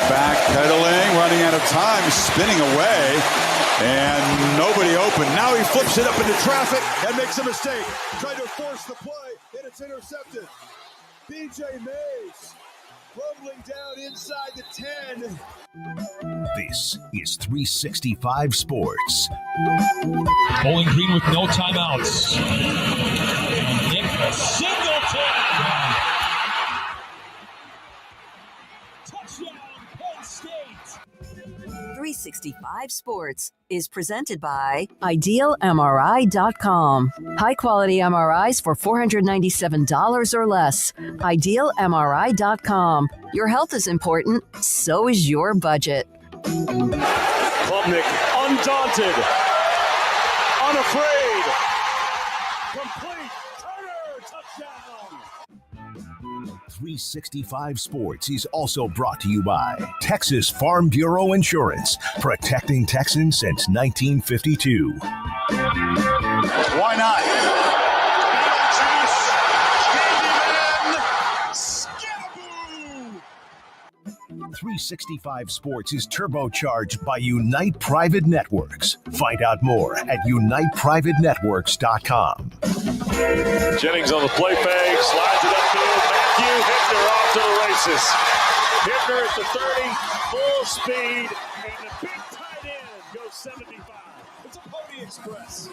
Backpedaling, running out of time, spinning away, and nobody open. Now he flips it up into traffic and makes a mistake. Trying to force the play, and it's intercepted. BJ Mays rumbling down inside the 10. This is 365 Sports. Bowling Green with no timeouts. Nick Singleton. Touchdown, Penn State. 365 Sports is presented by IdealMRI.com. High-quality MRIs for $497 or less. IdealMRI.com. Your health is important, so is your budget. Klubnik, undaunted, unafraid, complete, Turner, touchdown! 365 Sports is also brought to you by Texas Farm Bureau Insurance, protecting Texans since 1952. Why not? 365 Sports is turbocharged by Unite Private Networks. Find out more at uniteprivatenetworks.com. Jennings on the play fake, slides it upfield. Matthew Hittner off to the races. Hittner at the 30, full speed, and the big tight end goes 75. It's a Pony Express.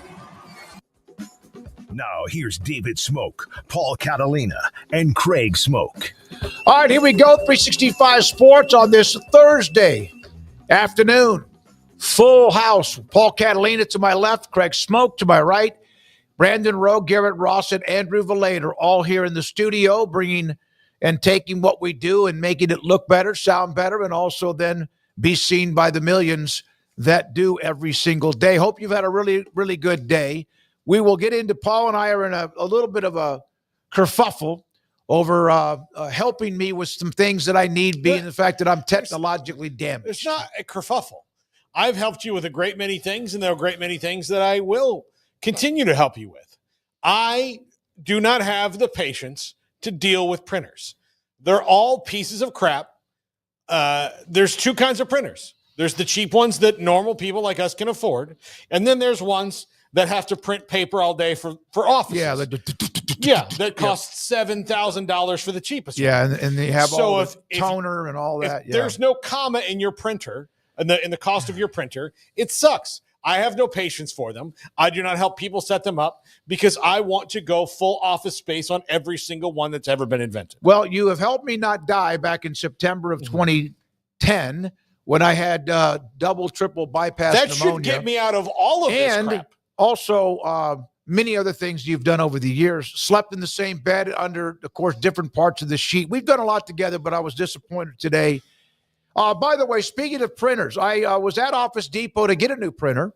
Now here's David Smoak, Paul Catalina, and Craig Smoak. All right, here we go. 365 Sports on this Thursday afternoon. Full house. Paul Catalina to my left, Craig Smoak to my right, Brandon Rowe, Garrett Ross, and Andrew Valader all here in the studio, bringing and taking what we do and making it look better, sound better, and also then be seen by the millions that do every single day. Hope you've had a really, really good day. We will get into, Paul and I are in a little bit of a kerfuffle over helping me with some things that I need, being the fact that I'm technologically damaged. It's not a kerfuffle. I've helped you with a great many things, and there are a great many things that I will continue to help you with. I do not have the patience to deal with printers. They're all pieces of crap. There's two kinds of printers. There's the cheap ones that normal people like us can afford, and then there's ones that have to print paper all day for offices. Yeah, that costs $7,000 for the cheapest one. Yeah, and they have all the toner and all that. If there's no comma in your printer, in the cost of your printer, it sucks. I have no patience for them. I do not help people set them up because I want to go full office space on every single one that's ever been invented. Well, you have helped me not die back in September of 2010 when I had double, triple bypass That pneumonia. should get me out of all of this crap. And also many other things you've done over the years. Slept in the same bed under, of course, different parts of the sheet. We've done a lot together, but I was disappointed today. By the way, speaking of printers, I was at Office Depot to get a new printer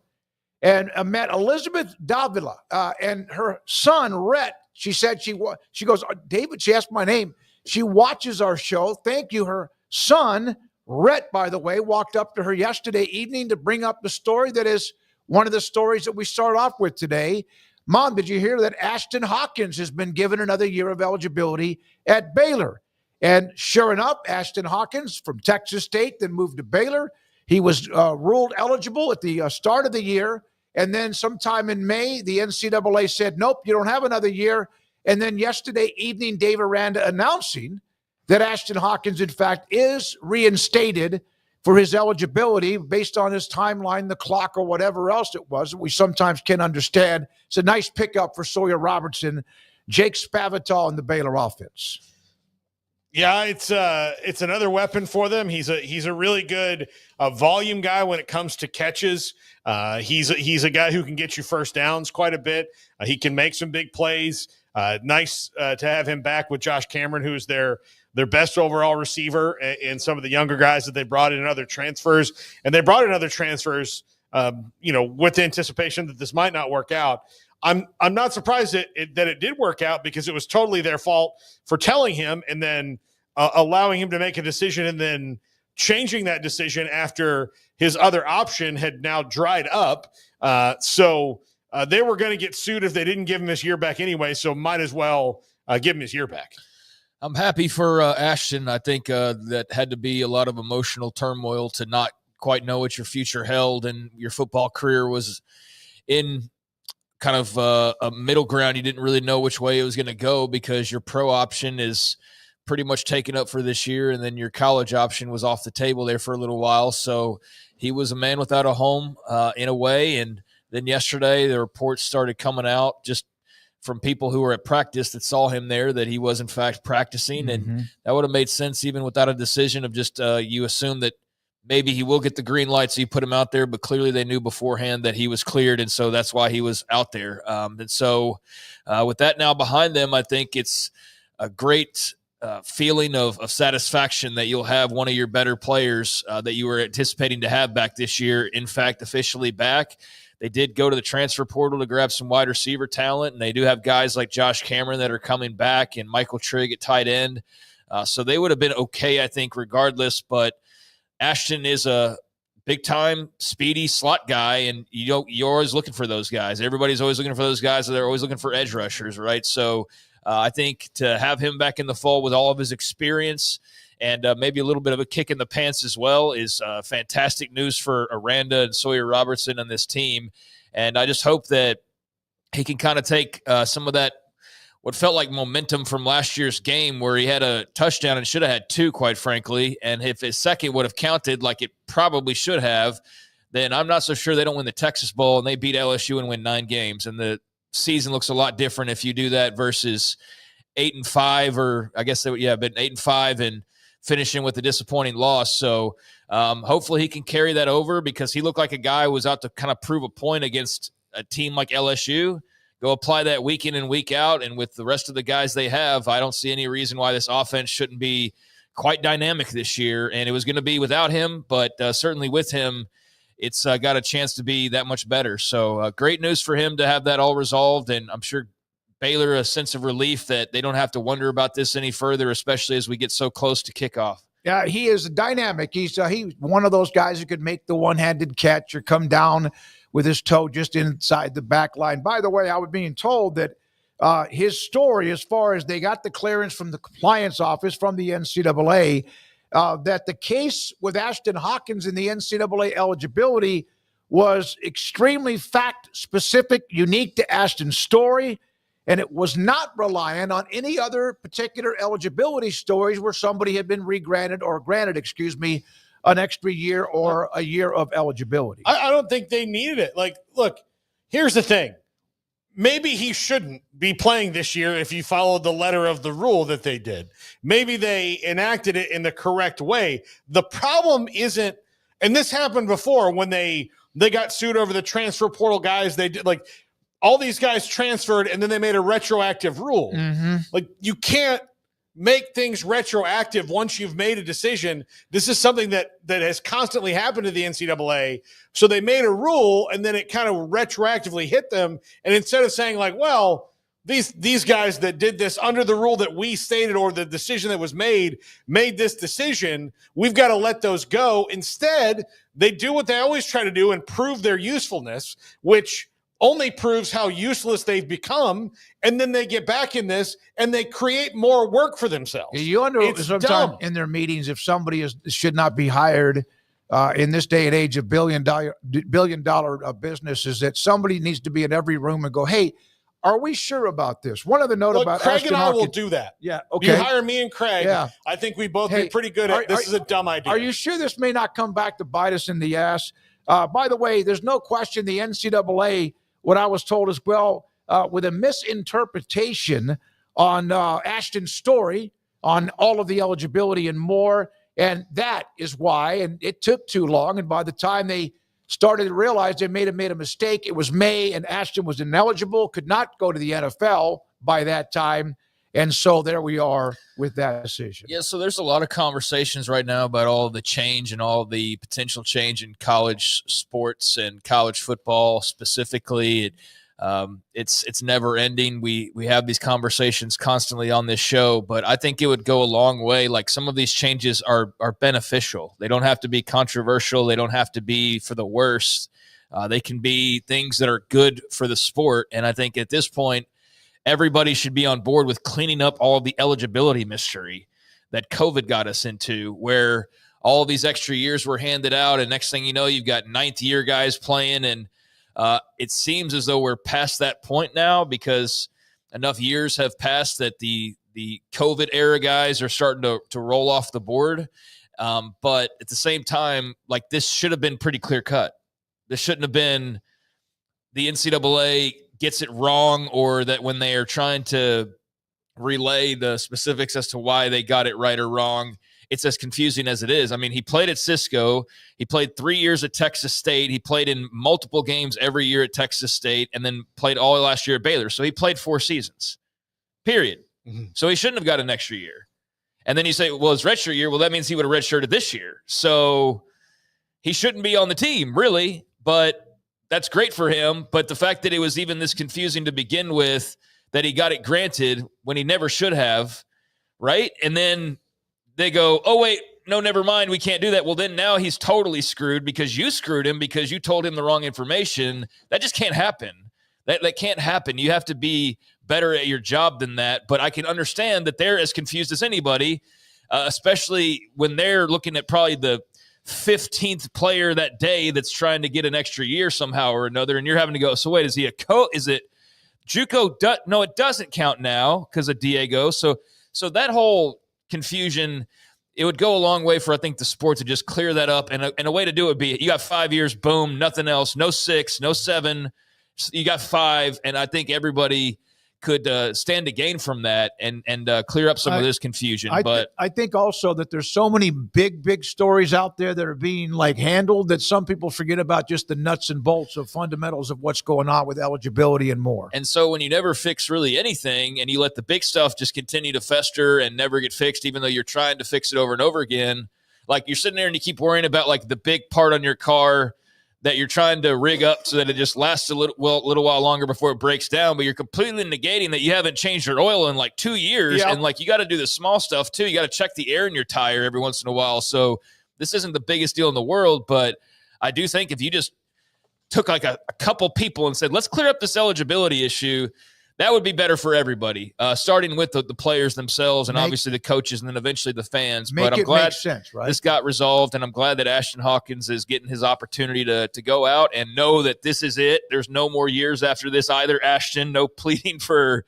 and met Elizabeth Davila and her son, Rhett. She said she goes, David, she asked my name. She watches our show. Thank you. Her son, Rhett, by the way, walked up to her yesterday evening to bring up the story that is one of the stories that we start off with today. Mom, did you hear that Ashtyn Hawkins has been given another year of eligibility at Baylor? And sure enough, Ashtyn Hawkins from Texas State, then moved to Baylor. He was ruled eligible at the start of the year. And then sometime in May, the NCAA said, nope, you don't have another year. And then yesterday evening, Dave Aranda announcing that Ashtyn Hawkins, in fact, is reinstated for his eligibility based on his timeline, the clock, or whatever else it was that we sometimes can understand. It's a nice pickup for Sawyer Robertson, Jake Spavital, and the Baylor offense. Yeah, it's another weapon for them. He's a really good volume guy when it comes to catches. He's a guy who can get you first downs quite a bit. He can make some big plays. Nice to have him back with Josh Cameron, who's their best overall receiver, and some of the younger guys that they brought in other transfers. And they brought in other transfers, with the anticipation that this might not work out. I'm not surprised that it did work out, because it was totally their fault for telling him and then allowing him to make a decision and then changing that decision after his other option had now dried up. So they were going to get sued if they didn't give him his year back anyway, so might as well give him his year back. I'm happy for Ashtyn. I think that had to be a lot of emotional turmoil to not quite know what your future held, and your football career was in kind of a middle ground. You didn't really know which way it was going to go, because your pro option is pretty much taken up for this year, and then your college option was off the table there for a little while. So he was a man without a home in a way. And then yesterday the reports started coming out just from people who were at practice that saw him there that he was in fact practicing. And that would have made sense even without a decision of just you assume that maybe he will get the green light, so you put him out there, but clearly they knew beforehand that he was cleared, and so that's why he was out there. And so with that now behind them, I think it's a great feeling of satisfaction that you'll have one of your better players that you were anticipating to have back this year, in fact, officially back. They did go to the transfer portal to grab some wide receiver talent, and they do have guys like Josh Cameron that are coming back and Michael Trigg at tight end. So they would have been okay, I think, regardless, but Ashtyn is a big-time, speedy slot guy, and you're always looking for those guys. Everybody's always looking for those guys, and they're always looking for edge rushers, right? So I think to have him back in the fold with all of his experience and maybe a little bit of a kick in the pants as well is fantastic news for Aranda and Sawyer Robertson and this team. And I just hope that he can kind of take some of that, what felt like momentum from last year's game where he had a touchdown and should have had two, quite frankly. And if his second would have counted like it probably should have, then I'm not so sure they don't win the Texas Bowl and they beat LSU and win 9 games. And the season looks a lot different if you do that versus 8-5, or I guess they would, but 8-5 and finishing with a disappointing loss. So hopefully he can carry that over, because he looked like a guy who was out to kind of prove a point against a team like LSU. Go apply that week in and week out, and with the rest of the guys they have, I don't see any reason why this offense shouldn't be quite dynamic this year. And it was going to be without him, but certainly with him, it's got a chance to be that much better. So great news for him to have that all resolved, and I'm sure Baylor a sense of relief that they don't have to wonder about this any further, especially as we get so close to kickoff. Yeah, he is dynamic. He's one of those guys who could make the one-handed catch or come down with his toe just inside the back line. By the way, I was being told that his story, as far as they got the clearance from the compliance office from the NCAA, that the case with Ashtyn Hawkins and the NCAA eligibility was extremely fact-specific, unique to Ashtyn's story, and it was not reliant on any other particular eligibility stories where somebody had been granted an extra year or a year of eligibility. I don't think they needed it. Like, look, here's the thing. Maybe he shouldn't be playing this year if you followed the letter of the rule that they did. Maybe they enacted it in the correct way. The problem isn't And this happened before when they got sued over the transfer portal guys. They did like all these guys transferred and then they made a retroactive rule. Mm-hmm. Like you can't make things retroactive once you've made a decision. This is something that has constantly happened to the NCAA. So they made a rule and then it kind of retroactively hit them. And instead of saying like, well, these guys that did this under the rule that we stated or the decision that was made this decision, we've got to let those go. Instead, they do what they always try to do and prove their usefulness, which only proves how useless they've become. And then they get back in this and they create more work for themselves. You wonder sometimes in their meetings if somebody should not be hired in this day and age of billion dollar businesses, that somebody needs to be in every room and go, hey, are we sure about this? One other note about Craig Ashtyn and I Hawkins. will do that. Yeah, okay. You hire me and Craig. Yeah. I think we both be pretty good at this. Is a dumb idea. Are you sure this may not come back to bite us in the ass? By the way, there's no question the NCAA, what I was told as well, with a misinterpretation on Ashtyn's story, on all of the eligibility and more. And that is why, and it took too long. And by the time they started to realize they made a mistake, it was May, and Ashtyn was ineligible, could not go to the NFL by that time. And so there we are with that decision. Yeah, so there's a lot of conversations right now about all the change and all the potential change in college sports and college football specifically. It's never ending. We have these conversations constantly on this show, but I think it would go a long way. Like some of these changes are beneficial. They don't have to be controversial. They don't have to be for the worst. They can be things that are good for the sport. And I think at this point, everybody should be on board with cleaning up all of the eligibility mystery that COVID got us into, where all these extra years were handed out. And next thing you know, you've got ninth year guys playing. And it seems as though we're past that point now because enough years have passed that the COVID era guys are starting to roll off the board. But at the same time, like this should have been pretty clear cut. This shouldn't have been the NCAA gets it wrong, or that when they are trying to relay the specifics as to why they got it right or wrong, it's as confusing as it is. I mean, he played at Cisco. He played 3 years at Texas State. He played in multiple games every year at Texas State and then played all last year at Baylor. So he played 4 seasons, period. Mm-hmm. So he shouldn't have got an extra year. And then you say, well, his redshirt year, well, that means he would have redshirted this year. So he shouldn't be on the team, really, but that's great for him. But the fact that it was even this confusing to begin with, that he got it granted when he never should have, right? And then they go, oh, wait, no, never mind. We can't do that. Well, then now he's totally screwed because you screwed him because you told him the wrong information. That just can't happen. That can't happen. You have to be better at your job than that. But I can understand that they're as confused as anybody, especially when they're looking at probably the 15th player that day that's trying to get an extra year somehow or another. And you're having to go, so wait, is he is it JUCO? No, it doesn't count now because of Diego. So that whole confusion, it would go a long way for, I think, the sport to just clear that up. And a way to do it would be you got 5 years, boom, nothing else, no 6, no 7. You got 5. And I think everybody could stand to gain from that and clear up some of this confusion. I think also that there's so many big stories out there that are being handled that some people forget about just the nuts and bolts of fundamentals of what's going on with eligibility and more. And so when you never fix really anything and you let the big stuff just continue to fester and never get fixed, even though you're trying to fix it over and over again, like you're sitting there and you keep worrying about the big part on your car that you're trying to rig up so that it just lasts a little while longer before it breaks down, but you're completely negating that you haven't changed your oil in 2 years. Yep. And you got to do the small stuff too. You got to check the air in your tire every once in a while. So this isn't the biggest deal in the world, but I do think if you just took a couple people and said, let's clear up this eligibility issue, that would be better for everybody, starting with the players themselves and obviously the coaches and then eventually the fans. But I'm glad this got resolved, and I'm glad that Ashtyn Hawkins is getting his opportunity to go out and know that this is it. There's no more years after this either, Ashtyn. No pleading for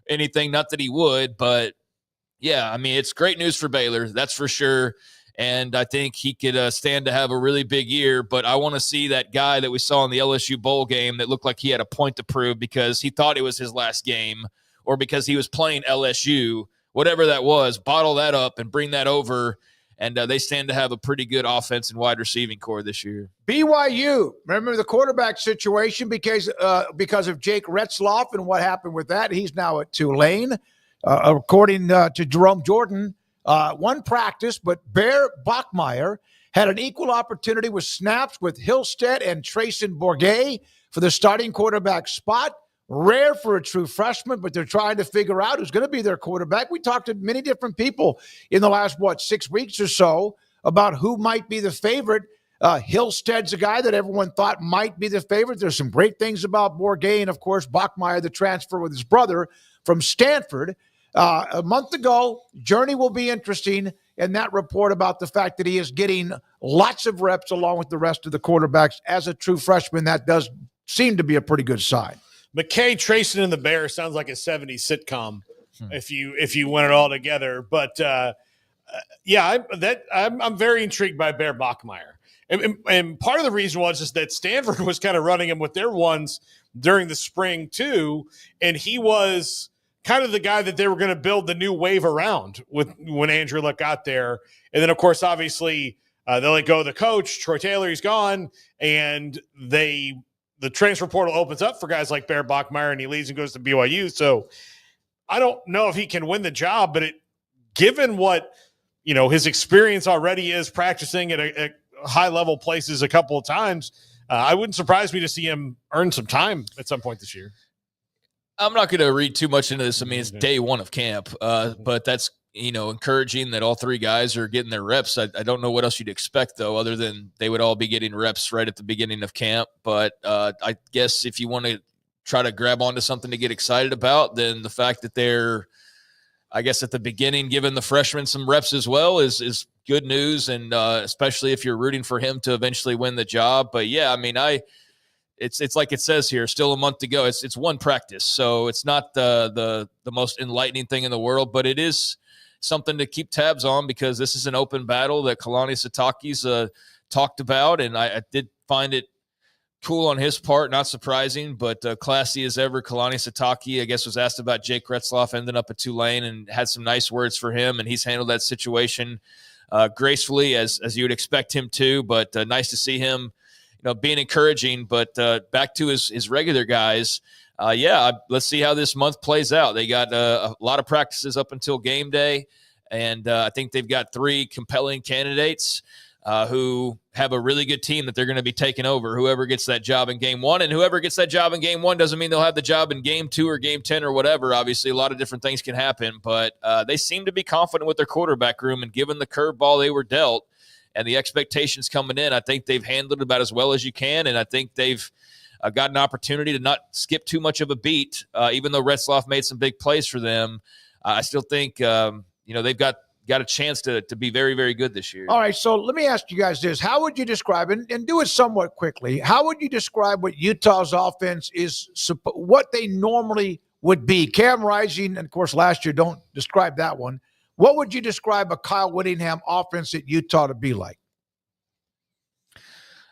anything, not that he would. But, yeah, I mean, it's great news for Baylor, that's for sure. And I think he could stand to have a really big year. But I want to see that guy that we saw in the LSU bowl game that looked like he had a point to prove because he thought it was his last game or because he was playing LSU, whatever that was, bottle that up and bring that over and they stand to have a pretty good offense and wide receiving core this year. BYU, remember the quarterback situation because of Jake Retzloff and what happened with that. He's now at Tulane. According to Jerome Jordan, one practice, but Bear Bachmeier had an equal opportunity with snaps with Hillstead and Trayson Bourget for the starting quarterback spot. Rare for a true freshman, but they're trying to figure out who's going to be their quarterback. We talked to many different people in the last, 6 weeks or so about who might be the favorite. Hillstead's a guy that everyone thought might be the favorite. There's some great things about Bourget and, of course, Bachmeier, the transfer with his brother from Stanford. A month ago, Journey will be interesting in that report about the fact that he is getting lots of reps along with the rest of the quarterbacks as a true freshman. That does seem to be a pretty good sign. McKay, Trayson, and the Bears sounds like a 70s sitcom if you went it all together. But I'm very intrigued by Bear Bachmeier, and part of the reason was just that Stanford was kind of running him with their ones during the spring too, and he was kind of the guy that they were going to build the new wave around with when Andrew Luck got there, and then of course obviously they let go of the coach, Troy Taylor, he's gone, and the transfer portal opens up for guys like Bear Bachmeier, and he leaves and goes to BYU. So I don't know if he can win the job, but given what his experience already is practicing at high-level places a couple of times, I wouldn't surprise me to see him earn some time at some point this year. I'm not going to read too much into this. I mean, it's day one of camp, but that's encouraging that all three guys are getting their reps. I don't know what else you'd expect, though, other than they would all be getting reps right at the beginning of camp. But I guess if you want to try to grab onto something to get excited about, then the fact that they're, I guess, at the beginning giving the freshmen some reps as well is good news, and especially if you're rooting for him to eventually win the job. But, yeah, I mean, it's like it says here, still a month to go. It's one practice, so it's not the most enlightening thing in the world, but it is something to keep tabs on because this is an open battle that Kalani Sitake's talked about, and I did find it cool on his part, not surprising, but classy as ever. Kalani Sitake, I guess, was asked about Jake Retzloff ending up at Tulane and had some nice words for him, and he's handled that situation gracefully as you would expect him to, but nice to see him being encouraging. But back to his regular guys, let's see how this month plays out. They got a lot of practices up until game day, and I think they've got three compelling candidates who have a really good team that they're going to be taking over, whoever gets that job in game one. And whoever gets that job in game one doesn't mean they'll have the job in game 2 or game 10 or whatever. Obviously, a lot of different things can happen, but they seem to be confident with their quarterback room, and given the curveball they were dealt and the expectations coming in, I think they've handled it about as well as you can, and I think they've got an opportunity to not skip too much of a beat, even though Retzloff made some big plays for them. I still think they've got a chance to be very, very good this year. All right, so let me ask you guys this. How would you describe, and do it somewhat quickly, how would you describe what Utah's offense is, what they normally would be? Cam Rising, and of course last year, don't describe that one. What would you describe a Kyle Whittingham offense at Utah to be like?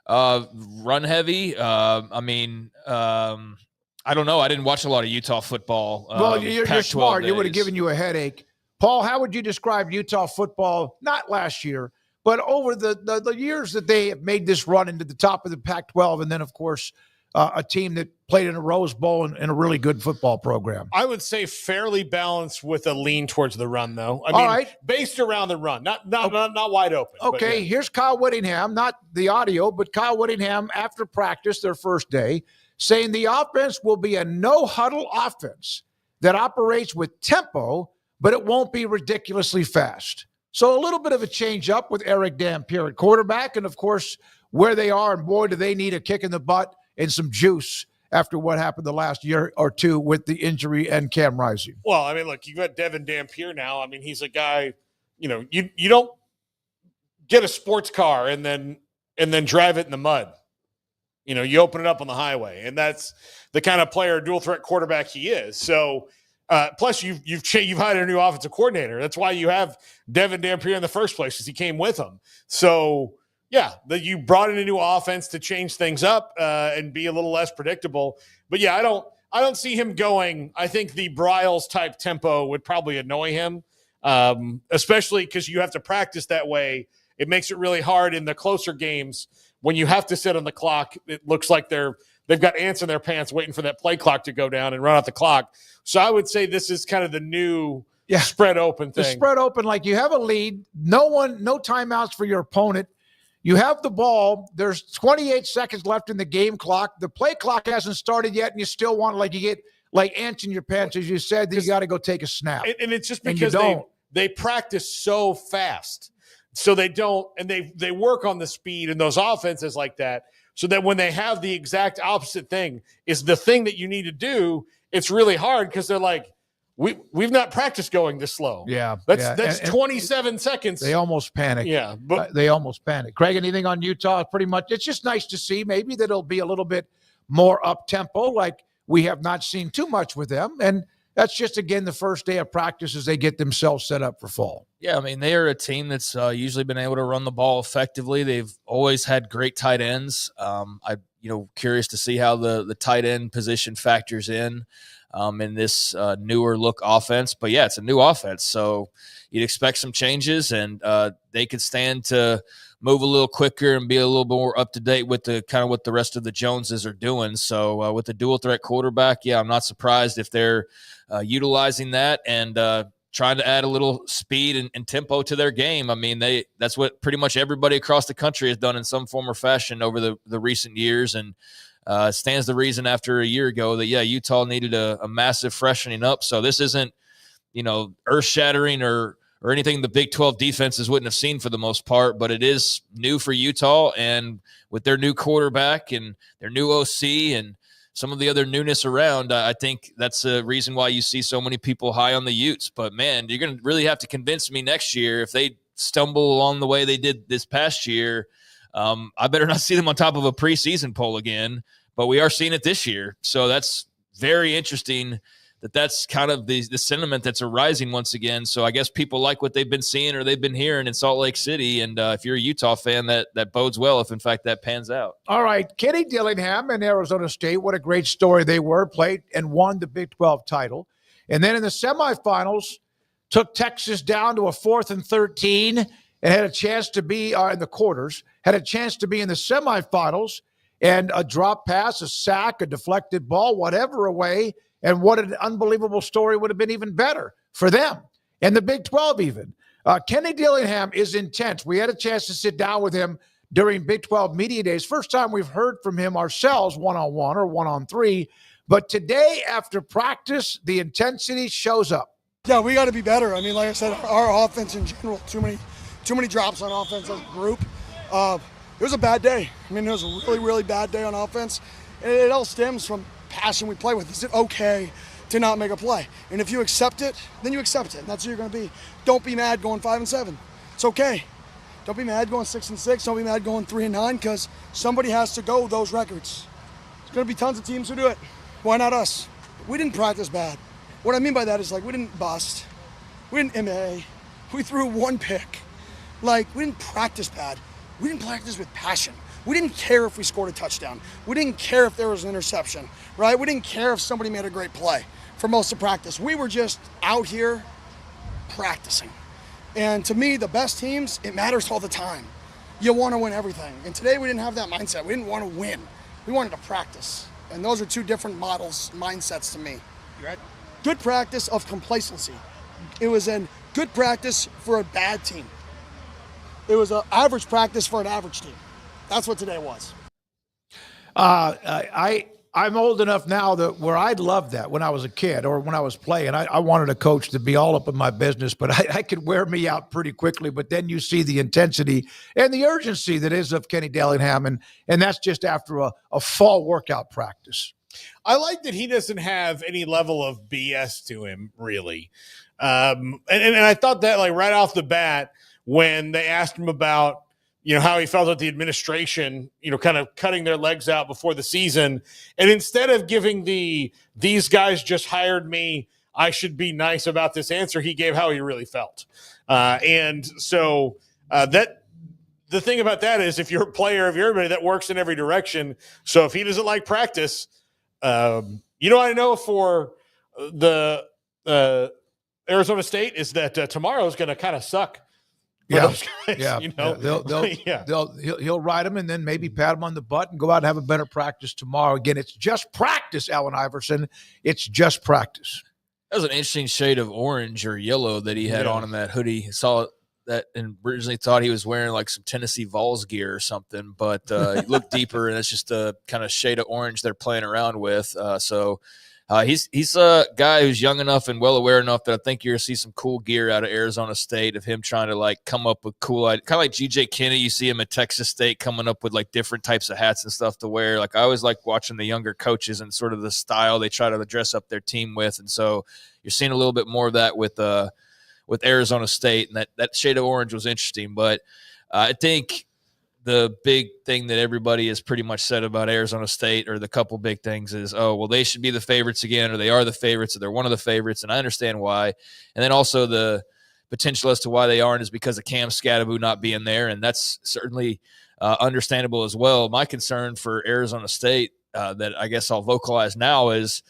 Run heavy. I don't know. I didn't watch a lot of Utah football. Well, you're smart. Days. It would have given you a headache. Paul, how would you describe Utah football, not last year, but over the years that they have made this run into the top of the Pac-12, and then, of course, a team that played in a Rose Bowl and a really good football program? I would say fairly balanced with a lean towards the run, though. All right. Based around the run, not wide open. Okay, here's Kyle Whittingham, not the audio, but Kyle Whittingham after practice, their first day, saying the offense will be a no-huddle offense that operates with tempo, but it won't be ridiculously fast. So a little bit of a change up with Eric Dampier at quarterback, and, of course, where they are, and boy, do they need a kick in the butt and some juice after what happened the last year or two with the injury and Cam Rising. Well, I mean, look, you got Devin Dampier now. I mean, he's a guy, you don't get a sports car and then drive it in the mud. You open it up on the highway, and that's the kind of player, dual threat quarterback he is. So, plus you've hired a new offensive coordinator. That's why you have Devin Dampier in the first place, because he came with him. So, yeah, you brought in a new offense to change things up and be a little less predictable. But yeah, I don't see him going. I think the Bryles type tempo would probably annoy him. especially because you have to practice that way. It makes it really hard in the closer games when you have to sit on the clock. It looks like they've got ants in their pants waiting for that play clock to go down and run out the clock. So I would say this is kind of the new spread open thing. The spread open, like you have a lead, no timeouts for your opponent. You have the ball. There's 28 seconds left in the game clock. The play clock hasn't started yet, and you still want, like, you get like ants in your pants, as you said, that you got to go take a snap. And it's just because they practice so fast. So they don't, and they work on the speed in those offenses like that, so that when they have the exact opposite thing is the thing that you need to do, it's really hard because they're like, we've not practiced going this slow. Yeah. That's 27 seconds. They almost panic. Yeah. But they almost panic. Craig, anything on Utah? Pretty much, it's just nice to see maybe that it'll be a little bit more up-tempo, like we have not seen too much with them. And that's just, again, the first day of practice as they get themselves set up for fall. Yeah, I mean, they are a team that's usually been able to run the ball effectively. They've always had great tight ends. I'm curious to see how the tight end position factors in this newer look offense. But, yeah, it's a new offense, so you'd expect some changes, and they could stand to move a little quicker and be a little more up to date with the kind of what the rest of the Joneses are doing. So with the dual threat quarterback, yeah, I'm not surprised if they're utilizing that and trying to add a little speed and tempo to their game. I mean, that's what pretty much everybody across the country has done in some form or fashion over the recent years, and stands the reason after a year ago that, yeah, Utah needed a massive freshening up. So this isn't, earth-shattering or anything the Big 12 defenses wouldn't have seen for the most part, but it is new for Utah, and with their new quarterback and their new OC and some of the other newness around, I think that's a reason why you see so many people high on the Utes. But, man, you're going to really have to convince me next year if they stumble along the way they did this past year. I better not see them on top of a preseason poll again, but we are seeing it this year. So that's very interesting that's kind of the sentiment that's arising once again. So I guess people like what they've been seeing or they've been hearing in Salt Lake City. And if you're a Utah fan, that bodes well if, in fact, that pans out. All right, Kenny Dillingham and Arizona State, what a great story they were, played and won the Big 12 title. And then in the semifinals, took Texas down to a 4th and 13 and had a chance to be in the quarters, had a chance to be in the semifinals, and a drop pass, a sack, a deflected ball, whatever away. And what an unbelievable story would have been even better for them and the Big 12 even. Kenny Dillingham is intense. We had a chance to sit down with him during Big 12 Media Days. First time we've heard from him ourselves one-on-one or one-on-three. But today after practice, the intensity shows up. Yeah, we got to be better. I mean, like I said, our offense in general, too many drops on offense as a group. It was a bad day. I mean, it was a really, really bad day on offense. And it all stems from passion we play with. Is it okay to not make a play? And if you accept it, then you accept it. And that's who you're going to be. Don't be mad going 5-7. It's okay. Don't be mad going 6-6. Don't be mad going 3-9 because somebody has to go those records. There's going to be tons of teams who do it. Why not us? We didn't practice bad. What I mean by that is, like, we didn't bust. We didn't MA. We threw one pick. Like, we didn't practice bad. We didn't practice with passion. We didn't care if we scored a touchdown. We didn't care if there was an interception, right? We didn't care if somebody made a great play for most of practice. We were just out here practicing. And to me, the best teams, it matters all the time. You want to win everything. And today we didn't have that mindset. We didn't want to win. We wanted to practice. And those are two different mindsets to me. You right? Good practice of complacency. It was a good practice for a bad team. It was an average practice for an average team. That's what today was. I'm old enough now that where I'd love that when I was a kid or when I was playing. I wanted a coach to be all up in my business, but I could wear me out pretty quickly. But then you see the intensity and the urgency that is of Kenny Dillingham, and that's just after a fall workout practice. I like that he doesn't have any level of BS to him, really. And I thought that, like, right off the bat when they asked him about, how he felt about the administration, kind of cutting their legs out before the season. And instead of giving these guys just hired me, I should be nice about this answer, he gave how he really felt. And so that the thing about that is if you're a player, if you're everybody, that works in every direction. So if he doesn't like practice, I know for the Arizona State is that tomorrow is going to kind of suck. Yeah, those guys, yeah. you know, He'll ride him and then maybe pat him on the butt and go out and have a better practice tomorrow. Again, it's just practice, Allen Iverson. It's just practice. That was an interesting shade of orange or yellow that he had on in that hoodie. Saw that and originally thought he was wearing like some Tennessee Vols gear or something, but he looked deeper and it's just a kind of shade of orange they're playing around with. He's a guy who's young enough and well aware enough that I think you're going to see some cool gear out of Arizona State of him trying to like come up with cool ideas. Kind of like G.J. Kinney, you see him at Texas State coming up with like different types of hats and stuff to wear. Like I always like watching the younger coaches and sort of the style they try to dress up their team with. And so you're seeing a little bit more of that with Arizona State, and that shade of orange was interesting. But I think the big thing that everybody has pretty much said about Arizona State, or the couple big things, is, oh, well, they should be the favorites again, or they are the favorites, or they're one of the favorites, and I understand why. And then also the potential as to why they aren't is because of Cam Scatterbo not being there, and that's certainly understandable as well. My concern for Arizona State that I guess I'll vocalize now is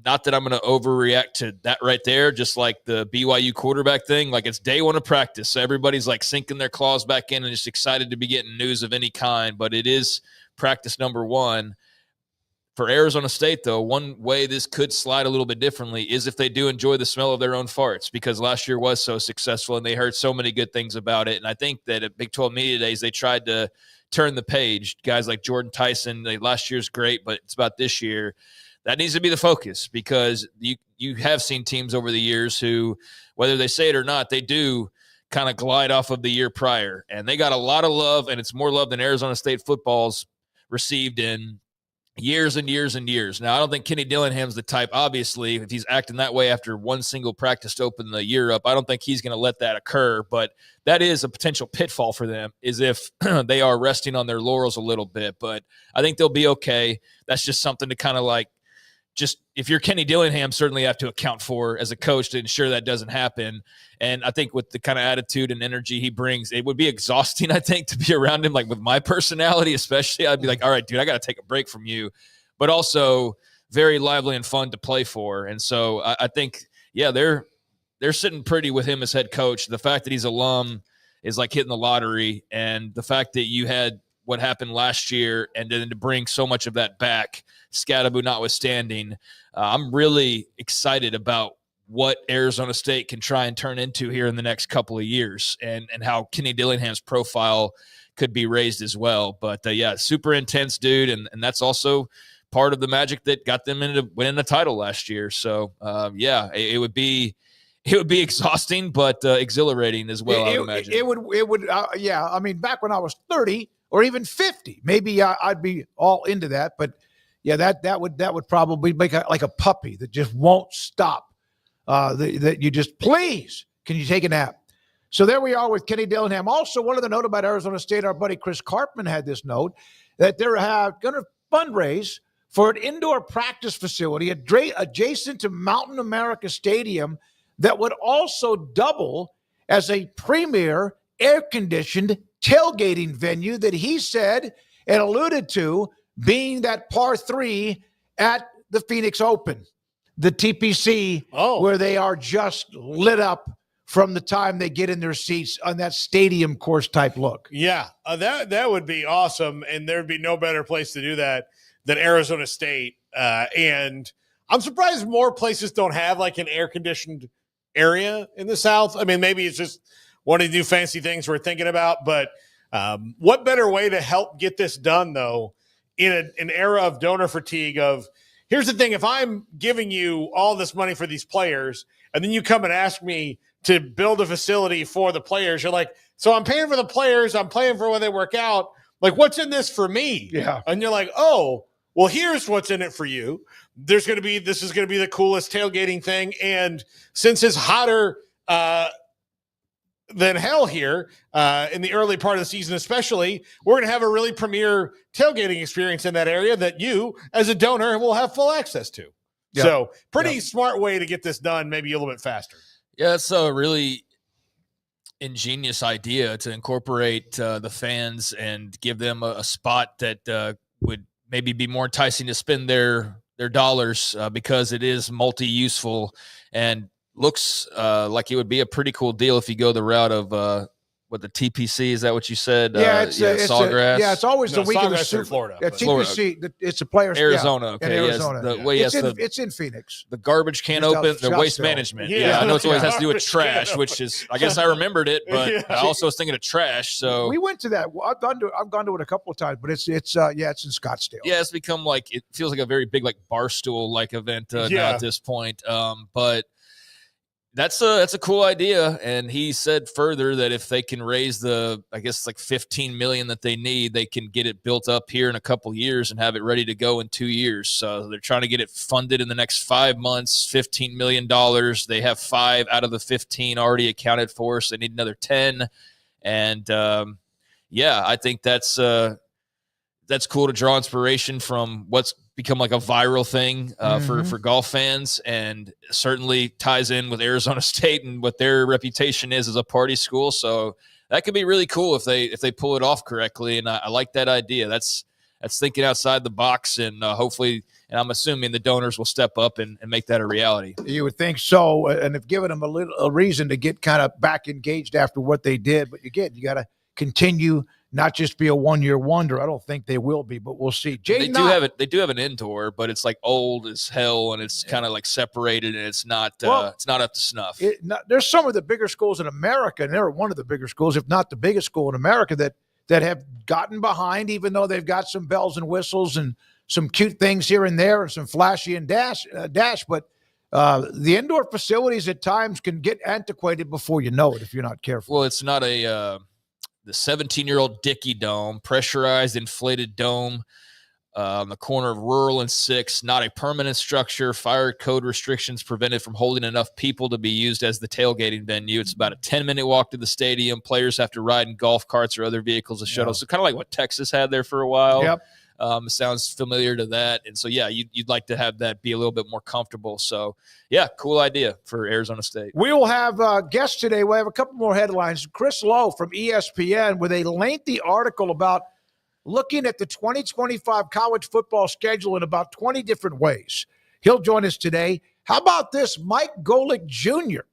not that I'm going to overreact to that right there, just like the BYU quarterback thing. Like it's day one of practice, so everybody's like sinking their claws back in and just excited to be getting news of any kind, but it is practice number one. For Arizona State, though, one way this could slide a little bit differently is if they do enjoy the smell of their own farts, because last year was so successful and they heard so many good things about it. And I think that at Big 12 Media Days, they tried to turn the page. Guys like Jordan Tyson, last year's great, but it's about this year. That needs to be the focus, because you have seen teams over the years who, whether they say it or not, they do kind of glide off of the year prior. And they got a lot of love, and it's more love than Arizona State football's received in years and years and years. Now, I don't think Kenny Dillingham's the type, obviously, if he's acting that way after one single practice to open the year up, I don't think he's going to let that occur. But that is a potential pitfall for them, is if they are resting on their laurels a little bit. But I think they'll be okay. That's just something to kind of like, just if you're Kenny Dillingham, certainly have to account for as a coach to ensure that doesn't happen. And I think with the kind of attitude and energy he brings, it would be exhausting, I think, to be around him. Like with my personality, especially, I'd be like, all right, dude, I got to take a break from you, but also very lively and fun to play for. And so I think, yeah, they're sitting pretty with him as head coach. The fact that he's alum is like hitting the lottery. And the fact that you had what happened last year and then to bring so much of that back, Scatterbo notwithstanding, I'm really excited about what Arizona State can try and turn into here in the next couple of years, and how Kenny Dillingham's profile could be raised as well. But yeah, super intense dude. And that's also part of the magic that got them into winning the title last year. So yeah, it would be exhausting, but exhilarating as well. I would imagine it would. Yeah. I mean, back when I was 30 or even 50, maybe I'd be all into that. But yeah, that would probably make like a puppy that just won't stop. That you just, please, can you take a nap? So there we are with Kenny Dillingham. Also, one other note about Arizona State, our buddy Chris Karpman had this note that they're going to fundraise for an indoor practice facility adjacent to Mountain America Stadium that would also double as a premier air-conditioned tailgating venue that he said and alluded to being that par 3 at the Phoenix Open, the TPC, where they are just lit up from the time they get in their seats on that stadium course type look. Yeah, that would be awesome, and there'd be no better place to do that than Arizona State. And I'm surprised more places don't have like an air-conditioned area in the South. I mean, maybe it's just one of the new fancy things we're thinking about, but what better way to help get this done, though, in an era of donor fatigue of, here's the thing, if I'm giving you all this money for these players and then you come and ask me to build a facility for the players, you're like, so I'm paying for the players, I'm paying for when they work out. Like, what's in this for me? Yeah. And you're like, oh, well, here's what's in it for you. This is going to be the coolest tailgating thing. And since it's hotter than hell here in the early part of the season, especially, we're going to have a really premier tailgating experience in that area that you, as a donor, will have full access to. Yep. So pretty smart way to get this done, maybe a little bit faster. Yeah, it's a really ingenious idea to incorporate the fans and give them a spot that would maybe be more enticing to spend their dollars because it is multi-useful. And looks like it would be a pretty cool deal if you go the route of what the TPC, is that what you said? Sawgrass. It's always the week of the Sawgrass Super in Florida. Yeah, TPC, it's a player's Arizona. Yeah, Okay, in Arizona. It's in Phoenix. The garbage can Just open, the waste Scottsdale. management. Yeah. I know it always has to do with Garbage can trash, open. which is, I guess I remembered it, but Yeah. I also was thinking of trash. So We went to that. I've gone to it a couple of times, but it's in Scottsdale. yeah, it's become like, it feels like a very big like barstool like event now at this point. But that's a cool idea. And he said further that if they can raise the, I guess like 15 million that they need, they can get it built up here in a couple years and have it ready to go in 2 years. So they're trying to get it funded in the next 5 months, $15 million. They have 5 out of the 15 already accounted for. So they need another 10. And I think that's cool to draw inspiration from what's become like a viral thing for golf fans, and certainly ties in with Arizona State and what their reputation is as a party school. So that could be really cool if they pull it off correctly. And I like that idea. That's thinking outside the box, and hopefully, and I'm assuming the donors will step up and make that a reality. You would think so, and have given them a reason to get kind of back engaged after what they did. But again, you got to continue, not just be a one-year wonder. I don't think they will be, but we'll see. They do have an indoor, but it's like old as hell, and it's kind of like separated, and it's not up to snuff. There's some of the bigger schools in America, and they're one of the bigger schools, if not the biggest school in America, that have gotten behind, even though they've got some bells and whistles and some cute things here and there and some flashy and dash. But the indoor facilities at times can get antiquated before you know it if you're not careful. Well, it's not the 17-year-old Dickey Dome, pressurized, inflated dome on the corner of Rural and 6, not a permanent structure. Fire code restrictions prevented from holding enough people to be used as the tailgating venue. It's about a 10-minute walk to the stadium. Players have to ride in golf carts or other vehicles to shuttle. So kind of like what Texas had there for a while. Yep. It sounds familiar to that. And so, you'd like to have that be a little bit more comfortable. So, cool idea for Arizona State. We will have guests today. We'll have a couple more headlines. Chris Lowe from ESPN with a lengthy article about looking at the 2025 college football schedule in about 20 different ways. He'll join us today. How about this? Mike Golic Jr.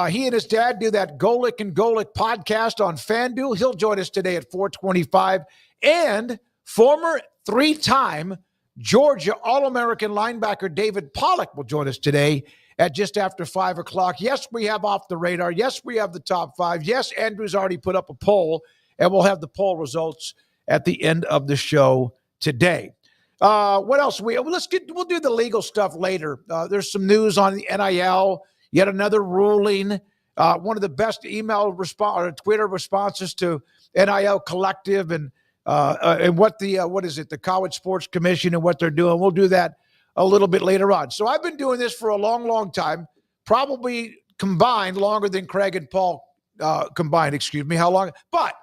He and his dad do that Golic and Golic podcast on FanDuel. He'll join us today at 4:25. And former 3-time Georgia All-American linebacker David Pollack will join us today at just after 5 o'clock. Yes, we have Off the Radar. Yes, we have the top 5. Yes, Andrew's already put up a poll, and we'll have the poll results at the end of the show today. What else? We'll do the legal stuff later. There's some news on the NIL, yet another ruling. One of the best email or Twitter responses to NIL Collective and what the College Sports Commission and what they're doing. We'll do that a little bit later on. So I've been doing this for a long, long time, probably combined longer than Craig and Paul combined. Excuse me, how long? But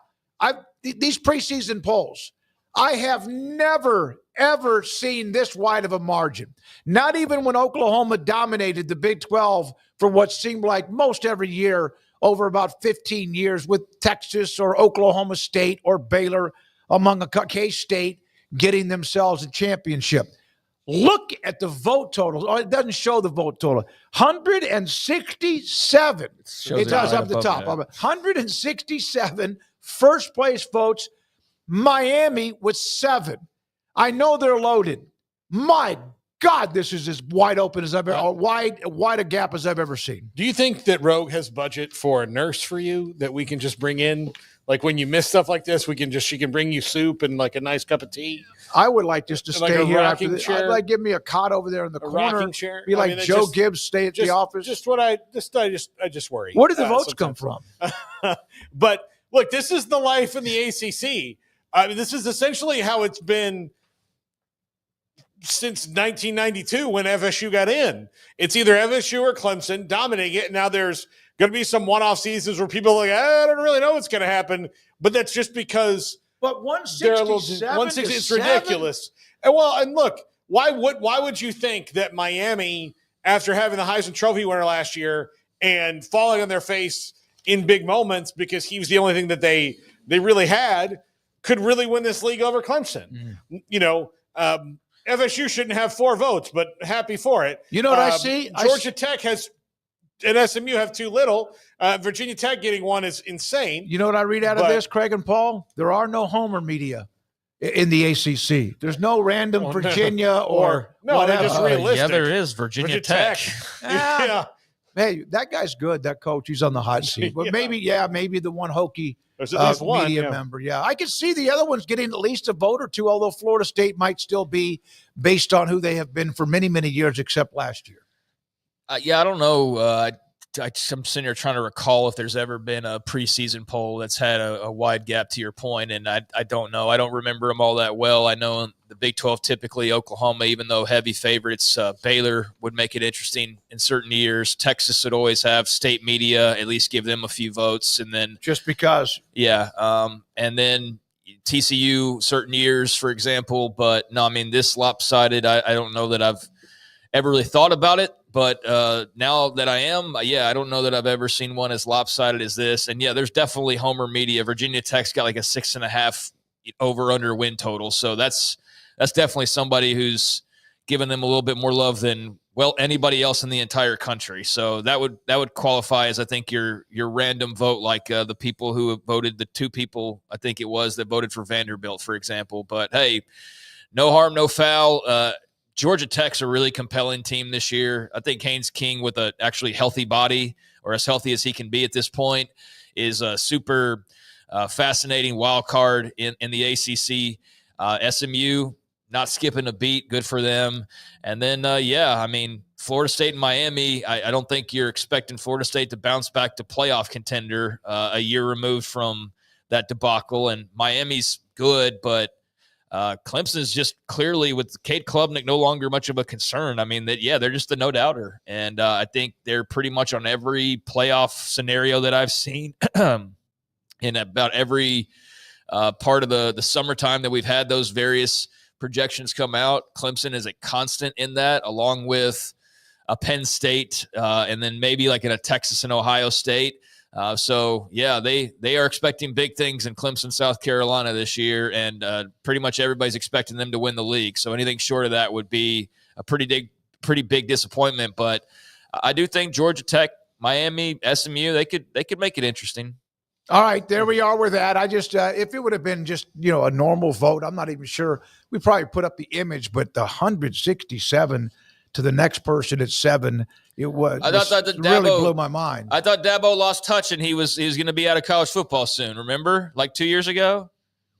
these preseason polls, I have never, ever seen this wide of a margin. Not even when Oklahoma dominated the Big 12 for what seemed like most every year over about 15 years with Texas or Oklahoma State or Baylor among a K-State getting themselves a championship. Look at the vote total. Oh, it doesn't show the vote total. 167. It does up the top. 167 first place votes. Miami with 7. I know they're loaded. My God, this is as wide open as I've ever, wide a gap as I've ever seen. Do you think that Rogue has budget for a nurse for you that we can just bring in? Like when you miss stuff like this, she can bring you soup and like a nice cup of tea. I would like just to like stay a here rocking after this. chair. I'd like give me a cot over there in the corner. Rocking chair. Be like Joe Gibbs, stay at the office. I just worry. Where did the votes come from? But look, this is the life in the ACC. This is essentially how it's been since 1992 when FSU got in. It's either FSU or Clemson dominating it. Now there's going to be some one-off seasons where people are like, I don't really know what's going to happen. But that's just because but 167 it's ridiculous. And look, why would you think that Miami, after having the Heisman Trophy winner last year and falling on their face in big moments because he was the only thing that they really had, could really win this league over Clemson? FSU shouldn't have 4 votes, but happy for it. You know what I see? Georgia Tech has and SMU have too little. Virginia Tech getting one is insane. You know what I read out of this, Craig and Paul? There are no homer media in the ACC. There's no random Virginia or no, they're just realistic. Yeah, there is Virginia Tech. Yeah. Hey, that guy's good. That coach, he's on the hot seat. But maybe the one hokey There's at least one media member. Yeah, I can see the other ones getting at least a vote or two, although Florida State might still be based on who they have been for many, many years, except last year. I don't know. I'm sitting here trying to recall if there's ever been a preseason poll that's had a wide gap to your point, and I don't know. I don't remember them all that well. I know in the Big 12, typically Oklahoma, even though heavy favorites, Baylor would make it interesting in certain years. Texas would always have state media, at least give them a few votes, and then just because. Yeah, and then TCU certain years, for example. But no, I mean, this lopsided, I don't know that I've ever really thought about it. But now that I am, I don't know that I've ever seen one as lopsided as this. And, yeah, there's definitely homer media. Virginia Tech's got like a 6.5 over-under win total. So that's definitely somebody who's given them a little bit more love than, well, anybody else in the entire country. So that would qualify as, I think, your random vote, like the people who have voted, the two people, I think it was, that voted for Vanderbilt, for example. But, hey, no harm, no foul. Georgia Tech's a really compelling team this year. I think Haynes King, with a actually healthy body, or as healthy as he can be at this point, is a super fascinating wild card in the ACC. SMU, not skipping a beat, good for them. And then, I mean, Florida State and Miami, I don't think you're expecting Florida State to bounce back to playoff contender a year removed from that debacle. And Miami's good, but Clemson's just clearly, with Kate Klubnik no longer much of a concern. I mean, they're just a no-doubter. And I think they're pretty much on every playoff scenario that I've seen in about every part of the summertime that we've had those various projections come out. Clemson is a constant in that, along with a Penn State and then maybe like in a Texas and Ohio State. They are expecting big things in Clemson, South Carolina this year, and pretty much everybody's expecting them to win the league. So anything short of that would be a pretty big disappointment. But I do think Georgia Tech, Miami, SMU, they could make it interesting. All right, there we are with that. I just if it would have been just a normal vote, I'm not even sure. We probably put up the image, but the 167 to the next person at 7. It was. I thought that really blew my mind. I thought Dabo lost touch, and he was going to be out of college football soon. Remember, like 2 years ago,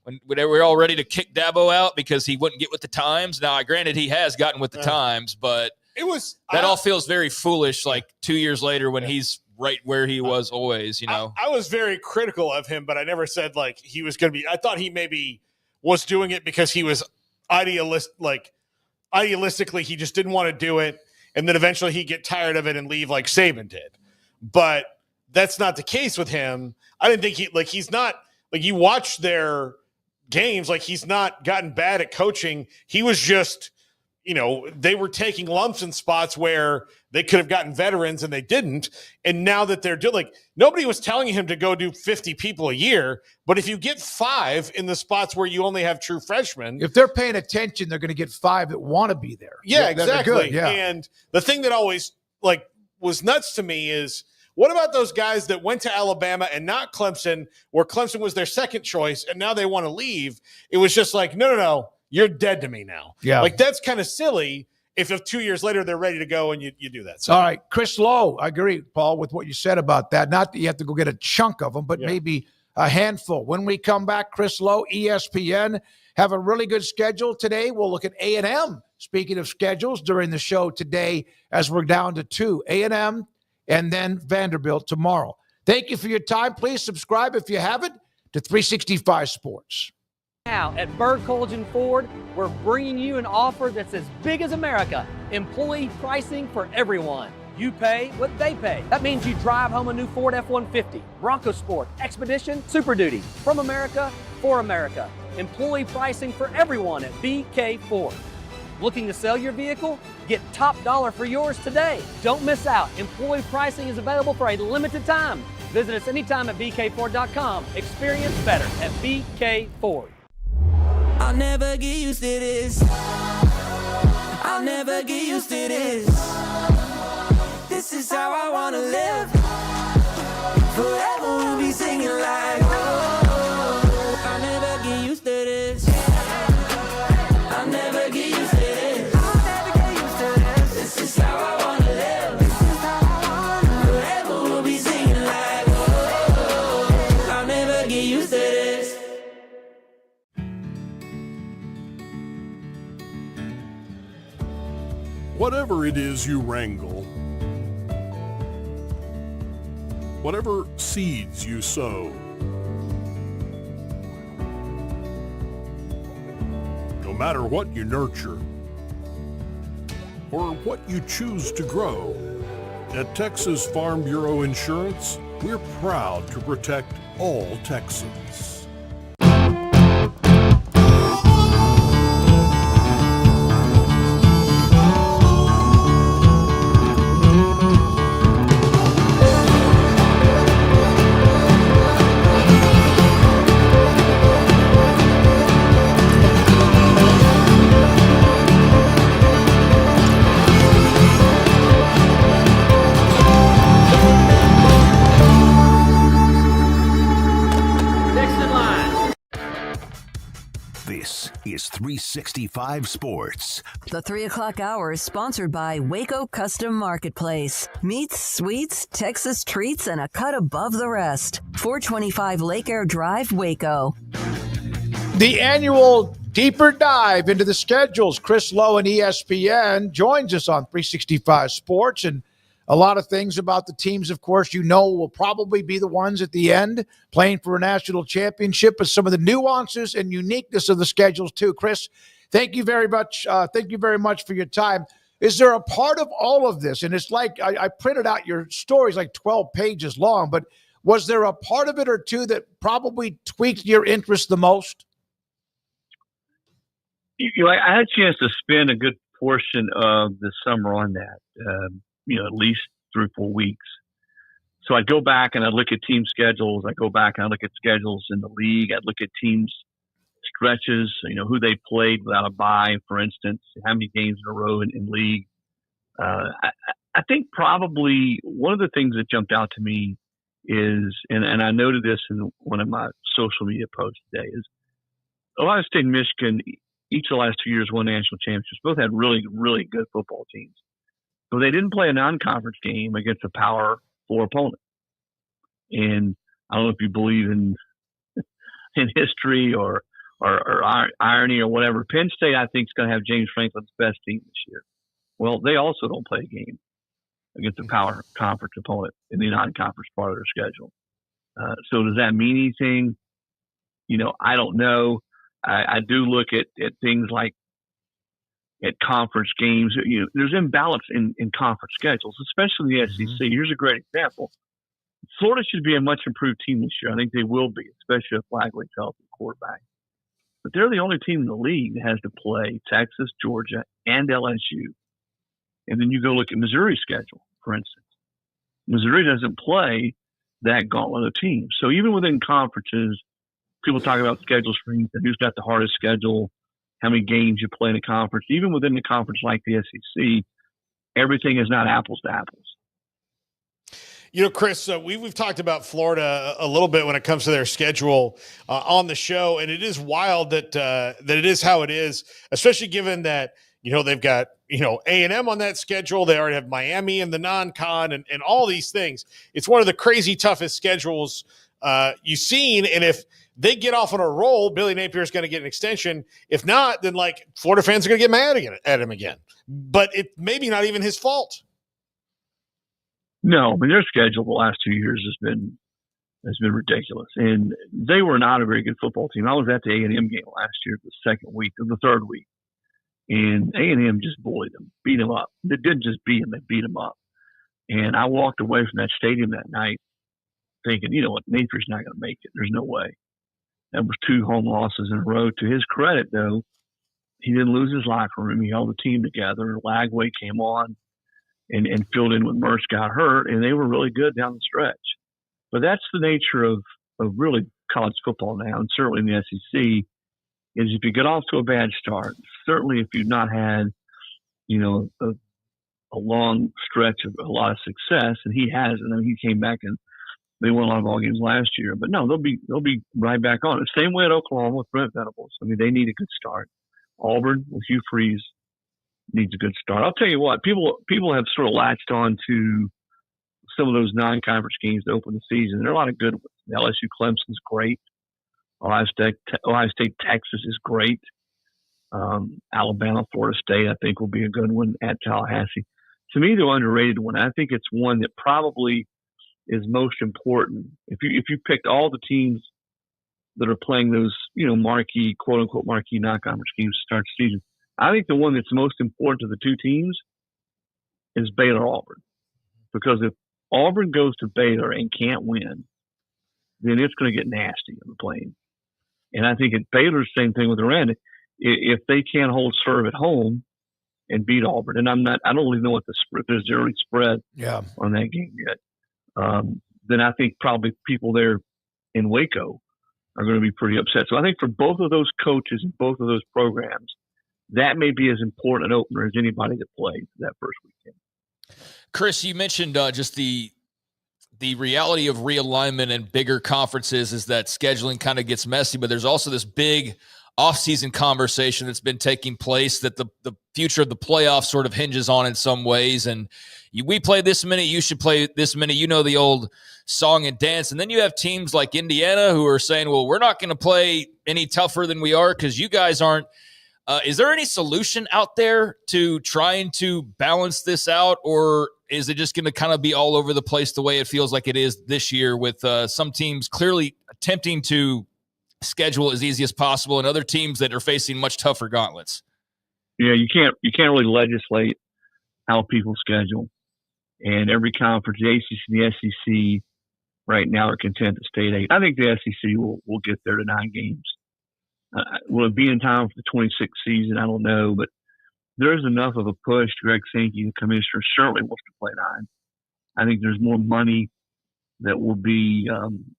when they were all ready to kick Dabo out because he wouldn't get with the times. Now, granted, he has gotten with the times, but it was all feels very foolish. Like 2 years later, when he's right where he was always. I was very critical of him, but I never said like he was going to be. I thought he maybe was doing it because he was idealistically, he just didn't want to do it. And then eventually he'd get tired of it and leave like Saban did. But that's not the case with him. I didn't think he's not like, you watch their games, like he's not gotten bad at coaching. He was just, they were taking lumps in spots where they could have gotten veterans and they didn't. And now that they're doing, nobody was telling him to go do 50 people a year. But if you get 5 in the spots where you only have true freshmen, if they're paying attention, they're going to get 5 that want to be there. Yeah, exactly. Good, yeah. And the thing that always was nuts to me is, what about those guys that went to Alabama and not Clemson, where Clemson was their second choice, and now they want to leave? It was just like, no, you're dead to me now. Yeah. That's kind of silly if 2 years later they're ready to go and you do that. So. All right, Chris Lowe, I agree, Paul, with what you said about that. Not that you have to go get a chunk of them, but maybe a handful. When we come back, Chris Lowe, ESPN, have a really good schedule today. We'll look at A&M. Speaking of schedules, during the show today, as we're down to 2, A&M and then Vanderbilt tomorrow. Thank you for your time. Please subscribe if you haven't to 365 Sports. Now at Bird Collision Ford, we're bringing you an offer that's as big as America. Employee pricing for everyone. You pay what they pay. That means you drive home a new Ford F-150, Bronco Sport, Expedition, Super Duty. From America, for America. Employee pricing for everyone at BK Ford. Looking to sell your vehicle? Get top dollar for yours today. Don't miss out. Employee pricing is available for a limited time. Visit us anytime at bkford.com. Experience better at BK Ford. I'll never get used to this. I'll never get used to this. This This is how I wanna live. Forever we'll be singing like, oh, I'll never get used to this. I'll never get used to this. I'll never get used to this. This is how I wanna live. This is how I wanna live. Forever we'll be singing like, oh, I'll never get used to this. Whatever it is you wrangle, whatever seeds you sow, no matter what you nurture or what you choose to grow, at Texas Farm Bureau Insurance, we're proud to protect all Texans. This is 365 Sports. The 3 o'clock hour is sponsored by Waco Custom Marketplace. Meats, sweets, Texas treats, and a cut above the rest. 425 Lake Air Drive, Waco. The annual deeper dive into the schedules. Chris Lowe and ESPN joins us on 365 Sports, and a lot of things about the teams, of course, will probably be the ones at the end playing for a national championship, but some of the nuances and uniqueness of the schedules too. Chris, thank you very much. Thank you very much for your time. Is there a part of all of this? And it's like I printed out your stories like 12 pages long, but was there a part of it or two that probably tweaked your interest the most? I had a chance to spend a good portion of the summer on that. At least 3 or 4 weeks. So I'd go back and I'd look at team schedules. I go back and I look at schedules in the league. I'd look at teams stretches, who they played without a bye, for instance, how many games in a row in league. I think probably one of the things that jumped out to me is, and I noted this in one of my social media posts today, is Ohio State and Michigan, each of the last 2 years won national championships. Both had really, really good football teams. So they didn't play a non-conference game against a Power 4 opponent. And I don't know if you believe in history or irony or whatever. Penn State, I think, is going to have James Franklin's best team this year. Well, they also don't play a game against a Power Conference opponent in the non-conference part of their schedule. So does that mean anything? I don't know. I do look at things like at conference games. There's imbalance in conference schedules, especially in the SEC. Here's a great example. Florida should be a much improved team this year. I think they will be, especially if Flagler's healthy quarterback. But they're the only team in the league that has to play Texas, Georgia, and LSU. And then you go look at Missouri's schedule, for instance. Missouri doesn't play that gauntlet of teams. So even within conferences, people talk about schedule strength and who's got the hardest schedule, how many games you play in a conference. Even within the conference like the SEC, everything is not apples to apples. Chris, we've talked about Florida a little bit when it comes to their schedule on the show, and it is wild that it is how it is, especially given that they've got A&M on that schedule. They already have Miami in the non-con and all these things. It's one of the crazy toughest schedules you've seen, and if they get off on a roll, Billy Napier is going to get an extension. If not, then Florida fans are going to get mad at him again. But it maybe not even his fault. No, their schedule the last 2 years has been ridiculous, and they were not a very good football team. I was at the A&M game last year, the third week, and A&M just bullied them, beat them up. They didn't just beat them; they beat them up. And I walked away from that stadium that night thinking, Napier's not going to make it. There's no way. That was 2 home losses in a row. To his credit, though, he didn't lose his locker room. He held the team together. Lagway came on and filled in when Mertz got hurt, and they were really good down the stretch. But that's the nature of really college football now, and certainly in the SEC, is if you get off to a bad start, certainly if you've not had, a a long stretch of a lot of success, and he hasn't. I mean, he came back and they won a lot of ball games last year, but no, they'll be right back on it. Same way at Oklahoma with Brent Venables. I mean, they need a good start. Auburn with Hugh Freeze needs a good start. I'll tell you what, people have sort of latched on to some of those non-conference games to open the season. There are a lot of good ones. LSU Clemson's great. Ohio State Texas is great. Alabama Florida State I think will be a good one at Tallahassee. To me, the underrated one. I think it's one that probably is most important. If you picked all the teams that are playing those, marquee, quote unquote, marquee non-conference games to start the season, I think the one that's most important to the two teams is Baylor Auburn. Because if Auburn goes to Baylor and can't win, then it's going to get nasty on the plane. And I think at Baylor's same thing with Iran. If they can't hold serve at home and beat Auburn, and I don't really know what if there's the early spread on that game yet. Then I think probably people there in Waco are going to be pretty upset. So I think for both of those coaches and both of those programs, that may be as important an opener as anybody that plays that first weekend. Chris, you mentioned just the reality of realignment and bigger conferences is that scheduling kind of gets messy, but there's also this big offseason conversation that's been taking place that the future of the playoffs sort of hinges on in some ways. And we play this many, you should play this many, the old song and dance. And then you have teams like Indiana who are saying, well, we're not going to play any tougher than we are because you guys aren't. Is there any solution out there to trying to balance this out, or is it just going to kind of be all over the place the way it feels like it is this year with some teams clearly attempting to schedule as easy as possible and other teams that are facing much tougher gauntlets? Yeah, you can't really legislate how people schedule. And every conference, the ACC and the SEC right now are content to stay at 8. I think the SEC will get there to 9 games. Will it be in time for the 26th season? I don't know, but there's enough of a push. Greg Sankey, the commissioner, certainly wants to play 9. I think there's more money that will be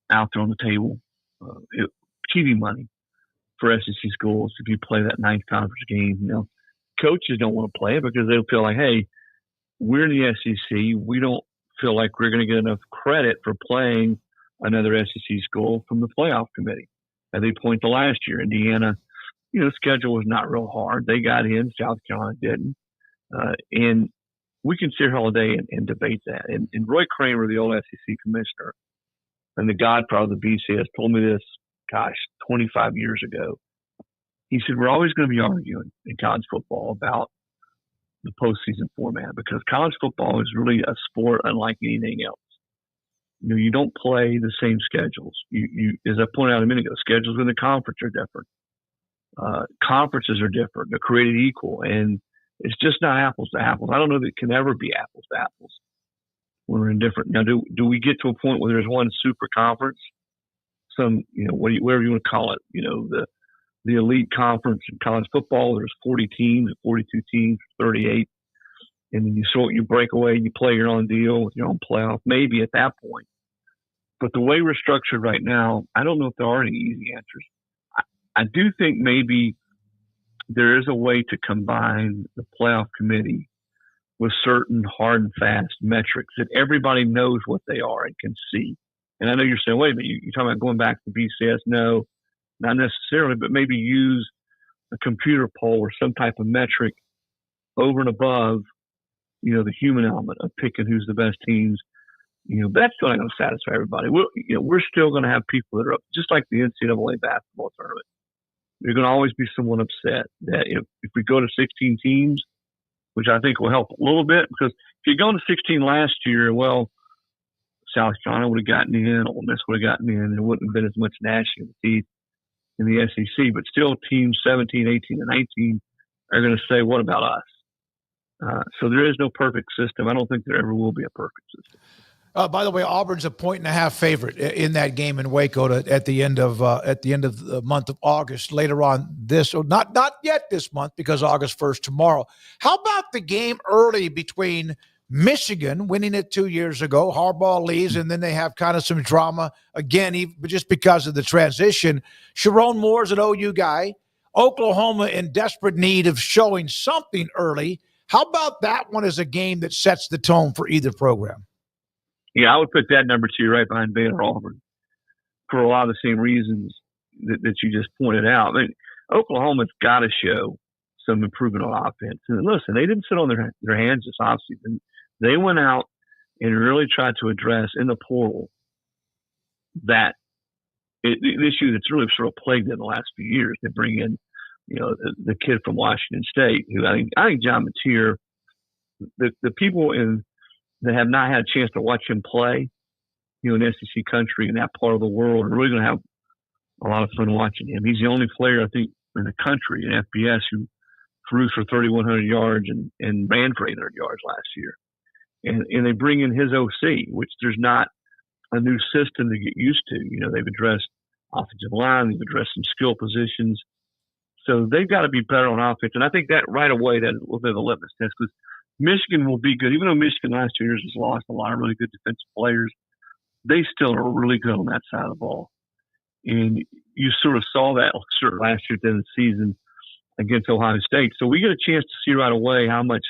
out there on the table, TV money for SEC schools if you play that 9th conference game. Coaches don't want to play it because they'll feel like, hey, we're in the SEC. We don't feel like we're going to get enough credit for playing another SEC school from the playoff committee. As they point to last year, Indiana, schedule was not real hard. They got in, South Carolina didn't. And we can sit here all day and debate that. And Roy Kramer, the old SEC commissioner, and the godfather of the BCS, told me this, 25 years ago. He said, we're always going to be arguing in college football about the postseason format because college football is really a sport unlike anything else. You don't play the same schedules. You, as I pointed out a minute ago, schedules in the conference are different. Conferences are different. They're created equal, and it's just not apples to apples. I don't know that it can ever be apples to apples when we're in different. Now, do we get to a point where there's one super conference, some, whatever you want to call it, the elite conference in college football, there's 40 teams, 42 teams, 38. And then you break away, you play your own deal with your own playoff, maybe at that point. But the way we're structured right now, I don't know if there are any easy answers. I do think maybe there is a way to combine the playoff committee with certain hard and fast metrics that everybody knows what they are and can see. And I know you're saying, wait a minute, you're talking about going back to BCS. No, not necessarily, but maybe use a computer poll or some type of metric over and above the human element of picking who's the best teams, but that's still not going to satisfy everybody. We're still going to have people that are up, just like the NCAA basketball tournament. There's going to always be someone upset that if we go to 16 teams, which I think will help a little bit, because if you're going to 16 last year, well, South Carolina would have gotten in, Ole Miss would have gotten in, there wouldn't have been as much gnashing of teeth in the SEC, but still teams 17, 18, and 19 are going to say, what about us? So there is no perfect system. I don't think there ever will be a perfect system. By the way, Auburn's a 1.5 favorite in that game in Waco at the end of the month of August. Later on this, or not yet this month because August 1st tomorrow. How about the game early between Michigan winning it 2 years ago? Harbaugh leaves, and then they have kind of some drama again, just because of the transition. Sharon Moore's an OU guy. Oklahoma in desperate need of showing something early. How about that one as a game that sets the tone for either program? Yeah, I would put that number 2 right behind Baylor Auburn for a lot of the same reasons that you just pointed out. I mean, Oklahoma's got to show some improvement on offense. And listen, they didn't sit on their hands this offseason. They went out and really tried to address in the portal that the issue that's really sort of plagued them the last few years. They bring in, the kid from Washington State, who I think John Mateer, the people that have not had a chance to watch him play, in SEC country in that part of the world, are really going to have a lot of fun watching him. He's the only player, I think, in the country in FBS who threw for 3,100 yards and ran for 800 yards last year. And they bring in his OC, which there's not a new system to get used to. They've addressed offensive line, they've addressed some skill positions. So they've got to be better on offense. And I think that right away, that will be the litmus test, because Michigan will be good. Even though Michigan last 2 years has lost a lot of really good defensive players, they still are really good on that side of the ball. And you sort of saw that last year at the end of the season against Ohio State. So we get a chance to see right away how much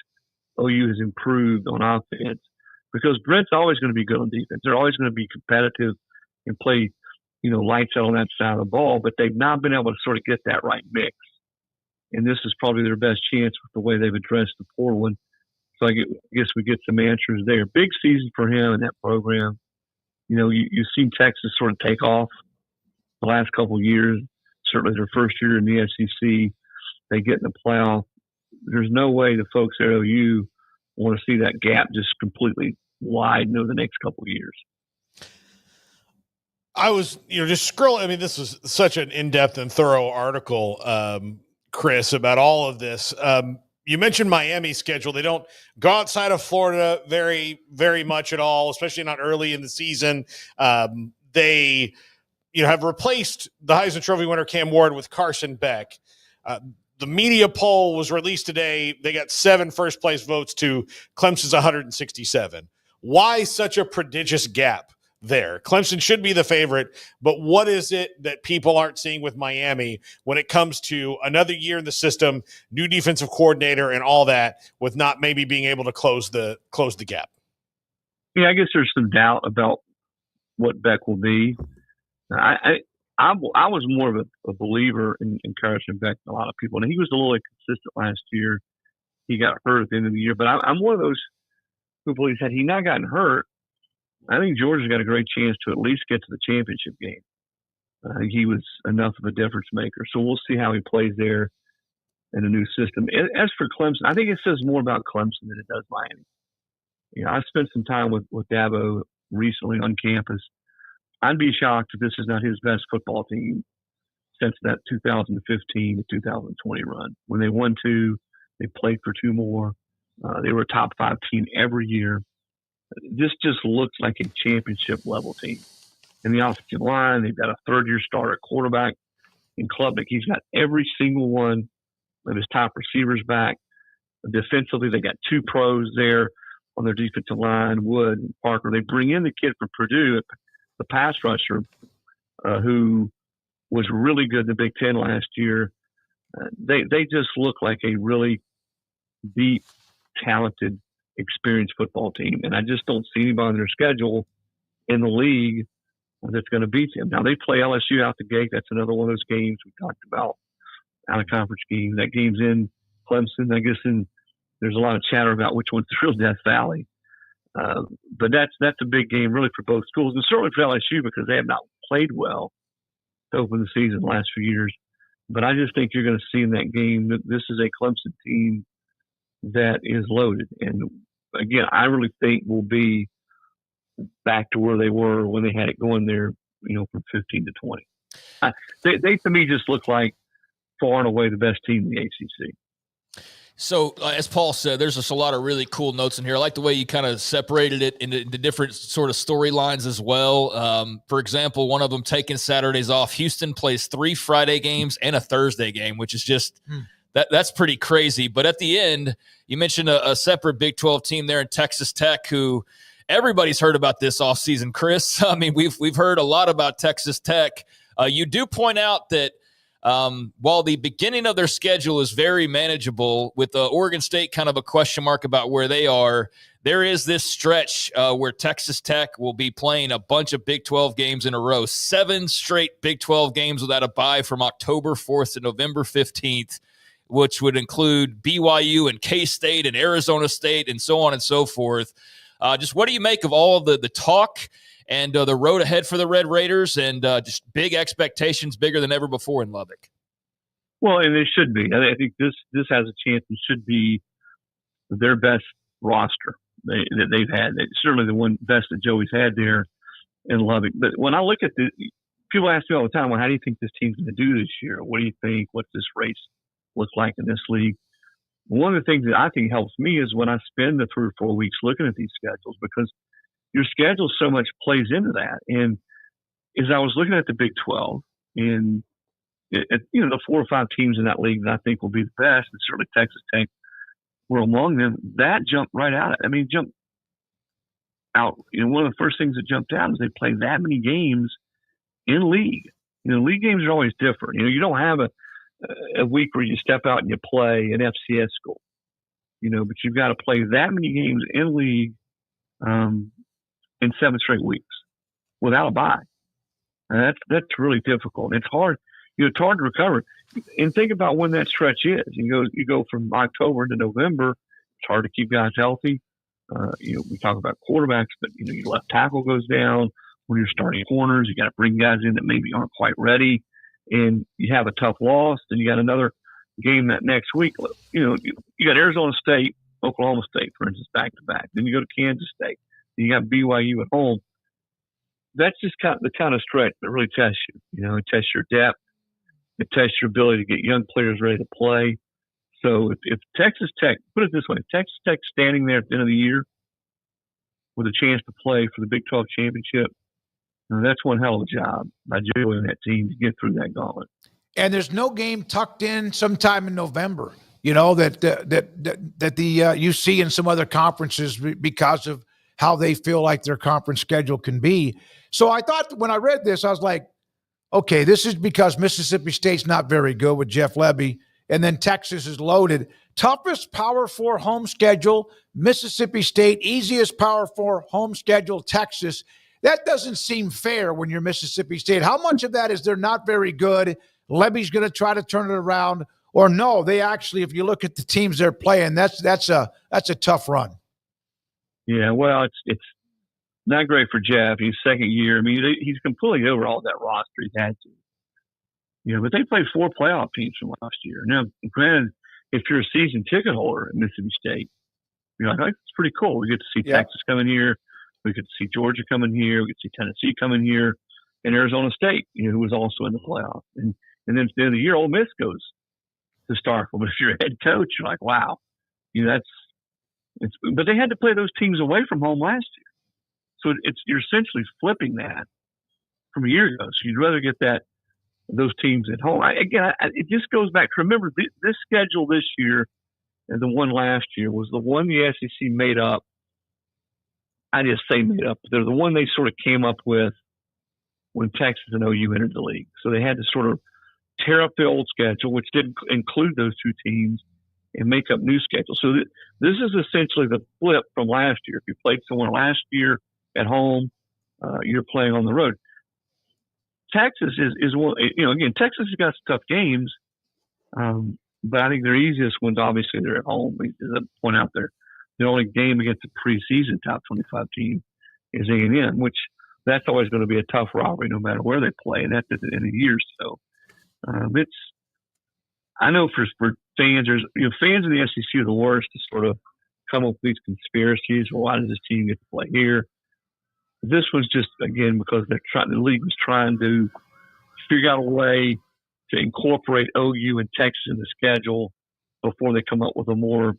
OU has improved on offense, because Brent's always going to be good on defense. They're always going to be competitive and play, lights out on that side of the ball, but they've not been able to sort of get that right mix. And this is probably their best chance with the way they've addressed the portal. And so I guess we get some answers there. Big season for him in that program. You've seen Texas sort of take off the last couple of years. Certainly their first year in the SEC, they get in the playoff. There's no way the folks at OU want to see that gap just completely widen over the next couple of years. I was, just scrolling. I mean, this was such an in-depth and thorough article, Chris, about all of this. You mentioned Miami's schedule. They don't go outside of Florida very, very much at all, especially not early in the season. They, have replaced the Heisman Trophy winner Cam Ward with Carson Beck. The media poll was released today. They got 7 first-place votes to Clemson's 167. Why such a prodigious gap there? Clemson should be the favorite, but what is it that people aren't seeing with Miami when it comes to another year in the system, new defensive coordinator, and all that, with not maybe being able to close the gap? Yeah, I guess there's some doubt about what Beck will be. I was more of a believer in Carson Beck than a lot of people, and he was a little inconsistent last year. He got hurt at the end of the year, but I'm one of those who believes had he not gotten hurt, I think Georgia's got a great chance to at least get to the championship game. I think he was enough of a difference maker. So we'll see how he plays there in the new system. As for Clemson, I think it says more about Clemson than it does Miami. I spent some time with Dabo recently on campus. I'd be shocked if this is not his best football team since that 2015 to 2020 run. When they won 2, they played for 2 more. They were a top 5 team every year. This just looks like a championship level team. In the offensive line, they've got a 3rd-year starter quarterback in Klubnik. He's got every single one of his top receivers back. Defensively, they got 2 pros there on their defensive line, Wood and Parker. They bring in the kid from Purdue, the pass rusher, who was really good in the Big Ten last year. They just look like a really deep, talented, experienced football team, and I just don't see anybody on their schedule in the league that's going to beat them. Now, they play LSU out the gate. That's another one of those games we talked about, out-of-conference game. That game's in Clemson. I guess there's a lot of chatter about which one's the real Death Valley. But that's a big game really for both schools, and certainly for LSU because they have not played well to open the season the last few years. But I just think you're going to see in that game that this is a Clemson team that is loaded. And again, I really think we'll be back to where they were when they had it going there, from 15 to 20. They to me just look like far and away the best team in the ACC. So, as Paul said, there's just a lot of really cool notes in here. I like the way you kind of separated it into different sort of storylines as well. For example, one of them taking Saturdays off. Houston plays 3 Friday games and a Thursday game, which is just that's pretty crazy. But at the end, you mentioned a separate Big 12 team there in Texas Tech, who everybody's heard about this offseason, Chris. I mean, we've heard a lot about Texas Tech. You do point out that while the beginning of their schedule is very manageable, with Oregon State kind of a question mark about where they are, there is this stretch where Texas Tech will be playing a bunch of Big 12 games in a row, 7 straight Big 12 games without a bye from October 4th to November 15th, which would include BYU and K-State and Arizona State and so on and so forth. Just what do you make of all of the talk and the road ahead for the Red Raiders, and just big expectations, bigger than ever before in Lubbock? Well, and it should be. I think this has a chance and should be their best roster that they've had. It's certainly the one best that Joey's had there in Lubbock. But when I look at people ask me all the time, well, how do you think this team's going to do this year? What do you think? What's this race look like in this league? One of the things that I think helps me is when I spend the 3 or 4 weeks looking at these schedules, because your schedule so much plays into that. And as I was looking at the Big 12 and the 4 or 5 teams in that league that I think will be the best, and certainly Texas Tech were among them, that jumped right out. Jumped out. One of the first things that jumped out is they play that many games in league. League games are always different. You don't have a week where you step out and you play an FCS school, but you've got to play that many games in league in 7 straight weeks without a bye. And that's really difficult. It's hard. It's hard to recover. And think about when that stretch is. You go from October to November. It's hard to keep guys healthy. We talk about quarterbacks, but your left tackle goes down. When you're starting corners, you got to bring guys in that maybe aren't quite ready, and you have a tough loss. Then you got another game that next week. You got Arizona State, Oklahoma State, for instance, back to back. Then you go to Kansas State. Then you got BYU at home. That's just the kind of stretch that really tests you. It tests your depth. It tests your ability to get young players ready to play. So if Texas Tech, put it this way, if Texas Tech's standing there at the end of the year with a chance to play for the Big 12 championship, that's one hell of a job by Joey and that team to get through that gauntlet. And there's no game tucked in sometime in November, that you see in some other conferences because of how they feel like their conference schedule can be. So I thought when I read this, I was like, okay, this is because Mississippi State's not very good with Jeff Lebby, and then Texas is loaded. Toughest Power 4 home schedule, Mississippi State. Easiest Power 4 home schedule, Texas. That doesn't seem fair when you're Mississippi State. How much of that is they're not very good, Lebby's going to try to turn it around, or no, they actually, if you look at the teams they're playing, that's a tough run. Yeah, well, it's not great for Jeff. He's second year. He's completely over all that roster he's had to. But they played 4 playoff teams from last year. Now, granted, if you're a season ticket holder at Mississippi State, you're like, it's pretty cool. We get to see Texas come in here. We get to see Georgia come in here. We get to see Tennessee come in here, and Arizona State, who was also in the playoff. And then at the end of the year, Ole Miss goes to Starkville. But if you're a head coach, you're like, wow, but they had to play those teams away from home last year. So you're essentially flipping that from a year ago. So you'd rather get those teams at home. It just goes back to, remember, this schedule this year and the one last year was the one the SEC made up. I just say made up. They're the one they sort of came up with when Texas and OU entered the league. So they had to sort of tear up the old schedule, which didn't include those 2 teams, and make up new schedules. So this is essentially the flip from last year. If you played someone last year at home, you're playing on the road. Texas is one, again, Texas has got some tough games, but I think their easiest ones, obviously, they're at home. As I point out there, the only game against the preseason top 25 team is A&M, which that's always going to be a tough rivalry no matter where they play, and that's at the end of the year. So I know for fans, fans in the SEC are the worst to sort of come up with these conspiracies. Well, why does this team get to play here? This was just, again, because the league was trying to figure out a way to incorporate OU and Texas in the schedule before they come up with a more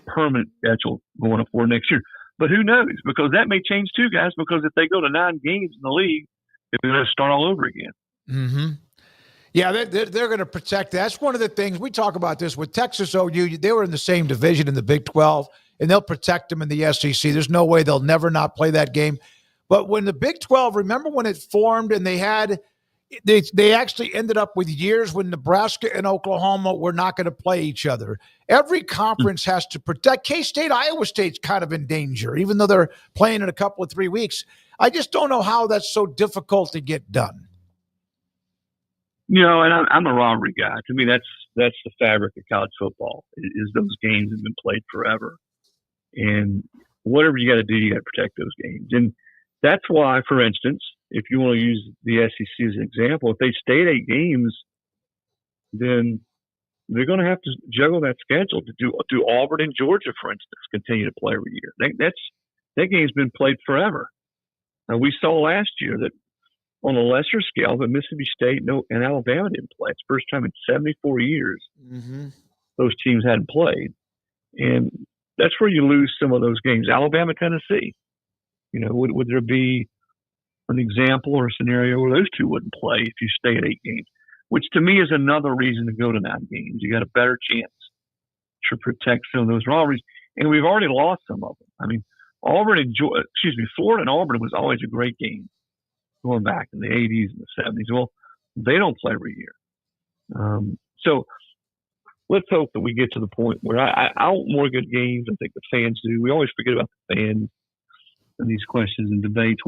permanent schedule going forward next year. But who knows? Because that may change too, guys, because if they go to 9 games in the league, they're going to start all over again. Mm-hmm. Yeah, they're going to protect that. That's one of the things we talk about this with Texas OU. They were in the same division in the Big 12, and they'll protect them in the SEC. There's no way they'll never not play that game. But when the Big 12, remember when it formed and they had, They actually ended up with years when Nebraska and Oklahoma were not going to play each other. Every conference has to protect. K-State, Iowa State's kind of in danger, even though they're playing in a couple of 3 weeks. I just don't know how that's so difficult to get done. And I'm a rivalry guy. To me, that's the fabric of college football. Is those games have been played forever, and whatever you got to do, you got to protect those games. And that's why, for instance, if you want to use the SEC as an example, if they stay at 8 games, then they're going to have to juggle that schedule to do Auburn and Georgia, for instance, continue to play every year. That game's been played forever. And we saw last year that on a lesser scale, but Mississippi State and Alabama didn't play. It's the first time in 74 years those teams hadn't played. And that's where you lose some of those games. Alabama, Tennessee. Would there be an example or a scenario where those two wouldn't play if you stay at 8 games? Which to me is another reason to go to 9 games. You got a better chance to protect some of those rivalries. And we've already lost some of them. I mean, Florida and Auburn was always a great game going back in the 80s and the 70s. Well, they don't play every year. So let's hope that we get to the point where I want more good games. I think the fans do. We always forget about the fans and these questions and debates.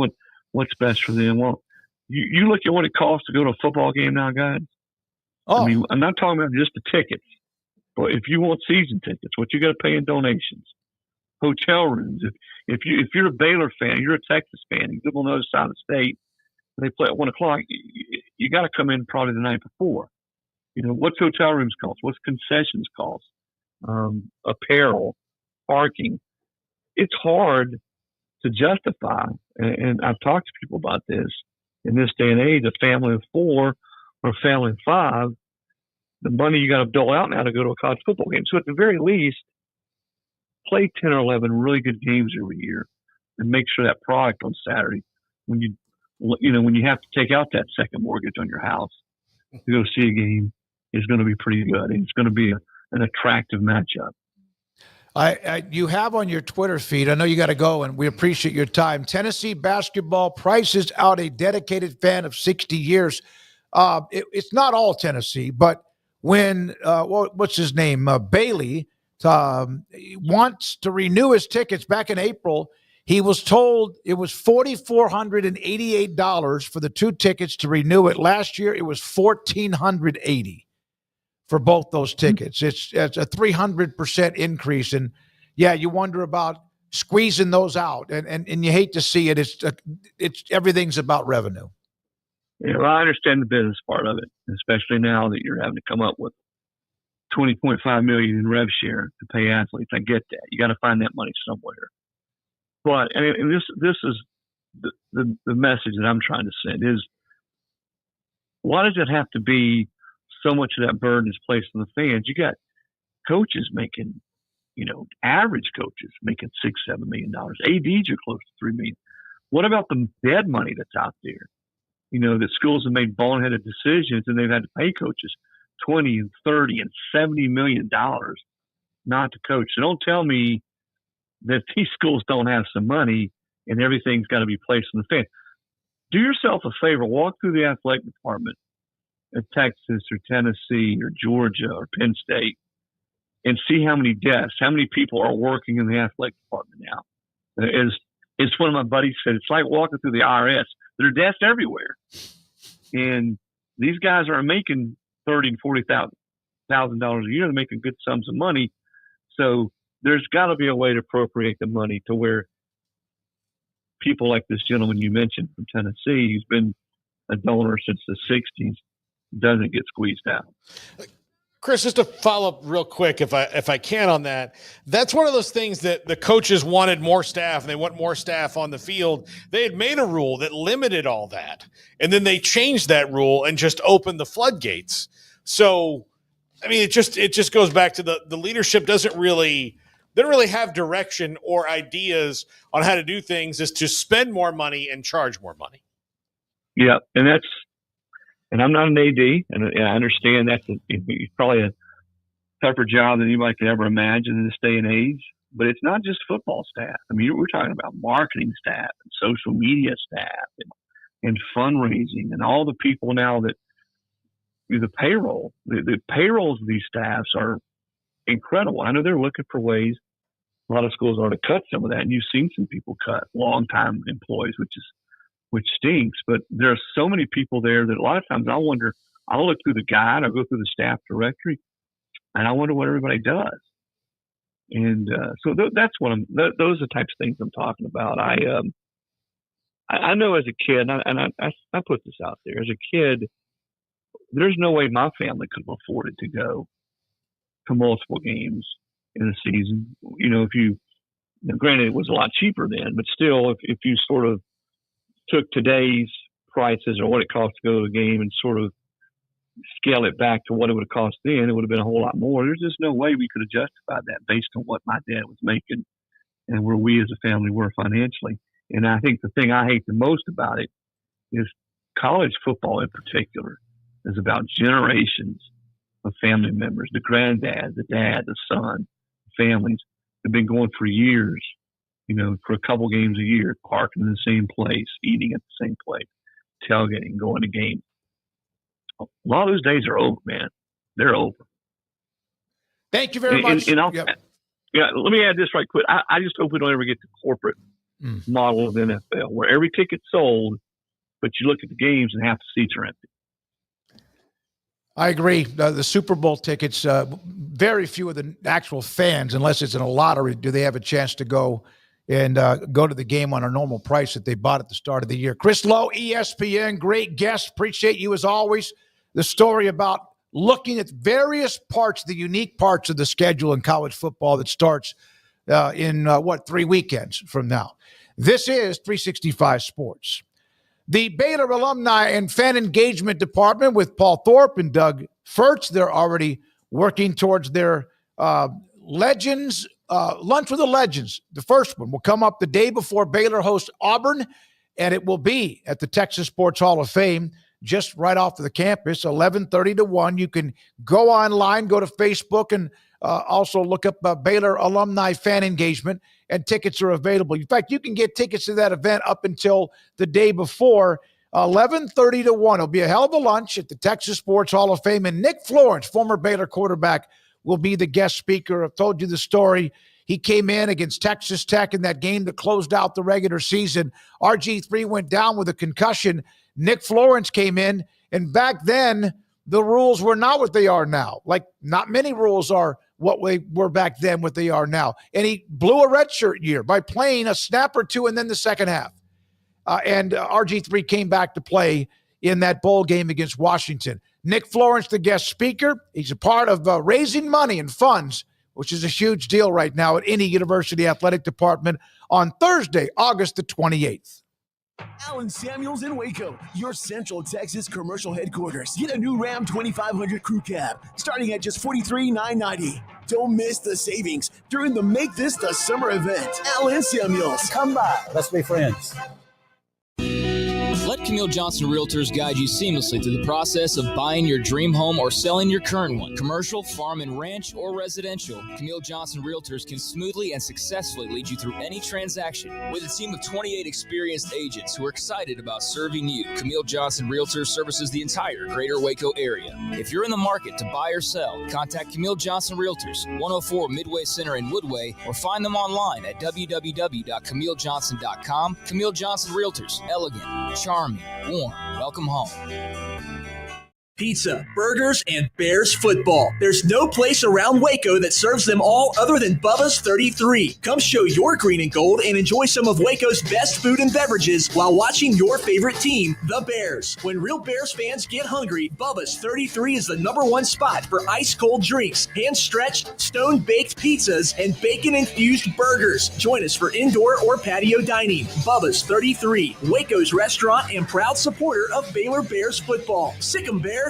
What's best for them? Well, you look at what it costs to go to a football game now, guys. Oh. I mean, I'm not talking about just the tickets, but if you want season tickets, what you got to pay in donations, hotel rooms. If you're a Baylor fan, you're a Texas fan, you live on the other side of the state, and they play at 1:00, you got to come in probably the night before. What's hotel rooms cost? What's concessions cost? Apparel, parking. It's hard to justify, and I've talked to people about this, in this day and age, a family of 4 or a family of 5, the money you got to dole out now to go to a college football game. So at the very least, play 10 or 11 really good games every year and make sure that product on Saturday, when you have to take out that second mortgage on your house to go see a game, is going to be pretty good. And it's going to be an attractive matchup. You have on your Twitter feed, I know you got to go, and we appreciate your time. Tennessee basketball prices out a dedicated fan of 60 years. It's not all Tennessee, but when what's his name, Bailey, wants to renew his tickets back in April, he was told it was $4,488 for the 2 tickets to renew it. Last year, it was $1,480 for both those tickets. It's a 300% increase. And yeah, you wonder about squeezing those out, and you hate to see it. It's everything's about revenue. Well, I understand the business part of it, especially now that you're having to come up with $20.5 million in rev share to pay athletes. I get that. You got to find that money somewhere. But and this is the message that I'm trying to send is, why does it have to be so much of that burden is placed on the fans? You got coaches making, average coaches making $6-7 million. ADs are close to $3 million. What about the dead money that's out there? That schools have made boneheaded decisions and they've had to pay coaches $20 and $30 and $70 million not to coach. So don't tell me that these schools don't have some money and everything's got to be placed on the fan. Do yourself a favor, walk through the athletic department at Texas or Tennessee or Georgia or Penn State and see how many desks, how many people are working in the athletic department now. As one of my buddies said, it's like walking through the IRS. There are desks everywhere. And these guys are making $30,000 and $40,000 a year. They're making good sums of money. So there's got to be a way to appropriate the money to where people like this gentleman you mentioned from Tennessee, who's been a donor since the 60s, doesn't get squeezed out. Chris, just to follow up real quick, if I can on that, that's one of those things that the coaches wanted more staff, and they want more staff on the field. They had made a rule that limited all that, and then they changed that rule and just opened the floodgates. So, I mean, it just goes back to the leadership they don't really have direction or ideas on how to do things, is to spend more money and charge more money. Yeah, and I'm not an AD, and I understand it's probably a tougher job than anybody could ever imagine in this day and age. But it's not just football staff. I mean, we're talking about marketing staff and social media staff and and fundraising and all the people now that the payrolls of these staffs are incredible. I know they're looking for ways. A lot of schools are to cut some of that, and you've seen some people cut long-time employees, which stinks. But there are so many people there that a lot of times I'll look through the guide, I'll go through the staff directory, and I wonder what everybody does. And so that's those are the types of things I'm talking about. I know as a kid, and I put this out there, as a kid, there's no way my family could have afforded to go to multiple games in a season. Granted, it was a lot cheaper then, but still, if you sort of took today's prices or what it costs to go to a game and sort of scale it back to what it would have cost then, it would have been a whole lot more. There's just no way we could have justified that based on what my dad was making and where we as a family were financially. And I think the thing I hate the most about it is college football in particular is about generations of family members, the granddad, the dad, the son, families have been going for years, for a couple games a year, parking in the same place, eating at the same place, tailgating, going to games. A lot of those days are over, man. They're over. Thank you very much. And let me add this right quick. I just hope we don't ever get the corporate model of the NFL where every ticket's sold, but you look at the games and half the seats are empty. I agree. The Super Bowl tickets, very few of the actual fans, unless it's in a lottery, do they have a chance to go and go to the game on a normal price that they bought at the start of the year. Chris Lowe, ESPN, great guest. Appreciate you as always. The story about looking at various parts, the unique parts of the schedule in college football that starts in 3 weekends from now. This is 365 Sports. The Baylor Alumni and Fan Engagement Department with Paul Thorpe and Doug Furch, they're already working towards their Legends, Lunch with the Legends. The first one will come up the day before Baylor hosts Auburn, and it will be at the Texas Sports Hall of Fame, just right off of the campus, 11:30 to 1. You can go online, go to Facebook, and also look up Baylor Alumni Fan Engagement, and tickets are available. In fact, you can get tickets to that event up until the day before, 11:30 to 1. It'll be a hell of a lunch at the Texas Sports Hall of Fame, and Nick Florence, former Baylor quarterback, will be the guest speaker. I've told you the story. He came in against Texas Tech in that game that closed out the regular season. RG3 went down with a concussion. Nick Florence came in, and back then, the rules were not what they are now. Like, not many rules are what we were back then, what they are now. And he blew a redshirt year by playing a snap or two and then the second half. And RG3 came back to play in that bowl game against Washington. Nick Florence, the guest speaker. He's a part of raising money and funds, which is a huge deal right now at any university athletic department, on Thursday, August the 28th. Allen Samuels in Waco, your Central Texas commercial headquarters. Get a new Ram 2500 crew cab starting at just $43,990. Don't miss the savings during the Make This the Summer event. Allen Samuels. Come by. Let's be friends. Let Camille Johnson Realtors guide you seamlessly through the process of buying your dream home or selling your current one. Commercial, farm and ranch, or residential, Camille Johnson Realtors can smoothly and successfully lead you through any transaction. With a team of 28 experienced agents who are excited about serving you, Camille Johnson Realtors services the entire greater Waco area. If you're in the market to buy or sell, contact Camille Johnson Realtors, 104 Midway Center in Woodway, or find them online at www.camillejohnson.com. Camille Johnson Realtors, elegant, charming, warm. Welcome home. Pizza, burgers, and Bears football. There's no place around Waco that serves them all other than Bubba's 33. Come show your green and gold and enjoy some of Waco's best food and beverages while watching your favorite team, the Bears. When real Bears fans get hungry, Bubba's 33 is the #1 spot for ice-cold drinks, hand-stretched, stone-baked pizzas, and bacon-infused burgers. Join us for indoor or patio dining. Bubba's 33, Waco's restaurant and proud supporter of Baylor Bears football. Sick 'em, Bears.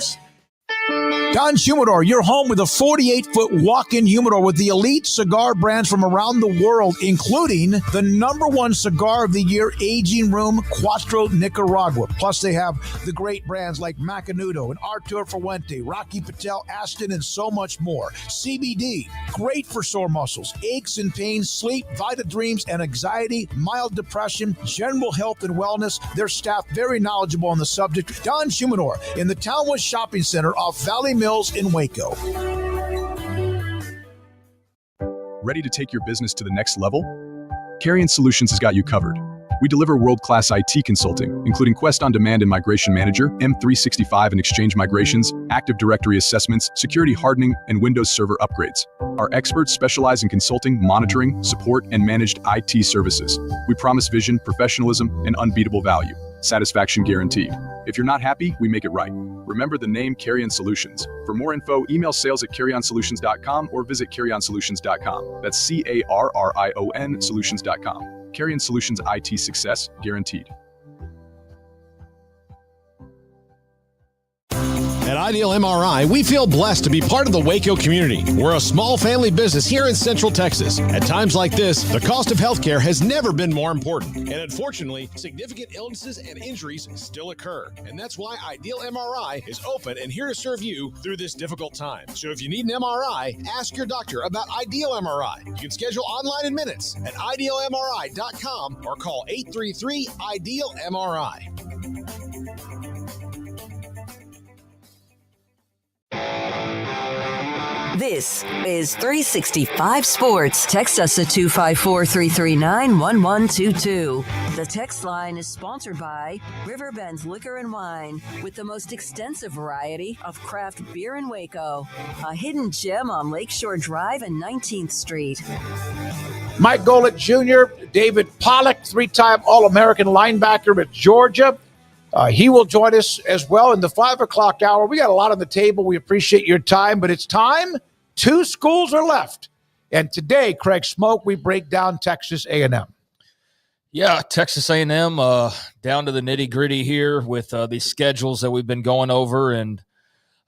Don's Humidor, your home with a 48-foot walk-in humidor with the elite cigar brands from around the world, including the #1 cigar of the year, Aging Room Cuatro Nicaragua. Plus, they have the great brands like Macanudo and Arturo Fuente, Rocky Patel, Ashtyn, and so much more. CBD, great for sore muscles, aches and pains, sleep, Vita Dreams, and anxiety, mild depression, general health and wellness. Their staff very knowledgeable on the subject. Don's Humidor in the Townwood Shopping Center off Valley Mills in Waco. Ready to take your business to the next level? Carrion Solutions has got you covered. We deliver world-class IT consulting, including Quest On Demand and Migration Manager, M365 and Exchange migrations, Active Directory assessments, security hardening, and Windows Server upgrades. Our experts specialize in consulting, monitoring, support, and managed IT services. We promise vision, professionalism, and unbeatable value. Satisfaction guaranteed. If you're not happy, we make it right. Remember the name Carrion Solutions. For more info, email sales@carrionsolutions.com or visit carrionsolutions.com. That's CARRION solutions.com. Carrion Solutions, IT success guaranteed. At Ideal MRI, we feel blessed to be part of the Waco community. We're a small family business here in Central Texas. At times like this, the cost of healthcare has never been more important. And unfortunately, significant illnesses and injuries still occur. And that's why Ideal MRI is open and here to serve you through this difficult time. So if you need an MRI, ask your doctor about Ideal MRI. You can schedule online in minutes at idealmri.com or call 833-IDEAL-MRI. This is 365 Sports. Text us at 254-339-1122. The text line is sponsored by Riverbend's Liquor and Wine, with the most extensive variety of craft beer in Waco. A hidden gem on Lakeshore Drive and 19th Street. Mike Golic Jr., David Pollack, 3-time All-American linebacker at Georgia. He will join us as well in the 5 o'clock hour. We got a lot on the table. We appreciate your time, but it's time. 2 schools are left. And today, Craig Smoak, we break down Texas A&M. Yeah, Texas A&M down to the nitty-gritty here with these schedules that we've been going over. And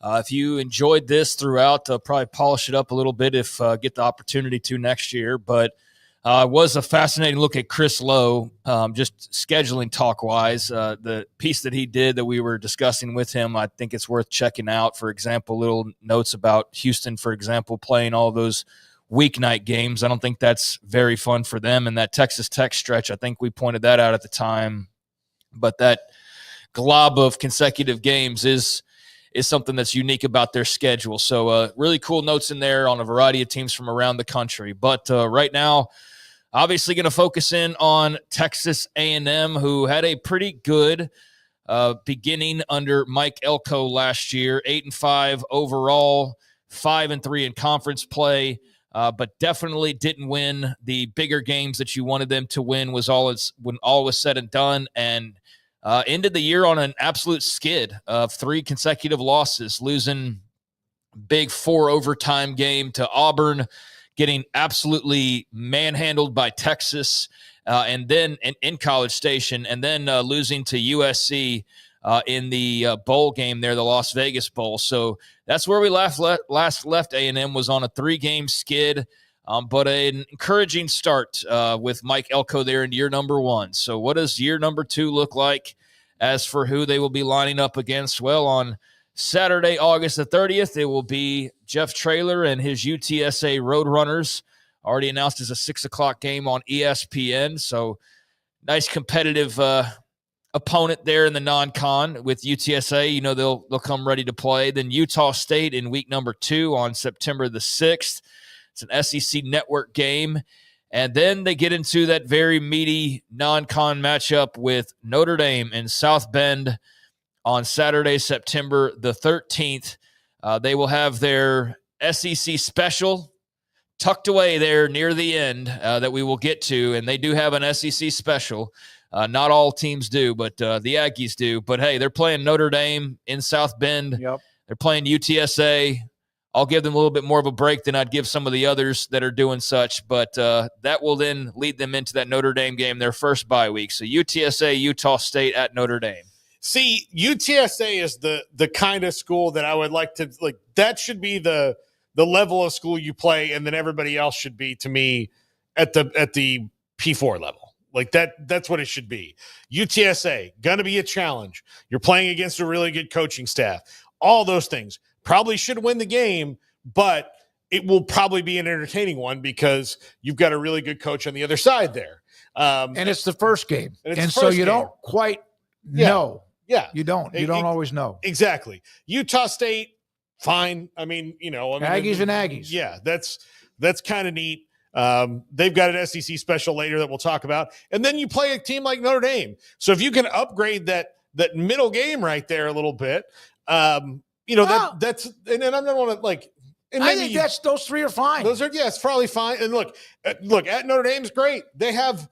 if you enjoyed this throughout, probably polish it up a little bit if get the opportunity to next year. But it was a fascinating look at Chris Lowe, just scheduling talk-wise. The piece that he did that we were discussing with him, I think it's worth checking out. For example, little notes about Houston, for example, playing all those weeknight games. I don't think that's very fun for them. And that Texas Tech stretch, I think we pointed that out at the time. But that glob of consecutive games is something that's unique about their schedule. So really cool notes in there on a variety of teams from around the country. But right now, obviously going to focus in on Texas A&M, who had a pretty good beginning under Mike Elko last year, 8-5 overall, 5-3 in conference play, but definitely didn't win the bigger games that you wanted them to win when all was said and done, and ended the year on an absolute skid of 3 consecutive losses, losing big 4 overtime game to Auburn, getting absolutely manhandled by Texas, and then in College Station, and then losing to USC in the bowl game there, the Las Vegas Bowl. So that's where we last left A&M, was on a 3-game skid, but an encouraging start with Mike Elko there in year number 1. So what does year number 2 look like? As for who they will be lining up against, well, on Saturday, August the 30th, it will be Jeff Traylor and his UTSA Roadrunners, already announced as a 6 o'clock game on ESPN. So nice competitive opponent there in the non-con with UTSA. You know, they'll come ready to play. Then Utah State in week number 2 on September the 6th. It's an SEC network game. And then they get into that very meaty non-con matchup with Notre Dame in South Bend on Saturday, September the 13th. They will have their SEC special tucked away there near the end that we will get to, and they do have an SEC special. Not all teams do, but the Aggies do. But, hey, they're playing Notre Dame in South Bend. Yep. They're playing UTSA. I'll give them a little bit more of a break than I'd give some of the others that are doing such, but that will then lead them into that Notre Dame game, their first bye week. So UTSA, Utah State at Notre Dame. See, UTSA is the kind of school that I would like to like. That should be the level of school you play, and then everybody else should be, to me, at the P4 level. Like that's what it should be. UTSA, gonna be a challenge. You're playing against a really good coaching staff. All those things. Probably should win the game, but it will probably be an entertaining one because you've got a really good coach on the other side there. And it's the first game. And so you don't quite know. Yeah. You don't. You don't always know. Exactly. Utah State, fine. Aggies and Aggies. Yeah, that's kind of neat. They've got an SEC special later that we'll talk about. And then you play a team like Notre Dame. So if you can upgrade that middle game right there a little bit, that's and I'm not want to like. I think those three are fine. It's probably fine. And look, at Notre Dame's great. They have,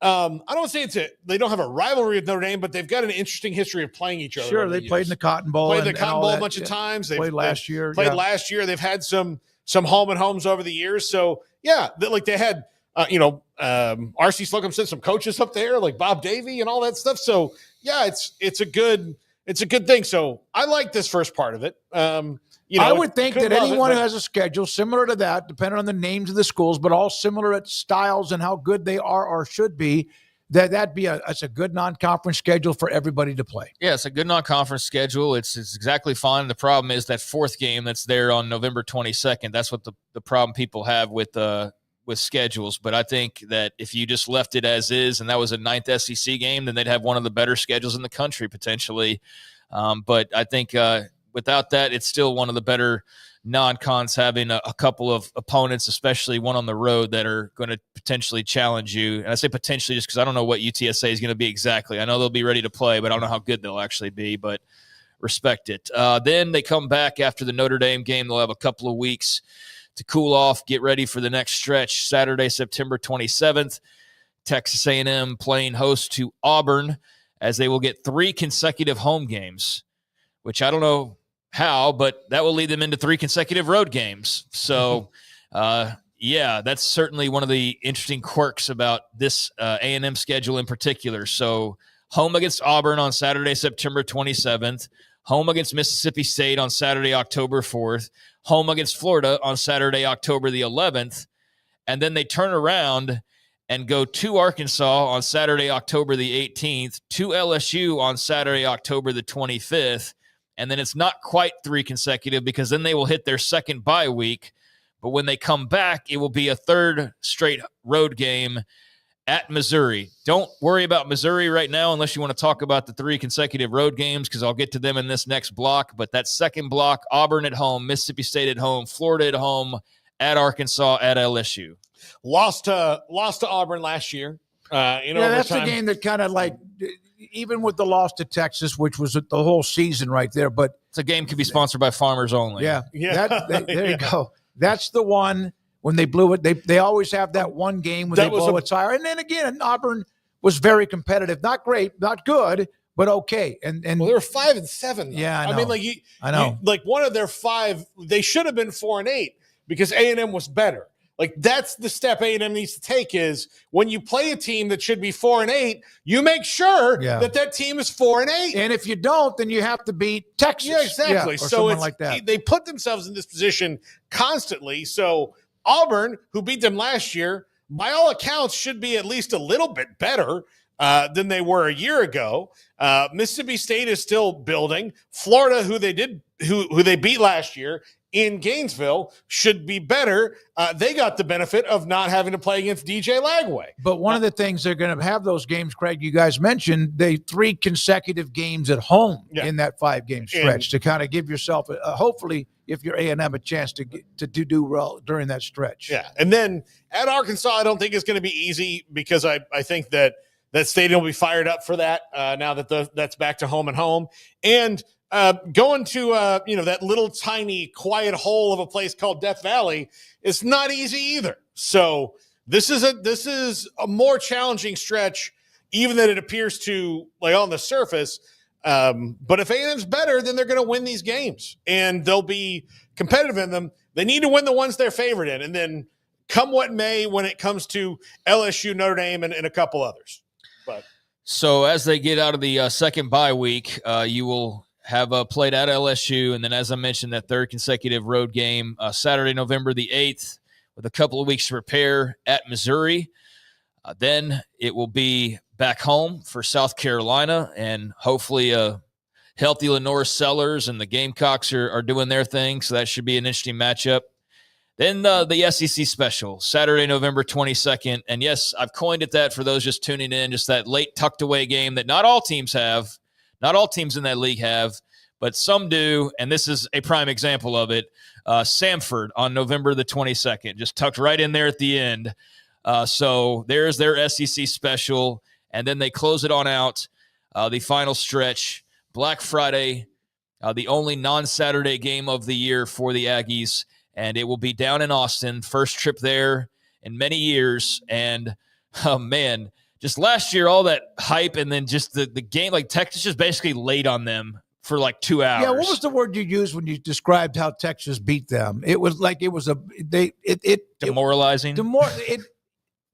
I don't want to say they don't have a rivalry with Notre Dame, but they've got an interesting history of playing each other. Sure, they played in the Cotton Bowl. Played the Cotton Bowl a bunch of times. They played last year. Last year. They've had some home and homes over the years. So yeah, they had, R.C. Slocum sent some coaches up there, like Bob Davie and all that stuff. So yeah, it's a good thing. So I like this first part of it. I would think that anyone who has a schedule similar to that, depending on the names of the schools, but all similar at styles and how good they are or should be, that'd be a good non-conference schedule for everybody to play. Yeah, it's a good non-conference schedule. It's exactly fine. The problem is that fourth game that's there on November 22nd. That's what the problem people have with schedules. But I think that if you just left it as is and that was a 9th SEC game, then they'd have one of the better schedules in the country potentially. But I think without that, it's still one of the better non-cons, having a couple of opponents, especially one on the road, that are going to potentially challenge you. And I say potentially just because I don't know what UTSA is going to be exactly. I know they'll be ready to play, but I don't know how good they'll actually be, but respect it. Then they come back after the Notre Dame game. They'll have a couple of weeks to cool off, get ready for the next stretch. Saturday, September 27th, Texas A&M playing host to Auburn, as they will get 3 consecutive home games, which I don't know how, but that will lead them into 3 consecutive road games. So, that's certainly one of the interesting quirks about this A&M schedule in particular. So, home against Auburn on Saturday, September 27th, home against Mississippi State on Saturday, October 4th, home against Florida on Saturday, October the 11th, and then they turn around and go to Arkansas on Saturday, October the 18th, to LSU on Saturday, October the 25th, and then it's not quite 3 consecutive because then they will hit their second bye week. But when they come back, it will be a 3rd straight road game at Missouri. Don't worry about Missouri right now unless you want to talk about the 3 consecutive road games, because I'll get to them in this next block. But that second block, Auburn at home, Mississippi State at home, Florida at home, at Arkansas, at LSU. Lost to Auburn last year. That's the game that kind of like, even with the loss to Texas, which was the whole season right there. But it's a game could be sponsored by Farmers Only. Yeah. There you go. That's the one when they blew it. They always have that one game when they blow it tire. And then again, Auburn was very competitive. Not great, not good, but okay. And they were 5-7. Though. Yeah, I know. I mean, like one of their 5, they should have been 4-8 because A&M was better. Like, that's the step A&M needs to take, is when you play a team that should be 4-8, you make sure that team is 4-8. And if you don't, then you have to beat Texas. Yeah, exactly. Or so it's like that. They put themselves in this position constantly. So Auburn, who beat them last year, by all accounts, should be at least a little bit better than they were a year ago. Mississippi State is still building. Florida, who they beat last year in Gainesville, should be better. They got the benefit of not having to play against DJ Lagway. But one of the things they're going to have those games, Craig, you guys mentioned, 3 consecutive games at home in that 5-game stretch to kind of give yourself, hopefully, if you're A&M, a chance to do well during that stretch. Yeah, and then at Arkansas, I don't think it's going to be easy because I think that stadium will be fired up for that now that that's back to home and home. And going to that little tiny quiet hole of a place called Death Valley is not easy either. So this is a more challenging stretch, even than it appears to, like, on the surface. But if A&M's better, then they're going to win these games and they'll be competitive in them. They need to win the ones they're favored in, and then come what may when it comes to LSU, Notre Dame, and a couple others. But So as they get out of the second bye week, you will have played at LSU, and then as I mentioned, that third consecutive road game, Saturday, November the 8th, with a couple of weeks to prepare at Missouri. Then it will be back home for South Carolina, and hopefully healthy Lenore Sellers and the Gamecocks are doing their thing, so that should be an interesting matchup. Then the SEC special, Saturday, November 22nd. And yes, I've coined it that for those just tuning in, just that late tucked away game that not all teams have, not all teams in that league have, but some do, and this is a prime example of it. Samford on November the 22nd, just tucked right in there at the end. So there's their SEC special, and then they close it on out, the final stretch, Black Friday, the only non-Saturday game of the year for the Aggies, and it will be down in Austin, first trip there in many years, and, oh, man, just last year, all that hype, and then just the game, like Texas just basically laid on them for like 2 hours. Yeah, what was the word you used when you described how Texas beat them? It was like demoralizing.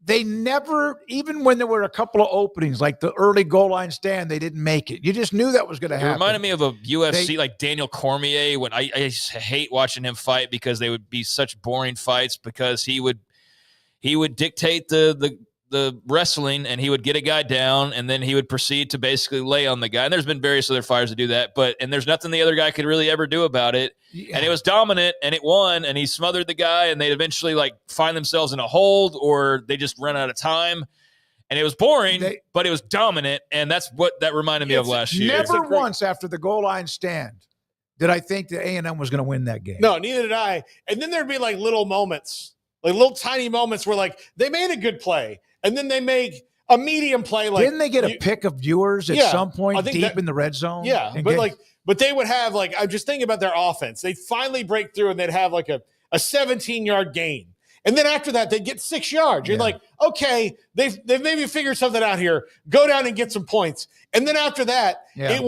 They never, even when there were a couple of openings, like the early goal line stand, they didn't make it. You just knew that was going to happen. It reminded me of a UFC, like Daniel Cormier, when I just hate watching him fight because they would be such boring fights because he would dictate the wrestling, and he would get a guy down, and then he would proceed to basically lay on the guy. And there's been various other fighters that do that, and there's nothing the other guy could really ever do about it. Yeah. And it was dominant, and it won, and he smothered the guy, and they'd eventually like find themselves in a hold, or they just run out of time. And it was boring, but it was dominant, and that's what that reminded me of last year. Never once after the goal line stand did I think that A&M was going to win that game. No, neither did I. And then there'd be like little moments, like little tiny moments where like they made a good play, and then they make a medium play. Like, didn't they get a pick of viewers at some point deep in the red zone? Yeah, but they would have like, I'm just thinking about their offense. They'd finally break through, and they'd have like a 17-yard gain. And then after that, they'd get 6 yards. You're like, okay, they've maybe figured something out here. Go down and get some points. And then after that, it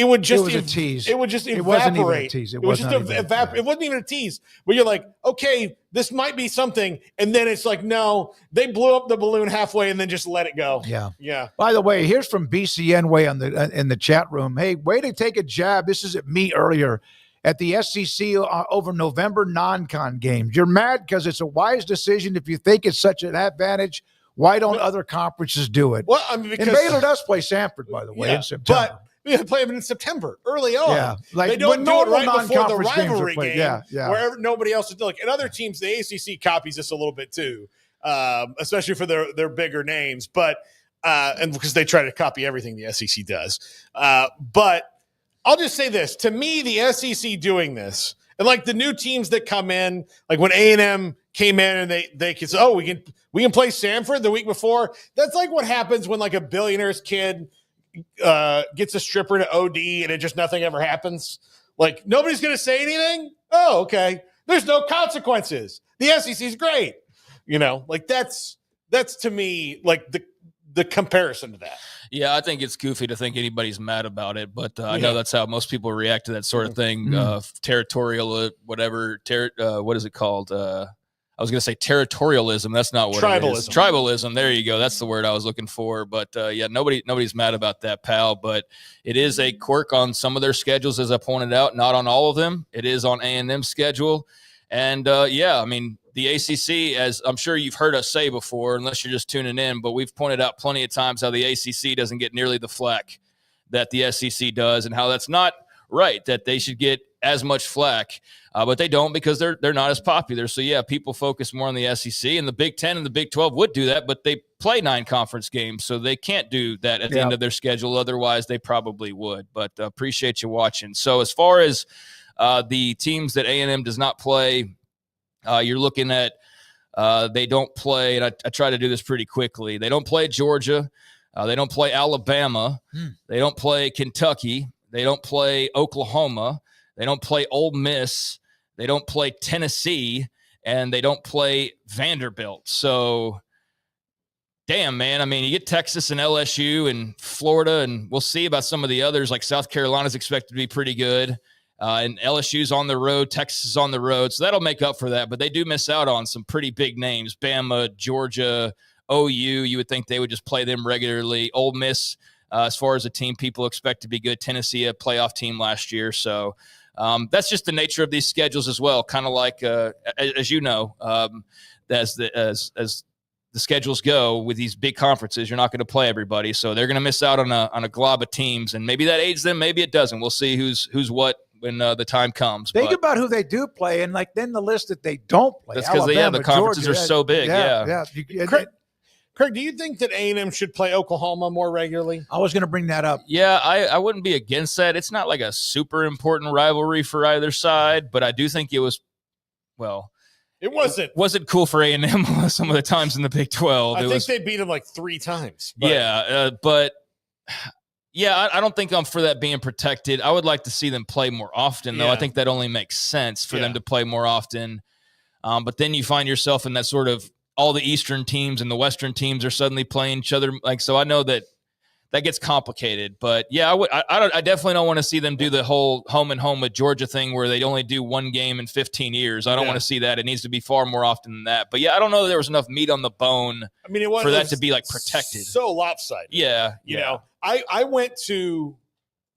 would just a tease. It would just evaporate. It wasn't even a tease. It wasn't even a tease. But you're like, okay, this might be something. And then it's like, no, they blew up the balloon halfway and then just let it go. Yeah. By the way, here's from BCN Way in the chat room. Hey, way to take a jab. This is at me earlier at the SEC over November non-con games. You're mad because it's a wise decision. If you think it's such an advantage, why don't other conferences do it? Well, I mean, because and Baylor does play Samford, by the way, in September. But we play them in September, early on. Yeah, like they don't do it right before the rivalry game, yeah. where nobody else is doing. And other teams, the ACC copies this a little bit too, especially for their bigger names. But and because they try to copy everything the SEC does. But I'll just say this: to me, the SEC doing this, and like the new teams that come in, like when A&M came in and they can say, oh, we can play Samford the week before. That's like what happens when like a billionaire's kid gets a stripper to OD and it just nothing ever happens. Like nobody's going to say anything. Oh, okay. There's no consequences. The SEC is great. Like that's to me like the comparison to that. Yeah, I think it's goofy to think anybody's mad about it, but I know that's how most people react to that sort of thing. Territorial, whatever. What is it called? I was going to say territorialism. That's not what it is. Tribalism. There you go. That's the word I was looking for. But yeah, nobody's mad about that, pal. But it is a quirk on some of their schedules, as I pointed out. Not on all of them. It is on A&M's schedule. And yeah, I mean, the ACC, as I'm sure you've heard us say before, unless you're just tuning in, but we've pointed out plenty of times how the ACC doesn't get nearly the flack that the SEC does, and how that's not right, that they should get as much flack, but they don't because they're not as popular. So yeah, people focus more on the SEC, and the Big 10 and the Big 12 would do that, but they play 9 conference games, so they can't do that at the end of their schedule. Otherwise, they probably would. But appreciate you watching. So as far as the teams that A&M does not play, you're looking at they don't play, and I try to do this pretty quickly. They don't play Georgia. They don't play Alabama. They don't play Kentucky. They don't play Oklahoma. They don't play Ole Miss. They don't play Tennessee. And they don't play Vanderbilt. So, damn, man. I mean, you get Texas and LSU and Florida, and we'll see about some of the others. Like South Carolina's expected to be pretty good. And LSU's on the road. Texas is on the road. So that'll make up for that. But they do miss out on some pretty big names. Bama, Georgia, OU, you would think they would just play them regularly. Ole Miss, as far as a team people expect to be good. Tennessee, a playoff team last year. So that's just the nature of these schedules as well. Kind of like, as you know, as the schedules go with these big conferences, you're not going to play everybody. So they're going to miss out on a glob of teams, and maybe that aids them. Maybe it doesn't. We'll see who's what when the time comes. Think about who they do play, and then the list that they don't play. That's because the conferences Georgia, are so big. Yeah. Craig, do you think that A&M should play Oklahoma more regularly? I was going to bring that up. Yeah, I wouldn't be against that. It's not like a super important rivalry for either side, but I do think it was, it wasn't cool for A&M some of the times in the Big 12. I think they beat them like 3 times. But. I don't think I'm for that being protected. I would like to see them play more often, though. I think that only makes sense for them to play more often. But then you find yourself in that sort of all the Eastern teams and the Western teams are suddenly playing each other. So I know that gets complicated. But I definitely don't want to see them do the whole home and home with Georgia thing where they only do one game in 15 years. I don't want to see that. It needs to be far more often than that. But I don't know that there was enough meat on the bone for that to be protected. So lopsided. Yeah. You know, I went to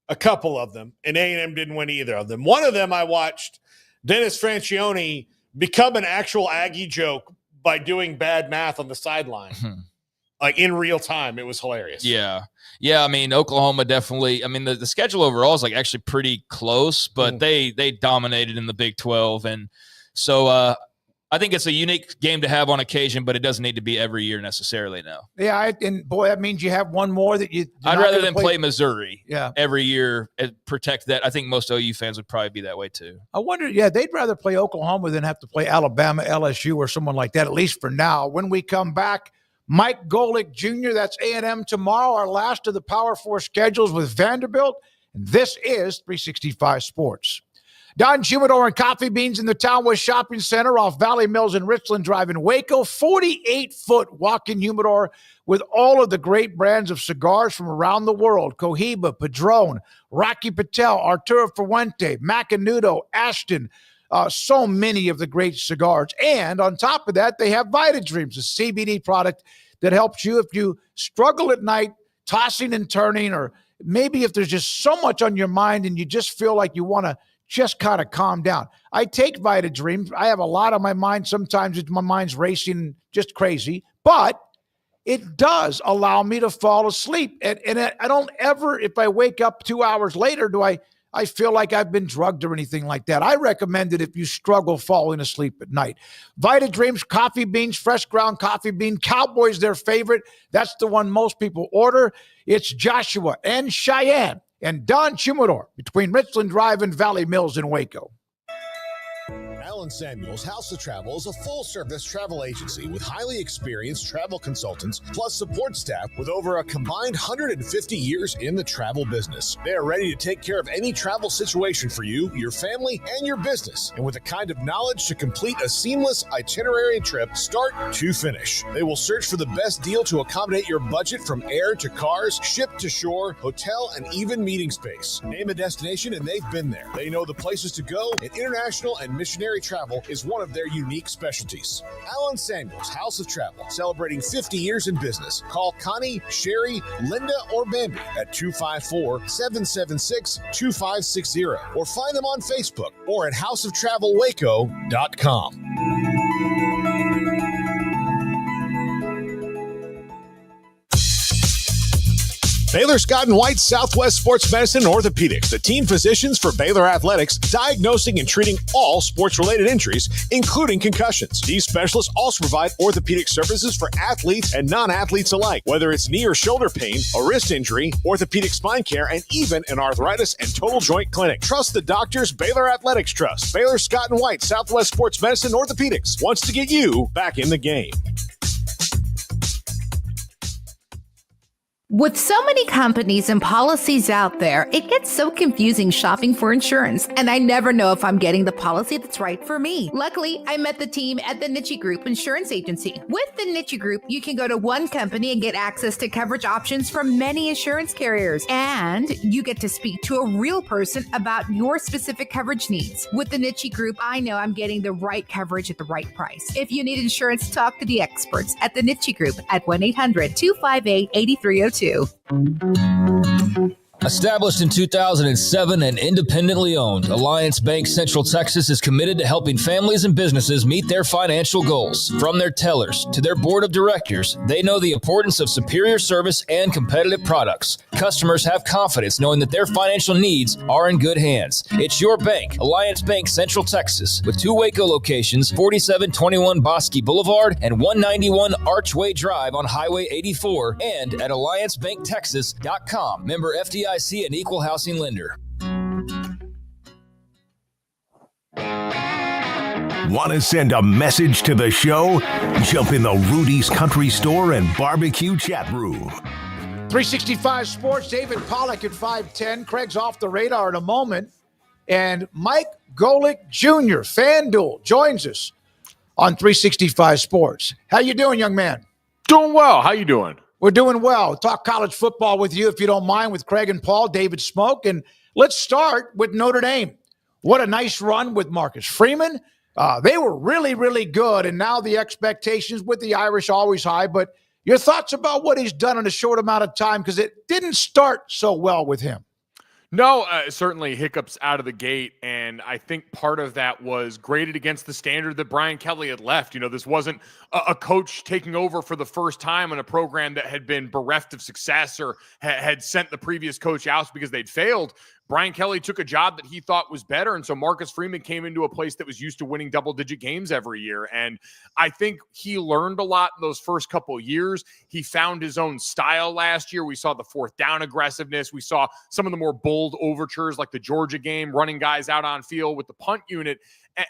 a couple of them, and A&M didn't win either of them. One of them I watched Dennis Francione become an actual Aggie joke by doing bad math on the sideline. In real time. It was hilarious. Yeah. I mean, Oklahoma definitely, the schedule overall is actually pretty close, but they dominated in the Big 12. And so I think it's a unique game to have on occasion, but it doesn't need to be every year necessarily now. Yeah. That means you have one more that I'd rather than play Missouri every year and protect that. I think most OU fans would probably be that way too. I wonder, they'd rather play Oklahoma than have to play Alabama, LSU, or someone like that, at least for now. When we come back, Mike Golic Jr., that's A&M tomorrow, our last of the Power 4 schedules with Vanderbilt. And this is 365 Sports. Don Humidor and Coffee Beans in the Townwest Shopping Center off Valley Mills and Richland Drive in Waco. 48-foot walk-in humidor with all of the great brands of cigars from around the world. Cohiba, Padron, Rocky Patel, Arturo Fuente, Macanudo, Ashtyn. So many of the great cigars. And on top of that, they have Vita Dreams, a CBD product that helps you if you struggle at night, tossing and turning, or maybe if there's just so much on your mind and you just feel like you want to just kind of calm down. I take Vita Dreams. I have a lot on my mind. Sometimes my mind's racing just crazy, but it does allow me to fall asleep. And I don't ever, if I wake up 2 hours later, do I feel like I've been drugged or anything like that. I recommend it if you struggle falling asleep at night. Vita Dreams, coffee beans, fresh ground coffee bean. Cowboys, their favorite. That's the one most people order. It's Joshua and Cheyenne and Don Humidor between Richland Drive and Valley Mills in Waco. Allen Samuels House of Travel is a full-service travel agency with highly experienced travel consultants plus support staff with over a combined 150 years in the travel business. They are ready to take care of any travel situation for you, your family, and your business, and with the kind of knowledge to complete a seamless itinerary trip start to finish. They will search for the best deal to accommodate your budget from air to cars, ship to shore, hotel, and even meeting space. Name a destination and they've been there. They know the places to go, and international and missionary travel is one of their unique specialties. Allen Samuels House of Travel, celebrating 50 years in business. Call Connie, Sherry, Linda, or Bambi at 254-776-2560 or find them on Facebook or at houseoftravelwaco.com. Baylor Scott & White Southwest Sports Medicine and Orthopedics, the team physicians for Baylor Athletics, diagnosing and treating all sports-related injuries, including concussions. These specialists also provide orthopedic services for athletes and non-athletes alike, whether it's knee or shoulder pain, a wrist injury, orthopedic spine care, and even an arthritis and total joint clinic. Trust the doctors Baylor Athletics trust. Baylor Scott & White Southwest Sports Medicine and Orthopedics wants to get you back in the game. With so many companies and policies out there, it gets so confusing shopping for insurance, and I never know if I'm getting the policy that's right for me. Luckily, I met the team at the Niche Group Insurance Agency. With the Niche Group, you can go to one company and get access to coverage options from many insurance carriers, and you get to speak to a real person about your specific coverage needs. With the Niche Group, I know I'm getting the right coverage at the right price. If you need insurance, talk to the experts at the Niche Group at 1-800-258-8302. Established in 2007 and independently owned, Alliance Bank Central Texas is committed to helping families and businesses meet their financial goals. From their tellers to their board of directors, they know the importance of superior service and competitive products. Customers have confidence knowing that their financial needs are in good hands. It's your bank, Alliance Bank Central Texas, with 2 Waco locations, 4721 Bosque Boulevard and 191 Archway Drive on Highway 84, and at alliancebanktexas.com. Member FDIC and equal housing lender. Want to send a message to the show? Jump in the Rudy's Country Store and Barbecue chat room. 365 Sports, David Pollack at 5'10". Craig's off the radar in a moment. And Mike Golic Jr., FanDuel, joins us on 365 Sports. How you doing, young man? Doing well. How you doing? We're doing well. Talk college football with you, if you don't mind, with Craig and Paul, David Smoak. And let's start with Notre Dame. What a nice run with Marcus Freeman. They were really, really good, and now the expectations with the Irish always high. But your thoughts about what he's done in a short amount of time, because it didn't start so well with him. No, certainly hiccups out of the gate, and I think part of that was graded against the standard that Brian Kelly had left. You know, this wasn't a coach taking over for the first time in a program that had been bereft of success or had sent the previous coach out because they'd failed. Brian Kelly took a job that he thought was better, and so Marcus Freeman came into a place that was used to winning double-digit games every year, and I think he learned a lot in those first couple of years. He found his own style last year. We saw the fourth down aggressiveness. We saw some of the more bold overtures like the Georgia game, running guys out on field with the punt unit,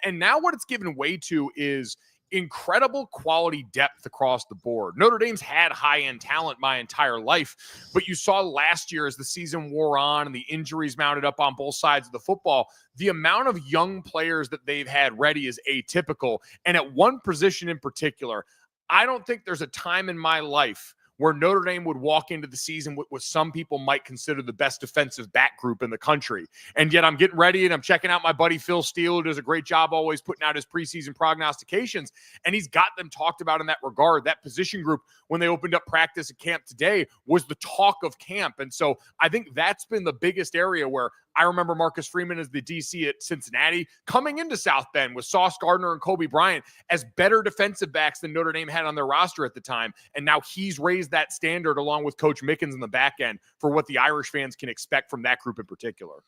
and now what it's given way to is incredible quality depth across the board. Notre Dame's had high-end talent my entire life, but you saw last year as the season wore on and the injuries mounted up on both sides of the football, the amount of young players that they've had ready is atypical. And at one position in particular, I don't think there's a time in my life where Notre Dame would walk into the season with what some people might consider the best defensive back group in the country. And yet I'm getting ready and I'm checking out my buddy Phil Steele, who does a great job always putting out his preseason prognostications. And he's got them talked about in that regard. That position group, when they opened up practice at camp today, was the talk of camp. And so I think that's been the biggest area where I remember Marcus Freeman as the DC at Cincinnati coming into South Bend with Sauce Gardner and Kobe Bryant as better defensive backs than Notre Dame had on their roster at the time. And now he's raised that standard along with Coach Mickens in the back end for what the Irish fans can expect from that group in particular.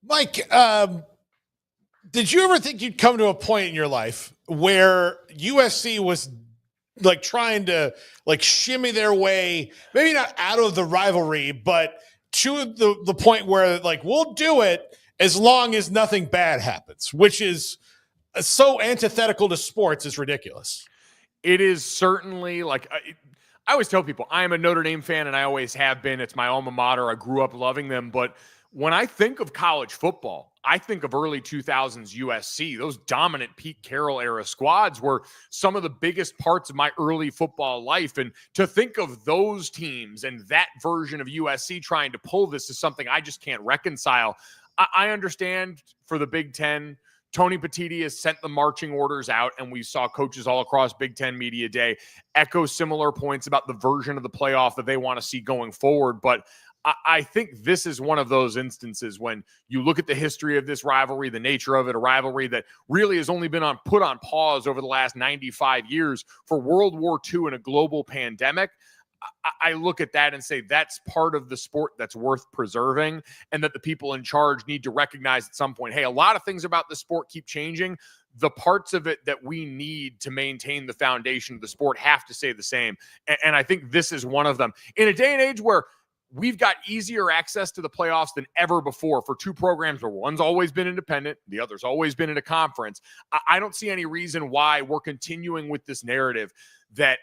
Mike, did you ever think you'd come to a point in your life where USC was like trying to like shimmy their way, maybe not out of the rivalry, but to the point where like we'll do it as long as nothing bad happens, which is so antithetical to sports, is ridiculous. It is certainly like I always tell people I am a Notre Dame fan and I always have been. It's my alma mater. I grew up loving them. But when I think of college football, I think of early 2000s USC. Those dominant Pete Carroll era squads were some of the biggest parts of my early football life. And to think of those teams and that version of USC trying to pull this is something I just can't reconcile. I understand for the Big Ten, Tony Petitti has sent the marching orders out, and we saw coaches all across Big Ten Media Day echo similar points about the version of the playoff that they want to see going forward. But I think this is one of those instances when you look at the history of this rivalry, the nature of it, a rivalry that really has only been put on pause over the last 95 years for World War II and a global pandemic. I look at that and say that's part of the sport that's worth preserving, and that the people in charge need to recognize at some point, hey, a lot of things about the sport keep changing. The parts of it that we need to maintain the foundation of the sport have to stay the same. And I think this is one of them. In a day and age where we've got easier access to the playoffs than ever before for two programs where one's always been independent, the other's always been in a conference, I don't see any reason why we're continuing with this narrative that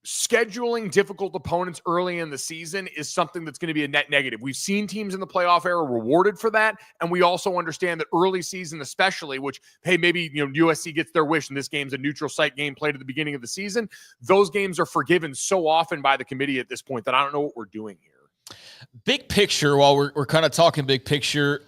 scheduling difficult opponents early in the season is something that's going to be a net negative. We've seen teams in the playoff era rewarded for that, and we also understand that early season especially, which, hey, maybe USC gets their wish and this game's a neutral site game played at the beginning of the season. Those games are forgiven so often by the committee at this point that I don't know what we're doing here. Big picture, while we're kind of talking big picture,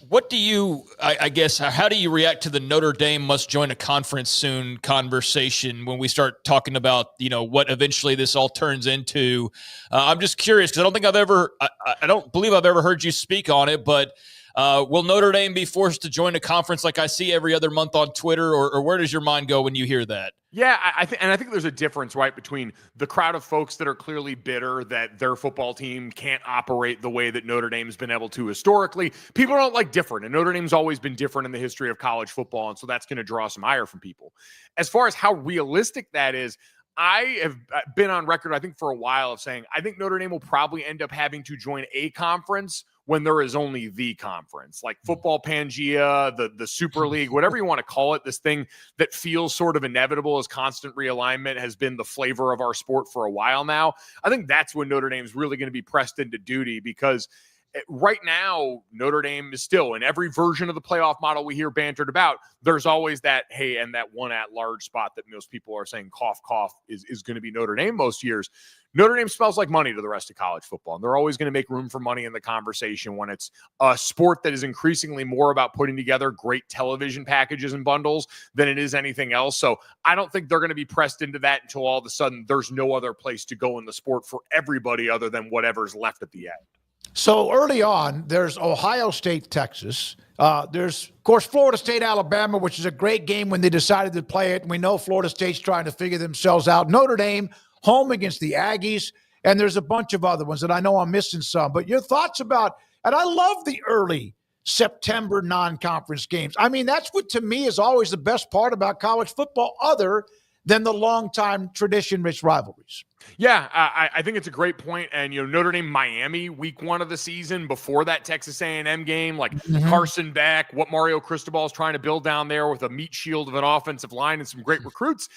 what do you, I guess, how do you react to the Notre Dame must join a conference soon conversation when we start talking about, what eventually this all turns into? I'm just curious because I don't believe I've ever heard you speak on it, but will Notre Dame be forced to join a conference like I see every other month on Twitter, or where does your mind go when you hear that? Yeah, I think there's a difference, right, between the crowd of folks that are clearly bitter that their football team can't operate the way that Notre Dame's been able to historically. People don't like different, and Notre Dame's always been different in the history of college football, and so that's going to draw some ire from people. As far as how realistic that is, I have been on record, I think, for a while of saying I think Notre Dame will probably end up having to join a conference when there is only the conference, like football Pangea, the Super League, whatever you want to call it, this thing that feels sort of inevitable as constant realignment has been the flavor of our sport for a while now. I think that's when Notre Dame's really going to be pressed into duty because right now, Notre Dame is still in every version of the playoff model we hear bantered about. There's always that, hey, and that one at-large spot that most people are saying cough, cough is going to be Notre Dame most years. Notre Dame smells like money to the rest of college football, and they're always going to make room for money in the conversation when it's a sport that is increasingly more about putting together great television packages and bundles than it is anything else. So I don't think they're going to be pressed into that until all of a sudden there's no other place to go in the sport for everybody other than whatever's left at the end. So early on, there's Ohio State, Texas. There's, of course, Florida State, Alabama, which is a great game when they decided to play it. And we know Florida State's trying to figure themselves out. Notre Dame, home against the Aggies. And there's a bunch of other ones that I know I'm missing some. But your thoughts about, and I love the early September non-conference games. I mean, that's what to me is always the best part about college football other than the long-time tradition-rich rivalries. Yeah, I think it's a great point. And, Notre Dame, Miami, week 1 of the season, before that Texas A&M game, like Carson Beck, what Mario Cristobal is trying to build down there with a meat shield of an offensive line and some great recruits.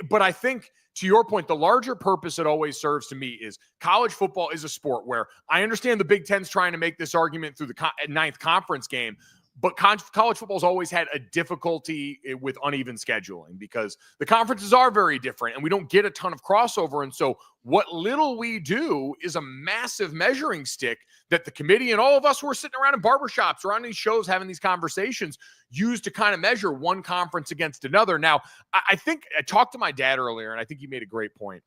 But I think, to your point, the larger purpose it always serves to me is college football is a sport where I understand the Big Ten's trying to make this argument through the ninth conference game, but college football's always had a difficulty with uneven scheduling because the conferences are very different and we don't get a ton of crossover. And so what little we do is a massive measuring stick that the committee and all of us who are sitting around in barbershops or on these shows having these conversations use to kind of measure one conference against another. Now, I think I talked to my dad earlier, and I think he made a great point.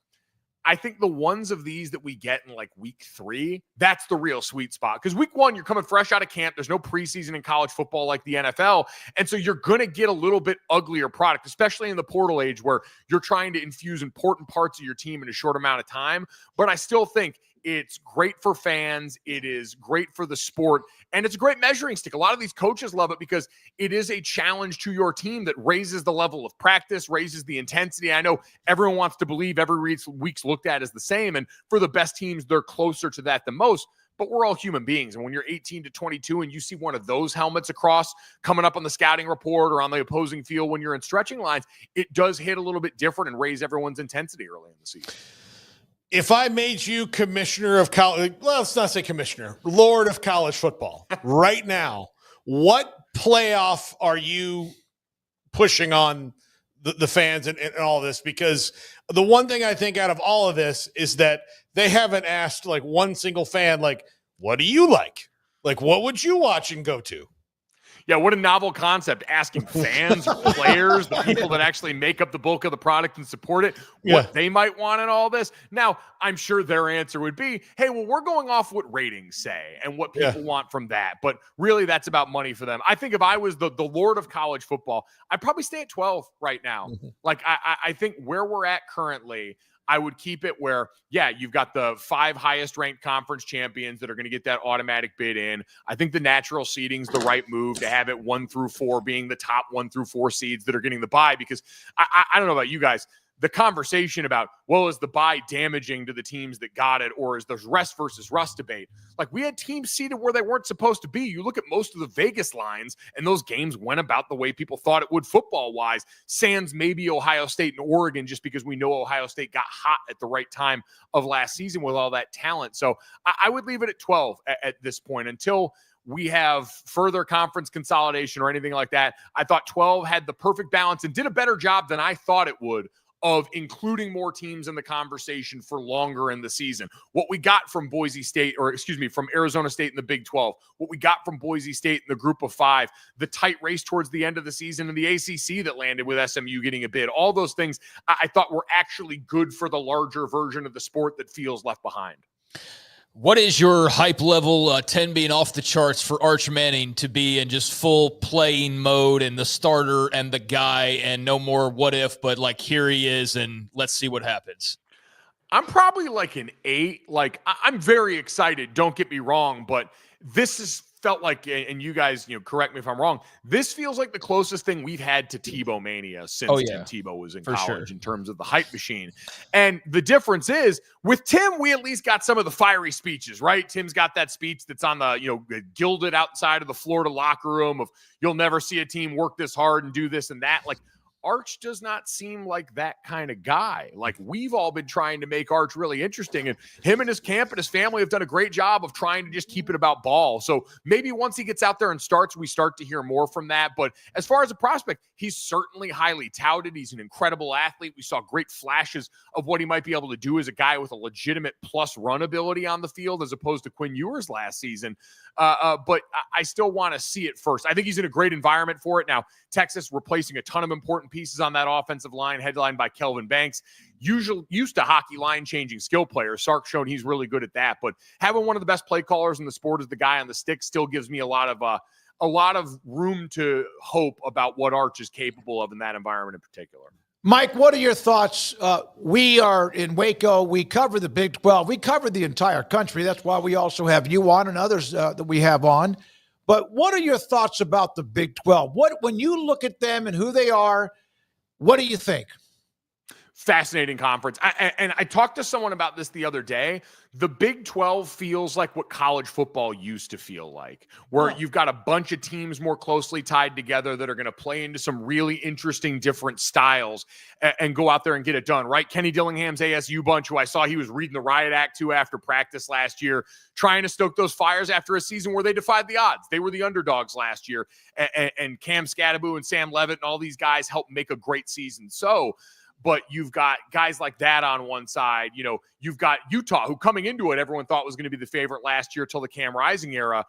I think the ones of these that we get in like week 3, that's the real sweet spot. Because week 1, you're coming fresh out of camp. There's no preseason in college football like the NFL. And so you're going to get a little bit uglier product, especially in the portal age where you're trying to infuse important parts of your team in a short amount of time. But I still think it's great for fans. It is great for the sport. And it's a great measuring stick. A lot of these coaches love it because it is a challenge to your team that raises the level of practice, raises the intensity. I know everyone wants to believe every week's looked at as the same. And for the best teams, they're closer to that than most. But we're all human beings. And when you're 18 to 22 and you see one of those helmets across coming up on the scouting report or on the opposing field when you're in stretching lines, it does hit a little bit different and raise everyone's intensity early in the season. If I made you commissioner of college, well, let's not say commissioner, Lord of college football right now, what playoff are you pushing on the fans and all this? Because the one thing I think out of all of this is that they haven't asked like one single fan, like, what do you like? Like, what would you watch and go to? Yeah, what a novel concept, asking fans, players, the people that actually make up the bulk of the product and support it, what they might want in all this. Now, I'm sure their answer would be, hey, well, we're going off what ratings say and what people want from that. But really, that's about money for them. I think if I was the Lord of college football, I'd probably stay at 12 right now. Like, I think where we're at currently, I would keep it where, yeah, you've got the 5 highest ranked conference champions that are going to get that automatic bid in. I think the natural seeding's the right move to have it 1 through 4 being the top 1 through 4 seeds that are getting the bye, because I don't know about you guys. the conversation about, well, is the bye damaging to the teams that got it, or is there's rest versus rust debate? Like, we had teams seated where they weren't supposed to be. You look at most of the Vegas lines, and those games went about the way people thought it would football-wise. Sans maybe Ohio State and Oregon, just because we know Ohio State got hot at the right time of last season with all that talent. So I would leave it at 12 at this point until we have further conference consolidation or anything like that. I thought 12 had the perfect balance and did a better job than I thought it would of including more teams in the conversation for longer in the season. What we got from from Arizona State in the Big 12, what we got from Boise State in the Group of Five, the tight race towards the end of the season in the ACC that landed with SMU getting a bid, all those things I thought were actually good for the larger version of the sport that feels left behind. What is your hype level, 10 being off the charts, for Arch Manning to be in just full playing mode and the starter and the guy and no more what if, but like here he is and let's see what happens? I'm probably like an 8. Like, I'm very excited, don't get me wrong, but this is felt like, and you guys, correct me if I'm wrong, this feels like the closest thing we've had to Tebow mania since Tim Tebow was in college in terms of the hype machine. And the difference is with Tim, we at least got some of the fiery speeches, right? Tim's got that speech that's on the, gilded outside of the Florida locker room of, you'll never see a team work this hard and do this and that. Like, Arch does not seem like that kind of guy. Like, we've all been trying to make Arch really interesting, and him and his camp and his family have done a great job of trying to just keep it about ball. So maybe once he gets out there and starts, we start to hear more from that. But as far as a prospect, he's certainly highly touted. He's an incredible athlete. We saw great flashes of what he might be able to do as a guy with a legitimate plus run ability on the field, as opposed to Quinn Ewers last season. But I still want to see it first. I think he's in a great environment for it. Now, Texas replacing a ton of important pieces on that offensive line, headlined by Kelvin Banks, used to hockey line-changing skill players. Sark's shown he's really good at that. But having one of the best play callers in the sport as the guy on the stick still gives me a lot of room to hope about what Arch is capable of in that environment in particular. Mike, what are your thoughts? We are in Waco. We cover the Big 12. We cover the entire country. That's why we also have you on and others that we have on. But what are your thoughts about the Big 12? When you look at them and who they are, what do you think? Fascinating conference. I talked to someone about this the other day. The Big 12 feels like what college football used to feel like, where you've got a bunch of teams more closely tied together that are going to play into some really interesting different styles and go out there and get it done, right? Kenny Dillingham's ASU bunch, who I saw he was reading the riot act to after practice last year, trying to stoke those fires after a season where they defied the odds. They were the underdogs last year, and Cam Scadaboo and Sam Levitt and all these guys helped make a great season. But you've got guys like that on one side. You've got Utah, who coming into it, everyone thought was going to be the favorite last year till the Cam Rising era,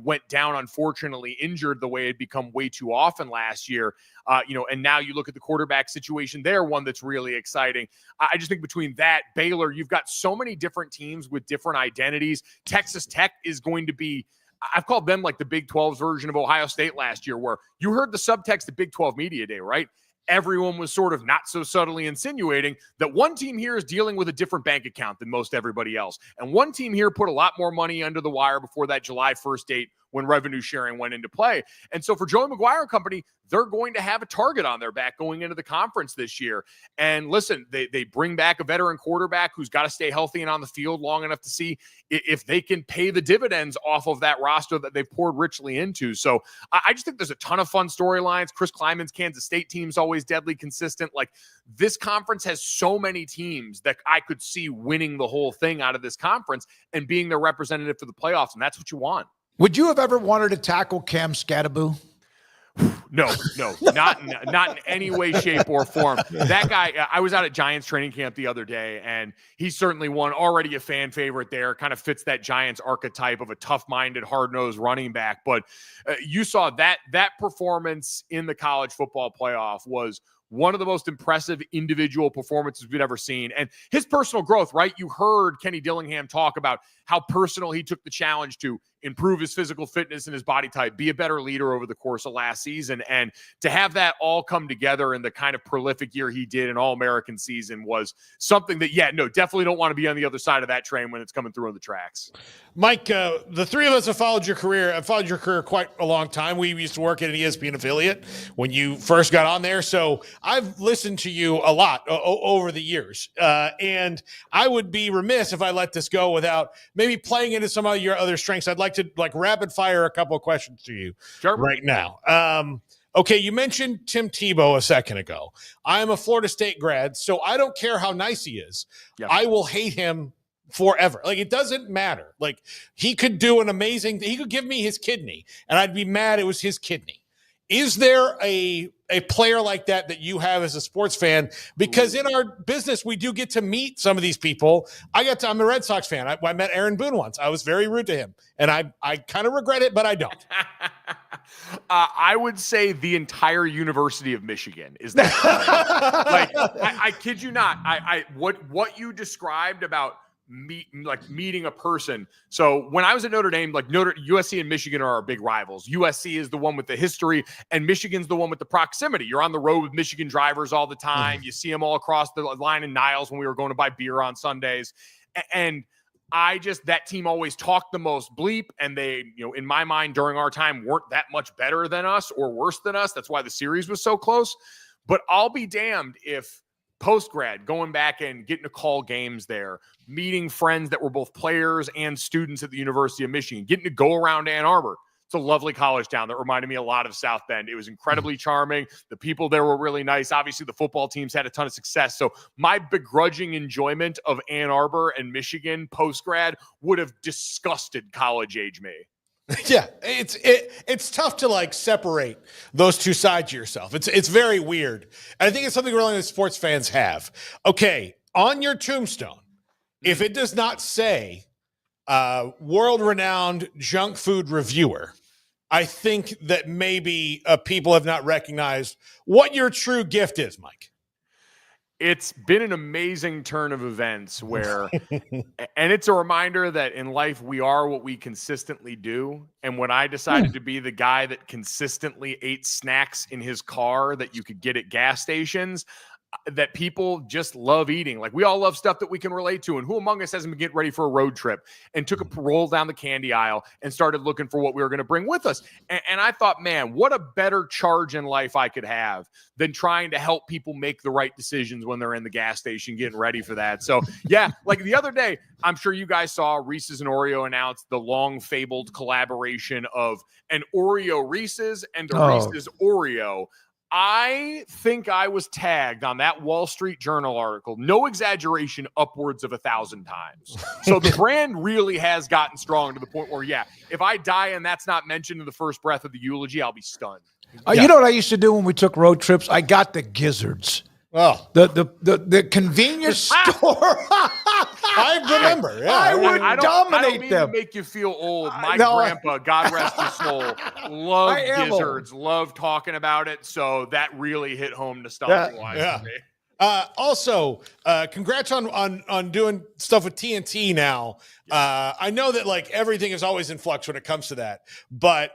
went down, unfortunately, injured the way it had become way too often last year. And now you look at the quarterback situation there, one that's really exciting. I just think between that, Baylor, you've got so many different teams with different identities. Texas Tech is going to be, I've called them like the Big 12's version of Ohio State last year, where you heard the subtext at Big 12 Media Day, right? Everyone was sort of not so subtly insinuating that one team here is dealing with a different bank account than most everybody else. And one team here put a lot more money under the wire before that July 1st date when revenue sharing went into play. And so for Joey McGuire and company, they're going to have a target on their back going into the conference this year. And listen, they bring back a veteran quarterback who's got to stay healthy and on the field long enough to see if they can pay the dividends off of that roster that they've poured richly into. So I just think there's a ton of fun storylines. Chris Kleiman's Kansas State team's always deadly consistent. Like, this conference has so many teams that I could see winning the whole thing out of this conference and being their representative for the playoffs. And that's what you want. Would you have ever wanted to tackle Cam Scadaboo? No, not in any way, shape, or form. That guy, I was out at Giants training camp the other day, and he's certainly already a fan favorite there, kind of fits that Giants archetype of a tough-minded, hard-nosed running back. But you saw that performance in the college football playoff was one of the most impressive individual performances we've ever seen. And his personal growth, right? You heard Kenny Dillingham talk about how personal he took the challenge to improve his physical fitness and his body type, be a better leader over the course of last season. And to have that all come together in the kind of prolific year he did in All-American season was something that, definitely don't want to be on the other side of that train when it's coming through on the tracks. Mike, the three of us have followed your career. I've followed your career quite a long time. We used to work at an ESPN affiliate when you first got on there. So I've listened to you a lot over the years. And I would be remiss if I let this go without maybe playing into some of your other strengths. I'd like to rapid fire a couple of questions to you right now. Okay, you mentioned Tim Tebow a second ago. I am a Florida State grad, so I don't care how nice he is. Yep. I will hate him forever. It doesn't matter. He could do an amazing thing. He could give me his kidney, and I'd be mad it was his kidney. Is there a player like that you have as a sports fan? Because in our business, we do get to meet some of these people. I'm a Red Sox fan. I met Aaron Boone once. I was very rude to him, and I kind of regret it, but I don't. I would say the entire University of Michigan is that. I kid you not. What you described about meeting a person. So when I was at Notre Dame, USC and Michigan are our big rivals. USC is the one with the history, and Michigan's the one with the proximity. You're on the road with Michigan drivers all the time. You see them all across the line in Niles when we were going to buy beer on Sundays. And that team always talked the most bleep, and they, in my mind during our time weren't that much better than us or worse than us. That's why the series was so close. But I'll be damned if post-grad, going back and getting to call games there, meeting friends that were both players and students at the University of Michigan, getting to go around Ann Arbor. It's a lovely college town that reminded me a lot of South Bend. It was incredibly charming. The people there were really nice. Obviously, the football teams had a ton of success. So my begrudging enjoyment of Ann Arbor and Michigan post-grad would have disgusted college-age me. Yeah, it's tough to separate those two sides of yourself. It's very weird. I think it's something really that sports fans have. Okay, on your tombstone, if it does not say world-renowned junk food reviewer, I think that maybe people have not recognized what your true gift is, Mike. It's been an amazing turn of events where, and it's a reminder that in life, we are what we consistently do. And when I decided to be the guy that consistently ate snacks in his car that you could get at gas stations, that people just love eating. We all love stuff that we can relate to. And who among us hasn't been getting ready for a road trip and took a roll down the candy aisle and started looking for what we were going to bring with us? And I thought, man, what a better charge in life I could have than trying to help people make the right decisions when they're in the gas station getting ready for that. So yeah, the other day, I'm sure you guys saw Reese's and Oreo announce the long fabled collaboration of an Oreo Reese's and a Reese's Oreo. I think I was tagged on that Wall Street Journal article, no exaggeration, upwards of 1,000 times. So the brand really has gotten strong to the point where, if I die and that's not mentioned in the first breath of the eulogy, I'll be stunned. You know what I used to do when we took road trips? I got the gizzards. Oh, the convenience store. I remember. Yeah, I would dominate I don't mean them. to make you feel old. My grandpa, God rest his soul, loved gizzards, loved talking about it. So that really hit home nostalgia-wise for me. Also, congrats on doing stuff with TNT now. I know that everything is always in flux when it comes to that, but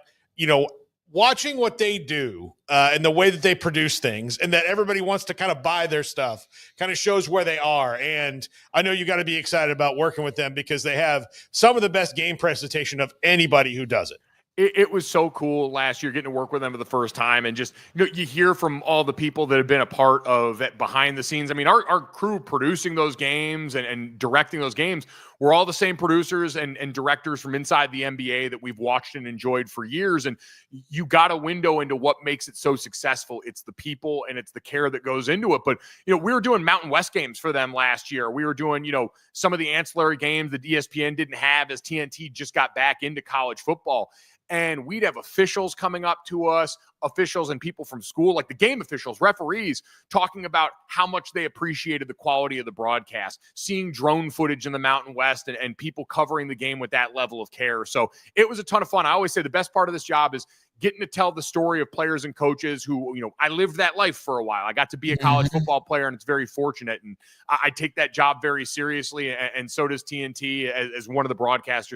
watching what they do and the way that they produce things and that everybody wants to kind of buy their stuff kind of shows where they are. And I know you got to be excited about working with them because they have some of the best game presentation of anybody who does it. It was so cool last year getting to work with them for the first time, and just you hear from all the people that have been a part of it behind the scenes. I mean, our crew producing those games and directing those games were all the same producers and directors from inside the NBA that we've watched and enjoyed for years. And you got a window into what makes it so successful. It's the people and it's the care that goes into it. But we were doing Mountain West games for them last year. We were doing some of the ancillary games that ESPN didn't have as TNT just got back into college football. And we'd have officials coming up to us, officials and people from school, like the game officials, referees, talking about how much they appreciated the quality of the broadcast, seeing drone footage in the Mountain West and people covering the game with that level of care. So it was a ton of fun. I always say the best part of this job is getting to tell the story of players and coaches who, I lived that life for a while. I got to be a college football player, and it's very fortunate. And I take that job very seriously. And so does TNT as one of the broadcast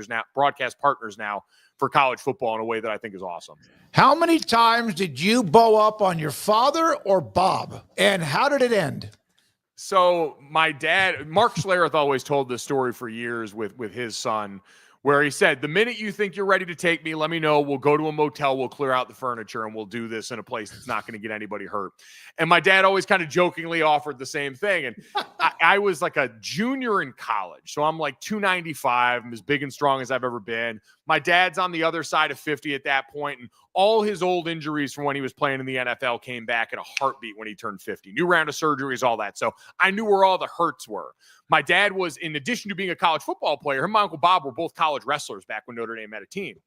partners now for college football in a way that I think is awesome. How many times did you bow up on your father or Bob? And how did it end? So my dad, Mark Schlereth, always told this story for years with his son, where he said, the minute you think you're ready to take me, let me know. We'll go to a motel, we'll clear out the furniture, and we'll do this in a place that's not going to get anybody hurt. And my dad always kind of jokingly offered the same thing. And I was like a junior in college. So I'm like 295. I'm as big and strong as I've ever been. My dad's on the other side of 50 at that point, and all his old injuries from when he was playing in the NFL came back in a heartbeat when he turned 50. New round of surgeries, all that. So I knew where all the hurts were. My dad was, in addition to being a college football player, him and my Uncle Bob were both college wrestlers back when Notre Dame had a team.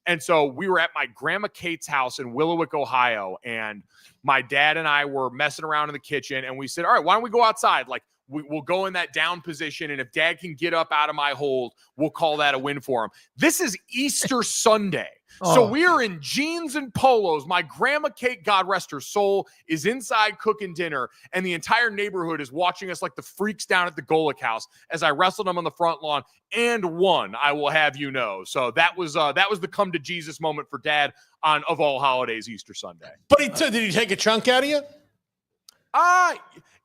And so we were at my grandma Kate's house in Willowick, Ohio, and my dad and I were messing around in the kitchen, and we said, all right, why don't we go outside? Like, we'll go in that down position, and if Dad can get up out of my hold, we'll call that a win for him. This is Easter Sunday. So we are in jeans and polos. My grandma Kate, God rest her soul, is inside cooking dinner, and the entire neighborhood is watching us like the freaks down at the Golic house as I wrestled them on the front lawn and won, I will have you know. So that was the come to Jesus moment for Dad on, of all holidays, Easter Sunday. But did he take a chunk out of you?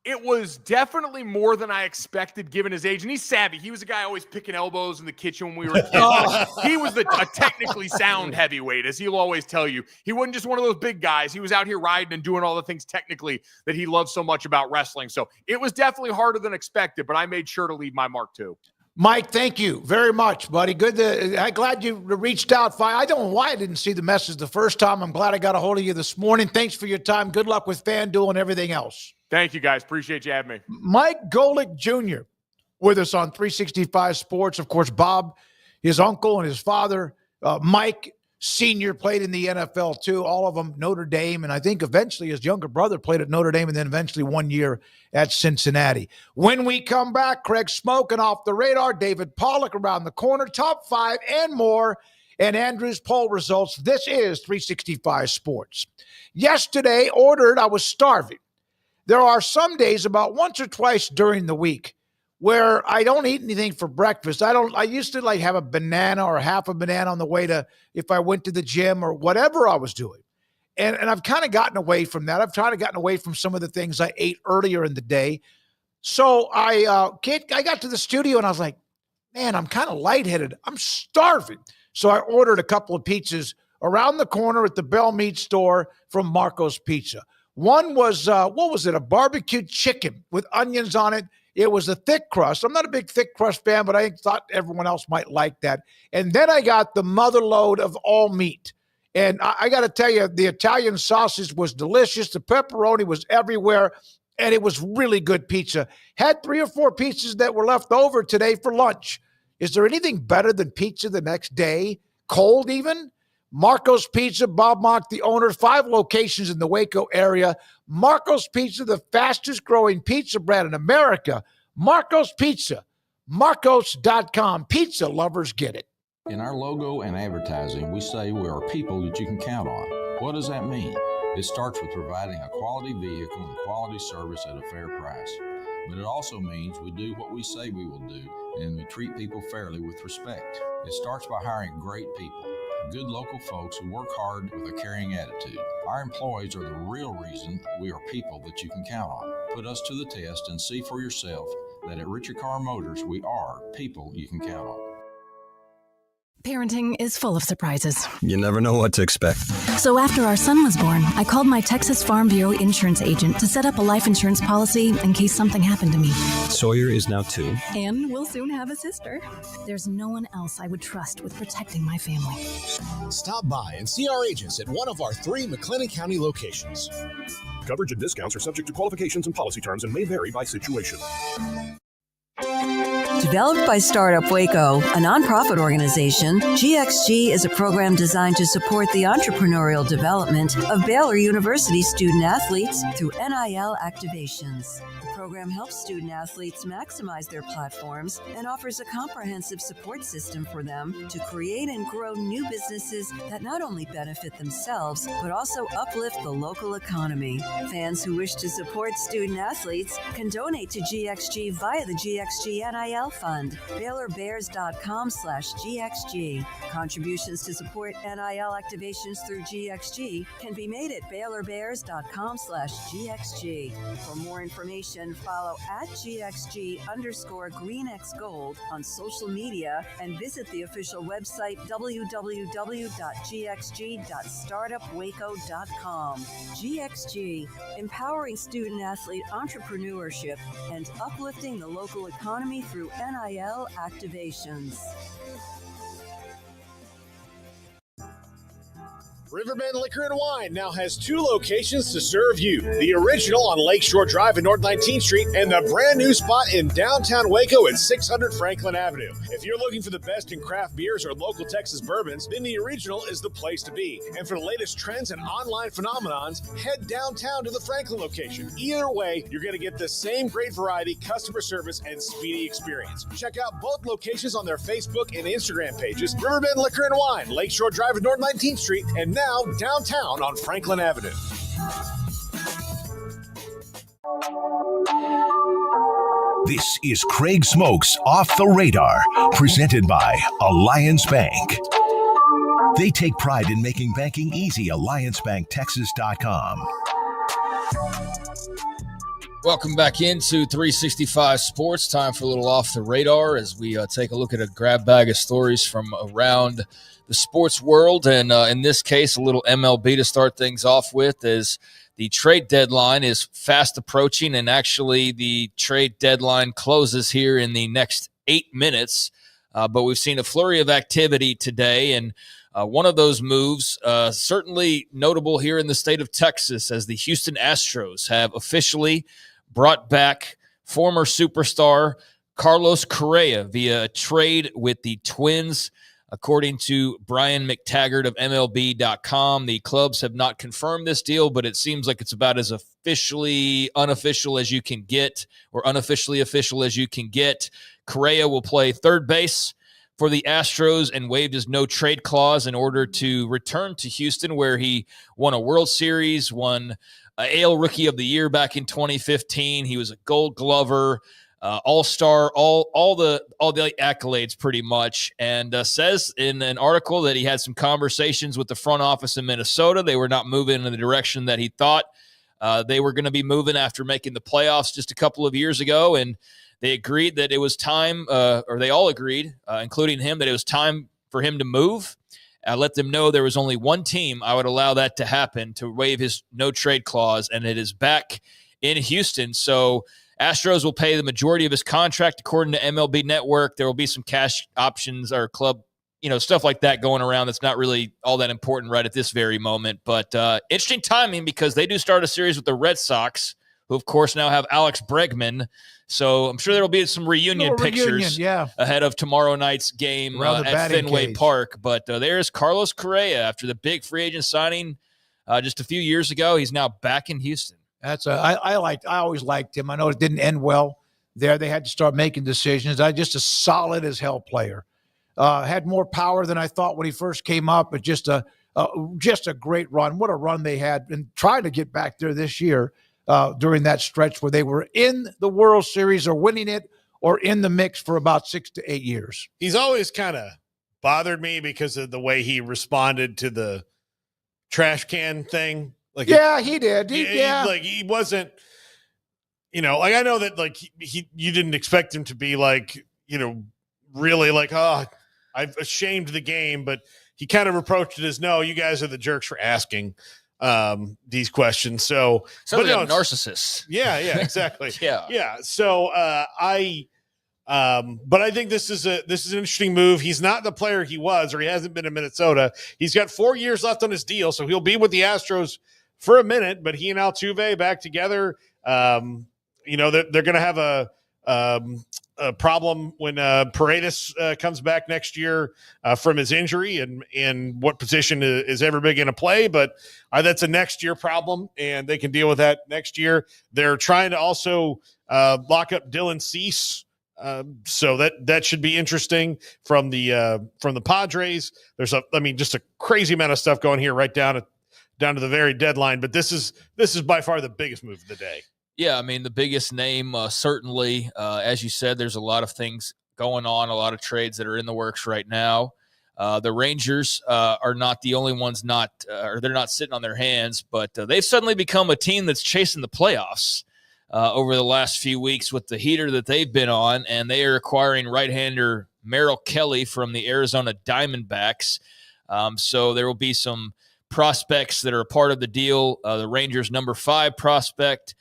It was definitely more than I expected given his age. And he's savvy. He was a guy always picking elbows in the kitchen when we were kids. He was a technically sound heavyweight, as he'll always tell you. He wasn't just one of those big guys. He was out here riding and doing all the things technically that he loves so much about wrestling. So it was definitely harder than expected, but I made sure to leave my mark too. Mike, thank you very much, buddy. I'm glad you reached out. I don't know why I didn't see the message the first time. I'm glad I got a hold of you this morning. Thanks for your time. Good luck with FanDuel and everything else. Thank you, guys. Appreciate you having me. Mike Golic Jr. with us on 365 Sports. Of course, Bob, his uncle, and his father, Mike Sr. played in the NFL too. All of them Notre Dame, and I think eventually his younger brother played at Notre Dame and then eventually 1 year at Cincinnati. When we come back, Craig Smoak and Off the Radar, David Pollack around the corner, top five and more, and Andrew's poll results. This is 365 Sports. Yesterday, I was starving. There are some days about once or twice during the week where I don't eat anything for breakfast. I used to have a banana or half a banana on the way to, if I went to the gym or whatever I was doing. And I've kind of gotten away from that. I've kind of gotten away from some of the things I ate earlier in the day. So I got to the studio and I was like, man, I'm kind of lightheaded. I'm starving. So I ordered a couple of pizzas around the corner at the Bell Meat store from Marco's Pizza. One was, a barbecue chicken with onions on it. It was a thick crust. I'm not a big thick crust fan, but I thought everyone else might like that. And then I got the mother load of all meat. And I got to tell you, the Italian sausage was delicious. The pepperoni was everywhere. And it was really good pizza. Had 3 or 4 pizzas that were left over today for lunch. Is there anything better than pizza the next day? Cold even? Marco's Pizza, Bob Mock, the owner, 5 locations in the Waco area. Marco's Pizza, the fastest growing pizza brand in America. Marco's Pizza, Marcos.com. Pizza lovers get it. In our logo and advertising, we say we are people that you can count on. What does that mean? It starts with providing a quality vehicle and quality service at a fair price. But it also means we do what we say we will do, and we treat people fairly with respect. It starts by hiring great people. Good local folks who work hard with a caring attitude. Our employees are the real reason we are people that you can count on. Put us to the test and see for yourself that at Richard Carr Motors, we are people you can count on. Parenting is full of surprises. You never know what to expect. So after our son was born, I called my Texas Farm Bureau insurance agent to set up a life insurance policy in case something happened to me. Sawyer is now 2. And we'll soon have a sister. There's no one else I would trust with protecting my family. Stop by and see our agents at one of our 3 McLennan County locations. Coverage and discounts are subject to qualifications and policy terms and may vary by situation. Developed by Startup Waco, a nonprofit organization, GXG is a program designed to support the entrepreneurial development of Baylor University student athletes through NIL activations. The program helps student athletes maximize their platforms and offers a comprehensive support system for them to create and grow new businesses that not only benefit themselves, but also uplift the local economy. Fans who wish to support student athletes can donate to GXG via the GXG NIL Fund, BaylorBears.com/GXG. Contributions to support NIL activations through GXG can be made at BaylorBears.com/GXG. For more information, follow @GXG_GreenXGold on social media and visit the official website www.gxg.startupwaco.com. GXG, empowering student athlete entrepreneurship and uplifting the local economy through NIL activations. Riverbend Liquor and Wine now has 2 locations to serve you. The original on Lakeshore Drive at North 19th Street and the brand new spot in downtown Waco at 600 Franklin Avenue. If you're looking for the best in craft beers or local Texas bourbons, then the original is the place to be. And for the latest trends and online phenomenons, head downtown to the Franklin location. Either way, you're going to get the same great variety, customer service, and speedy experience. Check out both locations on their Facebook and Instagram pages, Riverbend Liquor and Wine, Lakeshore Drive at North 19th Street, and now downtown on Franklin Avenue. This is Craig Smoak's Off the Radar, presented by Alliance Bank. They take pride in making banking easy. AllianceBankTexas.com. Welcome back into 365 Sports. Time for a little Off the Radar as we take a look at a grab bag of stories from around the sports world. And in this case, a little MLB to start things off with, as the trade deadline is fast approaching. And actually, the trade deadline closes here in the next 8 minutes. But we've seen a flurry of activity today. And one of those moves, certainly notable here in the state of Texas, as the Houston Astros have officially brought back former superstar Carlos Correa via a trade with the Twins. According to Brian McTaggart of MLB.com, the clubs have not confirmed this deal, but it seems like it's about as officially unofficial as you can get, or unofficially official as you can get. Correa will play third base for the Astros and waived his no-trade clause in order to return to Houston, where he won a World Series, won AL Rookie of the Year back in 2015. He was a Gold Glover, All-Star, all the accolades pretty much, and says in an article that he had some conversations with the front office in Minnesota. They were not moving in the direction that he thought they were going to be moving after making the playoffs just a couple of years ago, and they agreed that it was time, or they all agreed, including him, that it was time for him to move. I let them know there was only one team I would allow that to happen, to waive his no-trade clause, and it is back in Houston. So Astros will pay the majority of his contract, according to MLB Network. There will be some cash options or club, stuff like that going around that's not really all that important right at this very moment. But interesting timing, because they do start a series with the Red Sox, who, of course, now have Alex Bregman. So I'm sure there will be some reunion pictures ahead of tomorrow night's game at Fenway Park. But there's Carlos Correa after the big free agent signing just a few years ago. He's now back in Houston. I always liked him. I know it didn't end well there. They had to start making decisions. Just a solid as hell player. Had more power than I thought when he first came up, but just a great run. What a run they had, and trying to get back there this year during that stretch where they were in the World Series or winning it or in the mix for about 6 to 8 years. He's always kind of bothered me because of the way he responded to the trash can thing. He did. He wasn't, I know that you didn't expect him to be really I've ashamed the game, but he kind of approached it as, no, you guys are the jerks for asking these questions. So, but like a narcissist. Yeah, exactly. Yeah. So but I think this is an interesting move. He's not the player he was, or he hasn't been in Minnesota. He's got 4 years left on his deal, so he'll be with the Astros for a minute. But he and Altuve back together. They're going to have a problem when Paredes comes back next year from his injury, and what position is everybody going to play. But that's a next year problem, and they can deal with that next year. They're trying to also lock up Dylan Cease. So that should be interesting from the Padres. There's just a crazy amount of stuff going here right down to the very deadline. But this is by far the biggest move of the day. Yeah, I mean, the biggest name, certainly, as you said, there's a lot of things going on, a lot of trades that are in the works right now. The Rangers are not the only ones or they're not sitting on their hands, but they've suddenly become a team that's chasing the playoffs over the last few weeks with the heater that they've been on, and they are acquiring right-hander Merrill Kelly from the Arizona Diamondbacks. So there will be some prospects that are a part of the deal. The Rangers' number 5 prospect,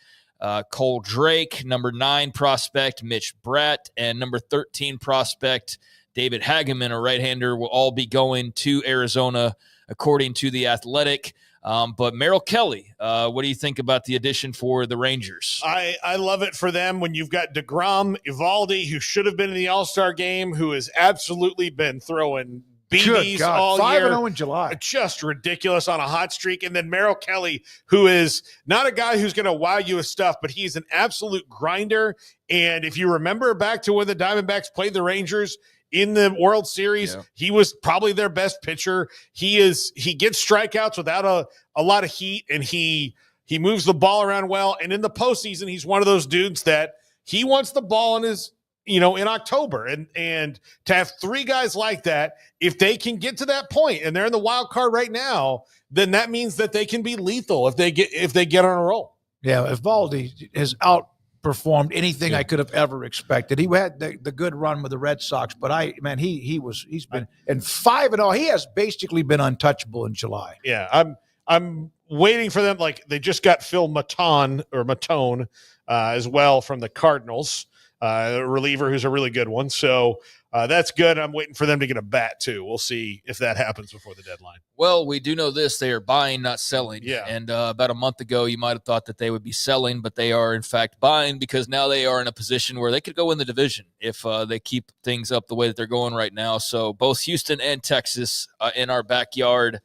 Cole Drake, number 9 prospect, Mitch Bratt, and number 13 prospect, David Hageman, a right-hander, will all be going to Arizona, according to The Athletic. But Merrill Kelly, what do you think about the addition for the Rangers? I love it for them when you've got DeGrom, Eovaldi, who should have been in the All-Star game, who has absolutely been throwing BBs all year. 5-0 in July. Just ridiculous on a hot streak. And then Merrill Kelly, who is not a guy who's going to wow you with stuff, but he's an absolute grinder. And if you remember back to when the Diamondbacks played the Rangers in the World Series, he was probably their best pitcher. He gets strikeouts without a lot of heat, and he moves the ball around well. And in the postseason, he's one of those dudes that he wants the ball in his in October, and to have 3 guys like that, if they can get to that point and they're in the wild card right now, then that means that they can be lethal if they get on a roll. Yeah, Eovaldi has outperformed anything I could have ever expected. He had the good run with the Red Sox, but he's been in 5-0. He has basically been untouchable in July. Yeah, I'm waiting for them. Like, they just got Phil Matone as well from the Cardinals. A reliever who's a really good one. So that's good. I'm waiting for them to get a bat too. We'll see if that happens before the deadline. Well, we do know this. They are buying, not selling. Yeah. And about a month ago, you might have thought that they would be selling, but they are in fact buying, because now they are in a position where they could go in the division if they keep things up the way that they're going right now. So both Houston and Texas in our backyard,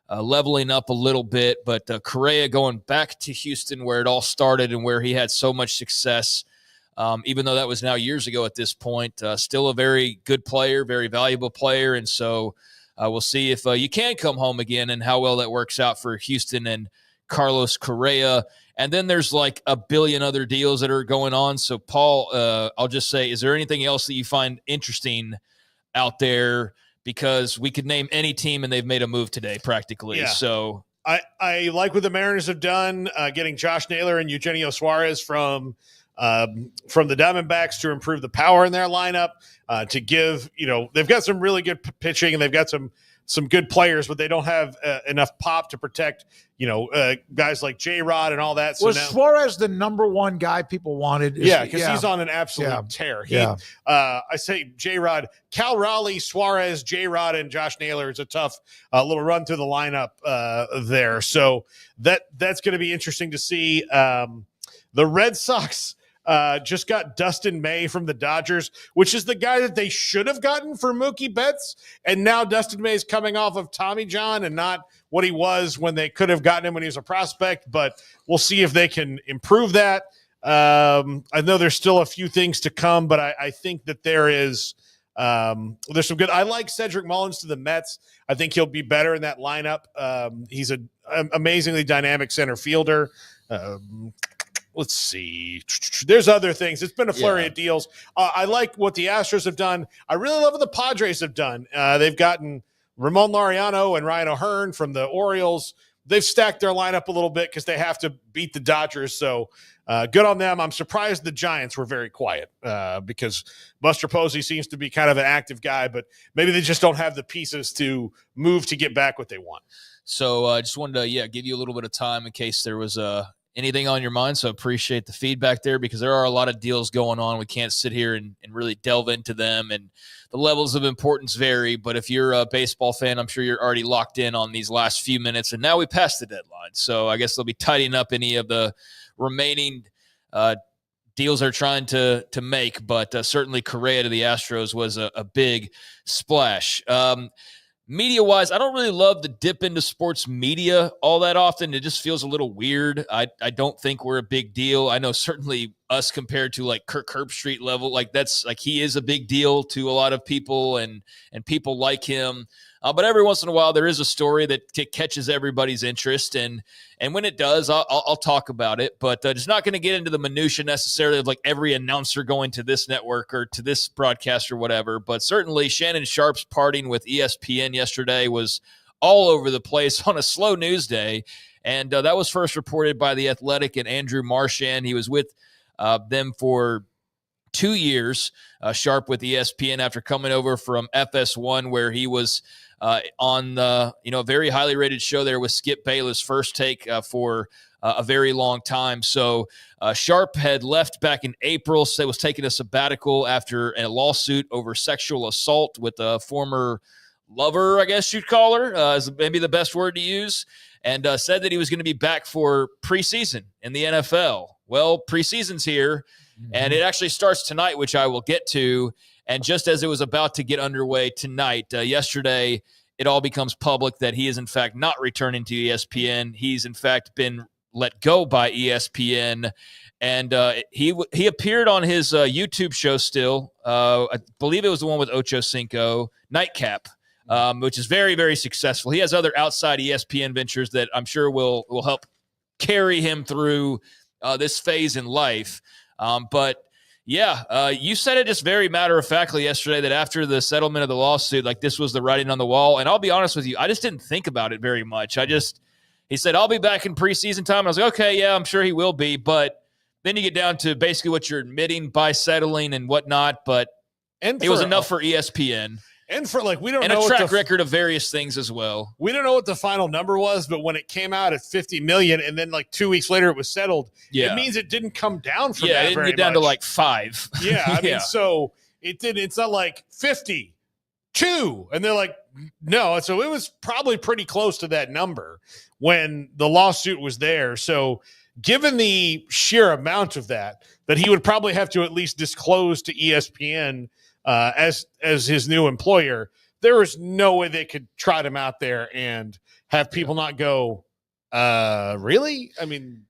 leveling up a little bit, but Correa going back to Houston where it all started and where he had so much success. Even though that was now years ago at this point, still a very good player, very valuable player. And so we'll see if you can come home again and how well that works out for Houston and Carlos Correa. And then there's like a billion other deals that are going on. So, Paul, I'll just say, is there anything else that you find interesting out there? Because we could name any team and they've made a move today practically. Yeah. So I like what the Mariners have done, getting Josh Naylor and Eugenio Suarez from the Diamondbacks to improve the power in their lineup, to give, they've got some really good pitching and they've got some good players, but they don't have enough pop to protect, guys like J-Rod and all that. So was Suarez the number 1 guy people wanted? Because he's on an absolute tear. I say J-Rod, Cal Raleigh, Suarez, J-Rod, and Josh Naylor is a tough little run through the lineup there. So that's going to be interesting to see. The Red Sox just got Dustin May from the Dodgers, which is the guy that they should have gotten for Mookie Betts. And now Dustin May is coming off of Tommy John and not what he was when they could have gotten him when he was a prospect. But we'll see if they can improve that. I know there's still a few things to come, but I think that there's some good. I like Cedric Mullins to the Mets. I think he'll be better in that lineup. He's an amazingly dynamic center fielder. Let's see. There's other things. It's been a flurry of deals. I like what the Astros have done. I really love what the Padres have done. They've gotten Ramon Laureano and Ryan O'Hearn from the Orioles. They've stacked their lineup a little bit because they have to beat the Dodgers. So good on them. I'm surprised the Giants were very quiet because Buster Posey seems to be kind of an active guy, but maybe they just don't have the pieces to move to get back what they want. So I just wanted to, give you a little bit of time in case there was anything on your mind. So appreciate the feedback there, because there are a lot of deals going on. We can't sit here and really delve into them, and the levels of importance vary. But if you're a baseball fan, I'm sure you're already locked in on these last few minutes, and now we passed the deadline. So I guess they'll be tidying up any of the remaining deals they're trying to make, but certainly Correa to the Astros was a big splash. Media-wise, I don't really love to dip into sports media all that often. It just feels a little weird. I don't think we're a big deal. I know certainly us compared to like Kirk Herbstreit level, like that's like he is a big deal to a lot of people and people like him. But every once in a while, there is a story that catches everybody's interest, and when it does, I'll talk about it. But just not going to get into the minutia necessarily of like every announcer going to this network or to this broadcast or whatever. But certainly, Shannon Sharpe's parting with ESPN yesterday was all over the place on a slow news day, and that was first reported by The Athletic and Andrew Marchand. He was with them for 2 years, Sharpe with ESPN after coming over from FS1, where he was on the a very highly rated show there with Skip Bayless, First Take, for a very long time. So Sharpe had left back in April, so was taking a sabbatical after a lawsuit over sexual assault with a former lover, I guess you'd call her, is maybe the best word to use, and said that he was going to be back for preseason in the NFL. Well, preseason's here, and it actually starts tonight, which I will get to. And just as it was about to get underway tonight, yesterday, it all becomes public that he is, in fact, not returning to ESPN. He's, in fact, been let go by ESPN. And he appeared on his YouTube show still. I believe it was the one with Ocho Cinco, Nightcap, which is very, very successful. He has other outside ESPN ventures that I'm sure will help carry him through this phase in life. But yeah, you said it just very matter-of-factly yesterday that after the settlement of the lawsuit, like this was the writing on the wall. And I'll be honest with you, I just didn't think about it very much. He said, I'll be back in preseason time. And I was like, okay, yeah, I'm sure he will be. But then you get down to basically what you're admitting by settling and whatnot. But it was enough for ESPN. And for we don't and know a track record of various things as well. We don't know what the final number was, but when it came out at $50 million, and then 2 weeks later it was settled, it means it didn't come down from that. It didn't get down to 5. Yeah, I mean, so it did. It's not 52, and they're like, no. So it was probably pretty close to that number when the lawsuit was there. So given the sheer amount of that he would probably have to at least disclose to ESPN. As his new employer, there is no way they could trot him out there and have people not go, really? I mean,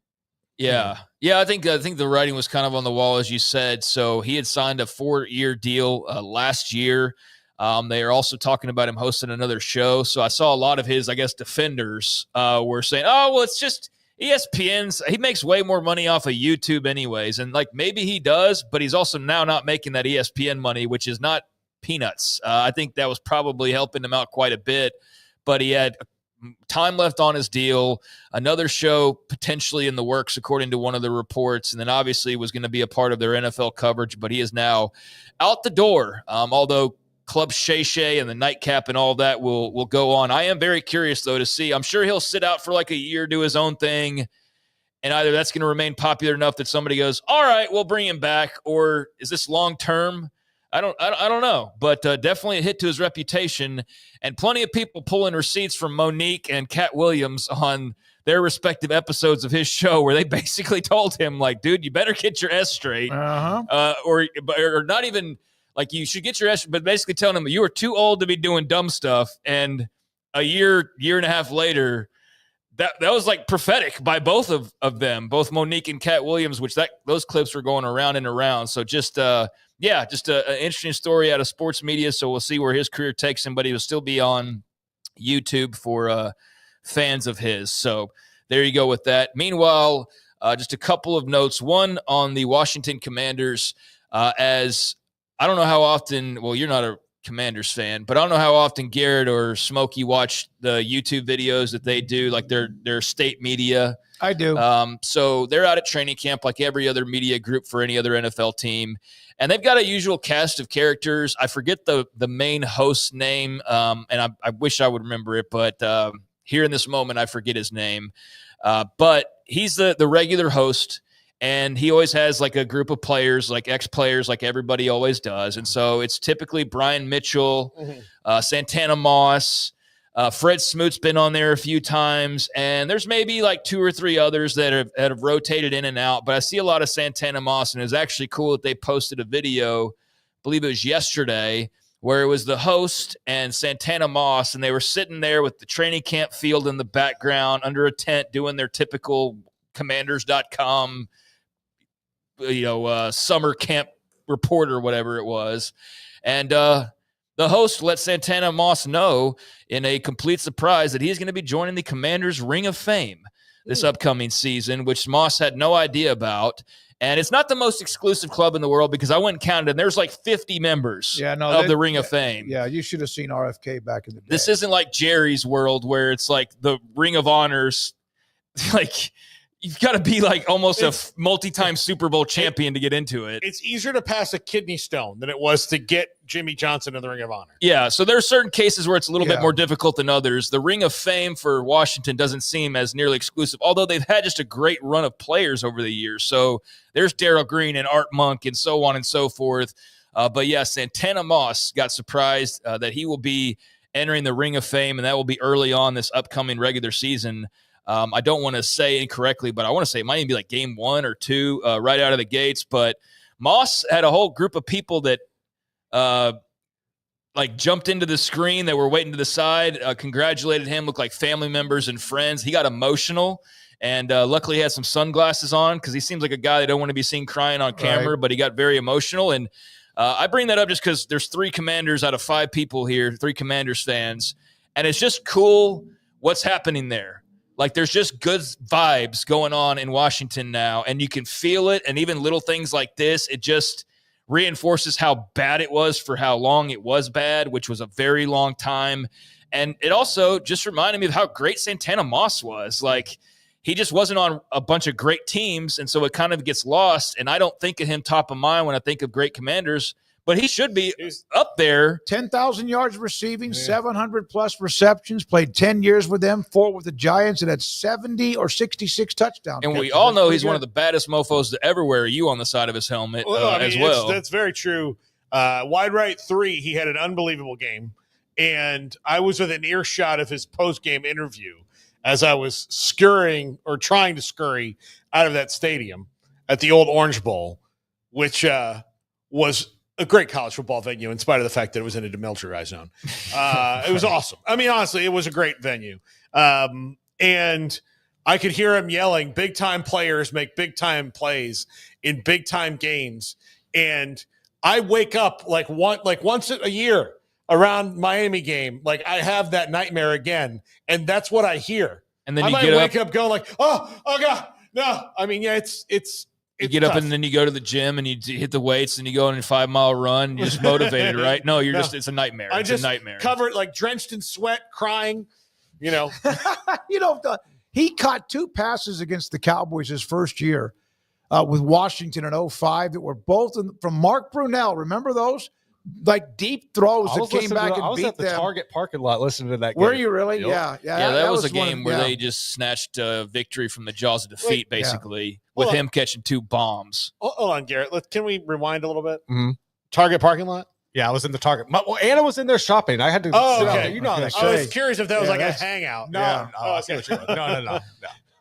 yeah. I think the writing was kind of on the wall, as you said. So he had signed a 4-year deal last year. They are also talking about him hosting another show. So I saw a lot of his, I guess, defenders were saying, oh, well, it's just ESPN's, he makes way more money off of YouTube anyways. And maybe he does, but he's also now not making that ESPN money, which is not peanuts. I think that was probably helping him out quite a bit, but he had time left on his deal, another show potentially in the works, according to one of the reports. And then obviously was going to be a part of their NFL coverage, but he is now out the door. Although Club Shay Shay and the Nightcap and all that will go on. I am very curious, though, to see. I'm sure he'll sit out for a year, do his own thing, and either that's going to remain popular enough that somebody goes, all right, we'll bring him back, or is this long-term? I don't know, but definitely a hit to his reputation, and plenty of people pulling receipts from Monique and Cat Williams on their respective episodes of his show where they basically told him, dude, you better get your S straight, or not even – you should get your S, but basically telling them you are too old to be doing dumb stuff. And a year and a half later, that was prophetic by both of them, both Monique and Cat Williams, which those clips were going around and around. So just an interesting story out of sports media. So we'll see where his career takes him, but he will still be on YouTube for fans of his. So there you go with that. Meanwhile, just a couple of notes. One on the Washington Commanders, as I don't know how often, well, you're not a Commanders fan, but I don't know how often Garrett or Smoak watch the YouTube videos that they do, their state media. I do. So they're out at training camp like every other media group for any other NFL team. And they've got a usual cast of characters. I forget the main host's name, and I wish I would remember it, but here in this moment, I forget his name. But he's the regular host. And he always has a group of players, ex-players, like everybody always does. And so it's typically Brian Mitchell, Santana Moss, Fred Smoot's been on there a few times, and there's maybe like 2 or 3 others that have rotated in and out. But I see a lot of Santana Moss, and it was actually cool that they posted a video, I believe it was yesterday, where it was the host and Santana Moss, and they were sitting there with the training camp field in the background under a tent doing their typical commanders.com, summer camp report or whatever it was. And the host let Santana Moss know in a complete surprise that he's going to be joining the Commanders Ring of Fame this upcoming season, which Moss had no idea about. And it's not the most exclusive club in the world because I went and counted, and there's like 50 members of the Ring of Fame. Yeah, you should have seen RFK back in the day. This isn't like Jerry's World where it's like the Ring of Honors. Like, you've got to be like almost a multi-time Super Bowl champion to get into it. It's easier to pass a kidney stone than it was to get Jimmy Johnson in the Ring of Honor. Yeah, so there are certain cases where it's a little bit more difficult than others. The Ring of Fame for Washington doesn't seem as nearly exclusive, although they've had just a great run of players over the years. So there's Darryl Green and Art Monk and so on and so forth. But yeah, Santana Moss got surprised that he will be entering the Ring of Fame, and that will be early on this upcoming regular season. I don't want to say incorrectly, but I want to say it might even be like game 1 or 2 right out of the gates. But Moss had a whole group of people that jumped into the screen that were waiting to the side, congratulated him, looked like family members and friends. He got emotional, and luckily he had some sunglasses on because he seems like a guy that don't want to be seen crying on camera, but he got very emotional. And I bring that up just because there's 3 Commanders out of 5 people here, 3 Commanders fans, and it's just cool what's happening there. Like, there's just good vibes going on in Washington now, and you can feel it. And even little things like this, it just reinforces how bad it was for how long it was bad, which was a very long time. And it also just reminded me of how great Santana Moss was. Like, he just wasn't on a bunch of great teams, and so it kind of gets lost. And I don't think of him top of mind when I think of great Commanders, but he should be up there. 10,000 yards receiving, 700-plus receptions, played 10 years with them, 4 with the Giants, and had 70 or 66 touchdowns. And we all know he's one of the baddest mofos to ever wear a U on the side of his helmet as well. That's very true. Wide right 3, he had an unbelievable game. And I was within earshot of his post-game interview as I was trying to scurry out of that stadium at the old Orange Bowl, which was a great college football venue in spite of the fact that it was in a demilitarized zone. It was awesome. I mean, honestly, it was a great venue. And I could hear him yelling, big-time players make big-time plays in big-time games. And I wake up once a year around Miami game. Like, I have that nightmare again. And that's what I hear. And then I you might get wake up going like, oh God, no. I mean, yeah, it's you get up and then you go to the gym and you hit the weights and you go on a 5-mile run. And you're just motivated, right? No, it's a nightmare. It's a nightmare. Covered, like, drenched in sweat, crying, He caught 2 passes against the Cowboys his first year with Washington in 2005 that were both from Mark Brunell. Remember those? Like, deep throws that came back and beat them. I was at the Target parking lot listening to that game. Were you really? Yep. Yeah. That was a game where they just snatched victory from the jaws of defeat, basically, with him catching 2 bombs. Hold on, Garrett. Can we rewind a little bit? Mm-hmm. Target parking lot? Yeah, I was in the Target. Well, Anna was in there shopping. I had to. Oh, okay. You know how that I was curious if that was like a hangout. No. I see what you mean. No.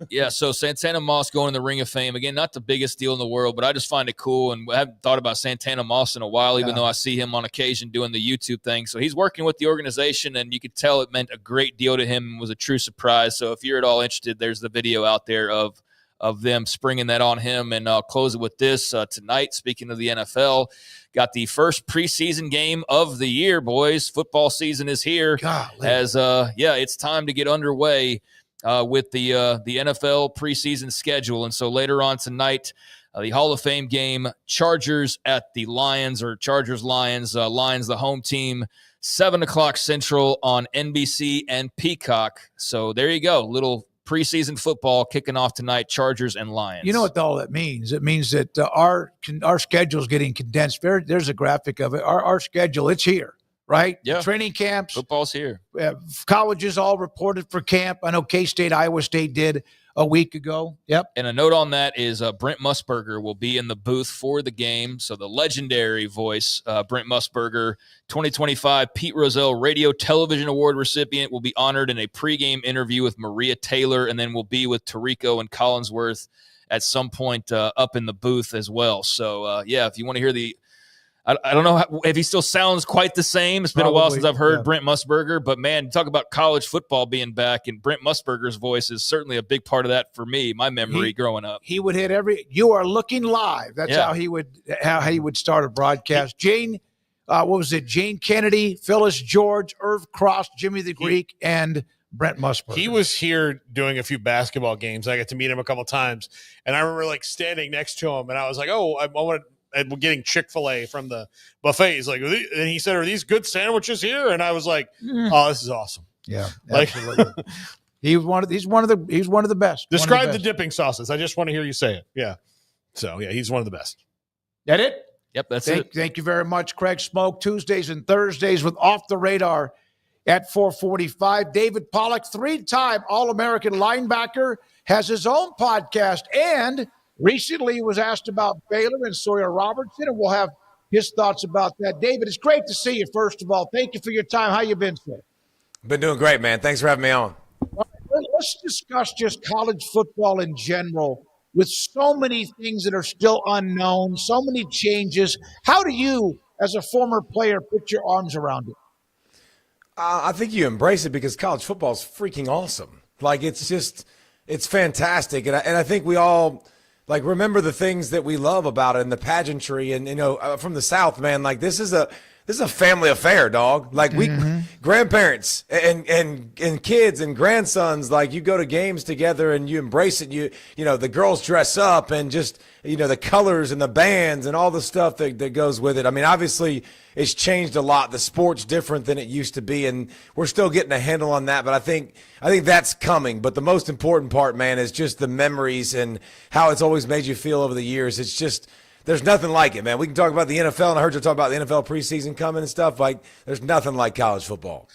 Yeah, so Santana Moss going in the Ring of Fame. Again, not the biggest deal in the world, but I just find it cool, and I haven't thought about Santana Moss in a while, even though I see him on occasion doing the YouTube thing. So he's working with the organization, and you could tell it meant a great deal to him and was a true surprise. So if you're at all interested, there's the video out there of them springing that on him. And I'll close it with this. Tonight, speaking of the NFL, got the first preseason game of the year, boys. Football season is here. It's time to get underway with the NFL preseason schedule. And so later on tonight, the Hall of Fame game, Chargers at the Lions, or Chargers-Lions. Lions, the home team, 7 o'clock Central on NBC and Peacock. So there you go. Little preseason football kicking off tonight, Chargers and Lions. You know what all that means? It means that our schedule is getting condensed. There's a graphic of it. Our schedule, it's here. Right? Yeah. Training camps. Football's here. Colleges all reported for camp. I know K-State, Iowa State did. a week ago. Yep. And a note on that is Brent Musburger will be in the booth for the game. So the legendary voice, Brent Musburger, 2025 Pete Rozelle Radio Television Award recipient, will be honored in a pregame interview with Maria Taylor, and then will be with Tirico and Collinsworth at some point up in the booth as well. So, if you want to hear I don't know if he still sounds quite the same. It's been a while since I've heard Brent Musburger, but man, talk about college football being back, and Brent Musburger's voice is certainly a big part of that for me, my memory growing up. He would hit you are looking live. That's how he would start a broadcast. Jane, what was it? Jane Kennedy, Phyllis George, Irv Cross, Jimmy the Greek, and Brent Musburger. He was here doing a few basketball games. I got to meet him a couple times, and I remember standing next to him, and I was like, "Oh, I want to." And we're getting Chick-fil-A from the buffet. He's like, and he said, "Are these good sandwiches here?" And I was like, "Oh, this is awesome." Yeah, absolutely. he's one of the best. Describe the dipping sauces. I just want to hear you say it. Yeah. So he's one of the best. That it? Yep, that's it. Thank you very much, Craig Smoak. Tuesdays and Thursdays with Off the Radar at 4:45. David Pollack, 3-time All-American linebacker, has his own podcast and recently was asked about Baylor and Sawyer Robertson, and we'll have his thoughts about that. David, it's great to see you, first of all. Thank you for your time. How you been, sir? Been doing great, man. Thanks for having me on. Let's discuss just college football in general with so many things that are still unknown, so many changes. How do you, as a former player, put your arms around it? I think you embrace it because college football is freaking awesome. It's fantastic. And I think we all – remember the things that we love about it and the pageantry and, from the South, man, this is a family affair, dog. We grandparents and kids and grandsons, you go to games together and you embrace it. The girls dress up and just, the colors and the bands and all the stuff that goes with it. I mean, obviously it's changed a lot. The sport's different than it used to be, and we're still getting a handle on that. But I think that's coming. But the most important part, man, is just the memories and how it's always made you feel over the years. It's just, there's nothing like it, man. We can talk about the NFL, and I heard you talk about the NFL preseason coming and stuff. There's nothing like college football.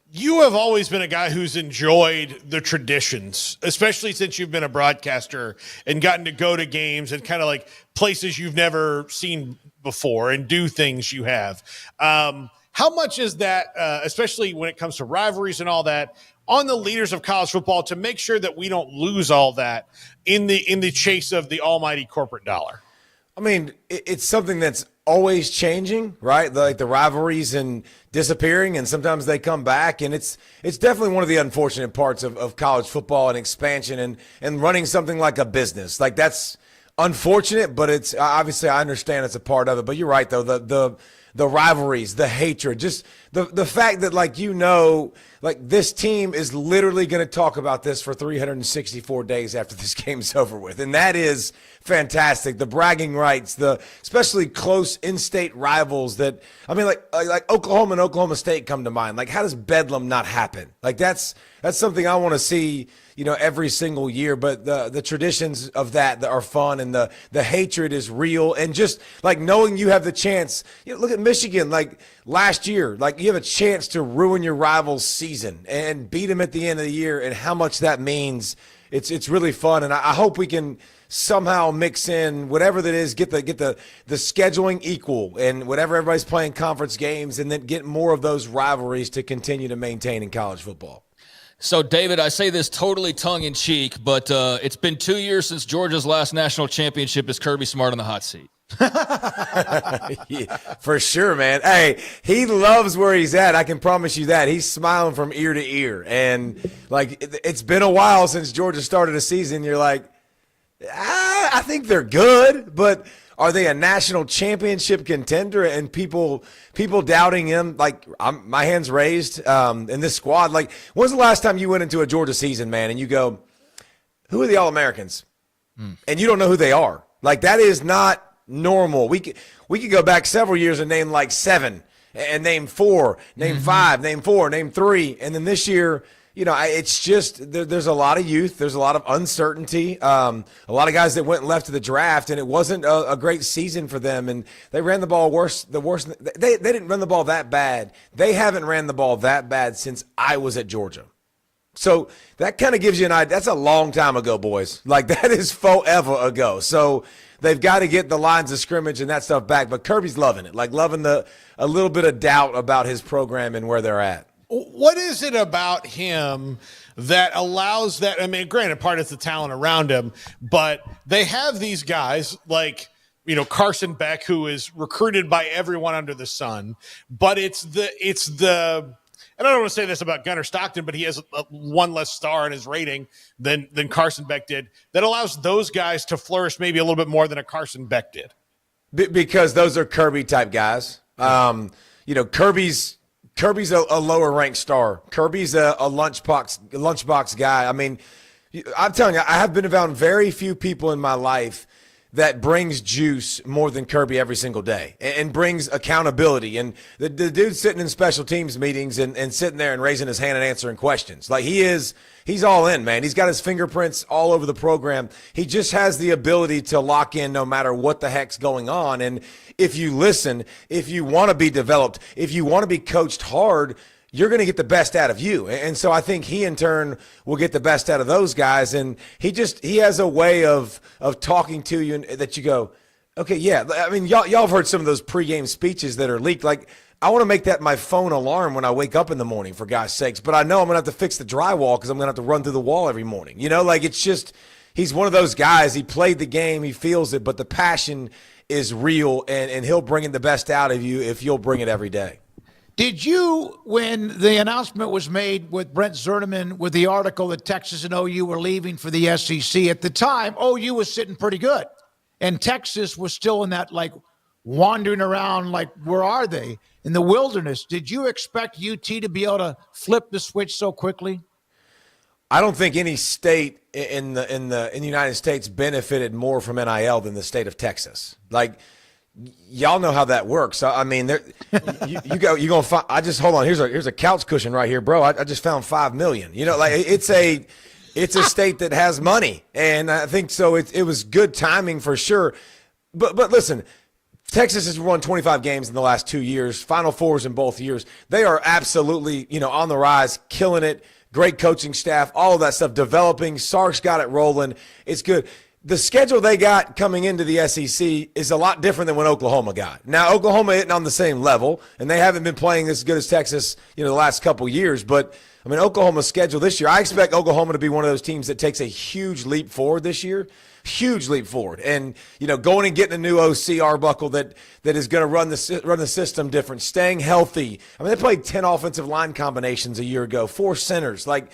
You have always been a guy who's enjoyed the traditions, especially since you've been a broadcaster and gotten to go to games and kind of places you've never seen before and do things you have. How much is that, especially when it comes to rivalries and all that, on the leaders of college football to make sure that we don't lose all that in the chase of the almighty corporate dollar? I mean, it's something that's always changing, right? The rivalries and disappearing, and sometimes they come back. And it's definitely one of the unfortunate parts of college football and expansion and running something like a business. That's unfortunate, but it's obviously I understand it's a part of it. But you're right, though. The rivalries, the hatred, just the fact that this team is literally going to talk about this for 364 days after this game's over with. And that is fantastic. The bragging rights, especially close in-state rivals that, I mean, like Oklahoma and Oklahoma State come to mind. How does Bedlam not happen? That's something I want to see, every single year. But the traditions of that are fun, and the hatred is real. And just knowing you have the chance, look at Michigan, last year, you have a chance to ruin your rival's season and beat them at the end of the year, and how much that means. It's really fun. And I hope we can somehow mix in whatever that is, get the scheduling equal, and whatever everybody's playing conference games, and then get more of those rivalries to continue to maintain in college football. So, David, I say this totally tongue-in-cheek, but it's been 2 years since Georgia's last national championship. Is Kirby Smart on the hot seat? Yeah, for sure, man. Hey, he loves where he's at. I can promise you that. He's smiling from ear to ear. And, it's been a while since Georgia started a season. You're like, I think they're good, but are they a national championship contender? And people doubting him, my hand's raised in this squad. When's the last time you went into a Georgia season, man, and you go, who are the All-Americans? And you don't know who they are. That is not normal. We could go back several years and name 7 and name 4, name 5, name 4, name 3. And then this year, it's just there's a lot of youth. There's a lot of uncertainty. A lot of guys that went and left to the draft, and it wasn't a great season for them. And they ran the ball worse. They didn't run the ball that bad. They haven't ran the ball that bad since I was at Georgia. So that kind of gives you an idea. That's a long time ago, boys. Like, that is forever ago. So they've got to get the lines of scrimmage and that stuff back. But Kirby's loving it, like loving a little bit of doubt about his program and where they're at. What is it about him that allows that? I mean, granted, part is the talent around him, but they have these guys like, Carson Beck, who is recruited by everyone under the sun, but it's the, and I don't want to say this about Gunnar Stockton, but he has one less star in his rating than Carson Beck did. That allows those guys to flourish maybe a little bit more than a Carson Beck did. Because those are Kirby type guys. Kirby's a lower ranked star. Kirby's a lunchbox guy. I mean, I'm telling you, I have been around very few people in my life that brings juice more than Kirby every single day and brings accountability. And the dude's sitting in special teams meetings and sitting there and raising his hand and answering questions. Like, he's all in, man. He's got his fingerprints all over the program. He just has the ability to lock in no matter what the heck's going on. And if you listen, if you want to be developed, if you want to be coached hard, you're going to get the best out of you. And so I think he in turn will get the best out of those guys. And he has a way of talking to you and that you go, okay, yeah. I mean, y'all have heard some of those pregame speeches that are leaked. Like, I want to make that my phone alarm when I wake up in the morning, for God's sakes. But I know I'm going to have to fix the drywall because I'm going to have to run through the wall every morning. It's just, he's one of those guys. He played the game. He feels it. But the passion is real, and he'll bring in the best out of you if you'll bring it every day. Did you, when the announcement was made with Brent Zerneman with the article that Texas and OU were leaving for the SEC, at the time, OU was sitting pretty good. And Texas was still in that, like, wandering around, like, where are they? In the wilderness. Did you expect UT to be able to flip the switch so quickly? I don't think any state in the United States benefited more from NIL than the state of Texas. Like, y'all know how that works. I mean, you're gonna find. Hold on. Here's a couch cushion right here, bro. I just found $5 million. It's a state that has money, and I think so. It was good timing for sure. But listen, Texas has won 25 games in the last 2 years, Final Fours in both years. They are absolutely on the rise, killing it. Great coaching staff, all of that stuff developing. Sark's got it rolling. It's good. The schedule they got coming into the SEC is a lot different than what Oklahoma got. Now, Oklahoma isn't on the same level, and they haven't been playing as good as Texas, the last couple years. But, I mean, Oklahoma's schedule this year, I expect Oklahoma to be one of those teams that takes a huge leap forward this year. Huge leap forward. And, going and getting a new OC Arbuckle that is going to run the system different, staying healthy. I mean, they played 10 offensive line combinations a year ago, 4 centers. Like,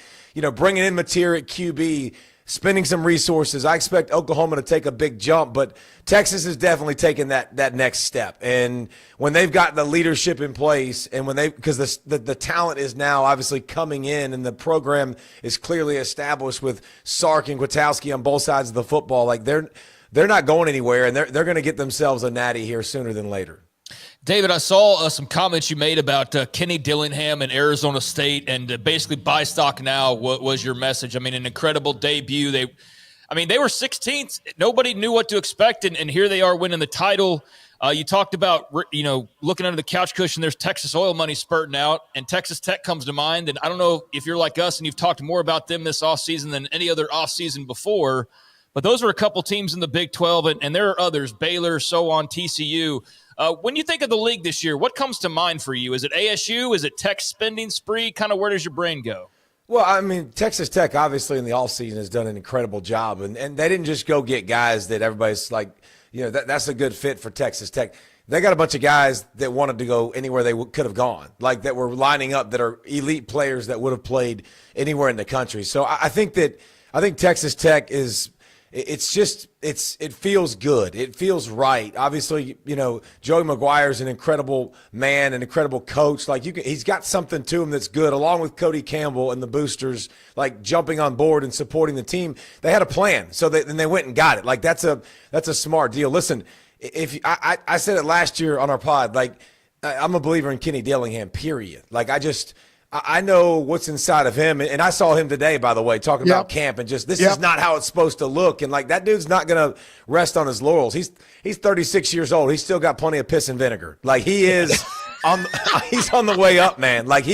bringing in Mateer at QB, spending some resources. I expect Oklahoma to take a big jump, but Texas is definitely taking that next step. And when they've got the leadership in place, and because the talent is now obviously coming in, and the program is clearly established with Sark and Kwiatkowski on both sides of the football, like they're not going anywhere, and they're going to get themselves a natty here sooner than later. David, I saw some comments you made about Kenny Dillingham and Arizona State, and basically buy stock now was your message. I mean, an incredible debut. They were 16th. Nobody knew what to expect, and here they are winning the title. You talked about, looking under the couch cushion, there's Texas oil money spurting out, and Texas Tech comes to mind. And I don't know if you're like us and you've talked more about them this offseason than any other offseason before, but those were a couple teams in the Big 12, and there are others, Baylor, so on, TCU. When you think of the league this year, what comes to mind for you? Is it ASU? Is it Tech spending spree? Kind of where does your brain go? Well, I mean, Texas Tech obviously in the offseason has done an incredible job, and they didn't just go get guys that everybody's like, that's a good fit for Texas Tech. They got a bunch of guys that wanted to go anywhere they could have gone, like that were lining up that are elite players that would have played anywhere in the country. So I think Texas Tech is – it feels good. It feels right. Obviously, Joey McGuire's an incredible man, an incredible coach. Like he's got something to him that's good, along with Cody Campbell and the boosters, like jumping on board and supporting the team. They had a plan, so they went and got it. Like that's a smart deal. Listen, I said it last year on our pod. Like I'm a believer in Kenny Dillingham. Period. Like I know what's inside of him, and I saw him today, by the way, talking about camp and just this is not how it's supposed to look. And like that dude's not going to rest on his laurels. He's 36 years old. He's still got plenty of piss and vinegar. Like he is he's on the way up, man. Like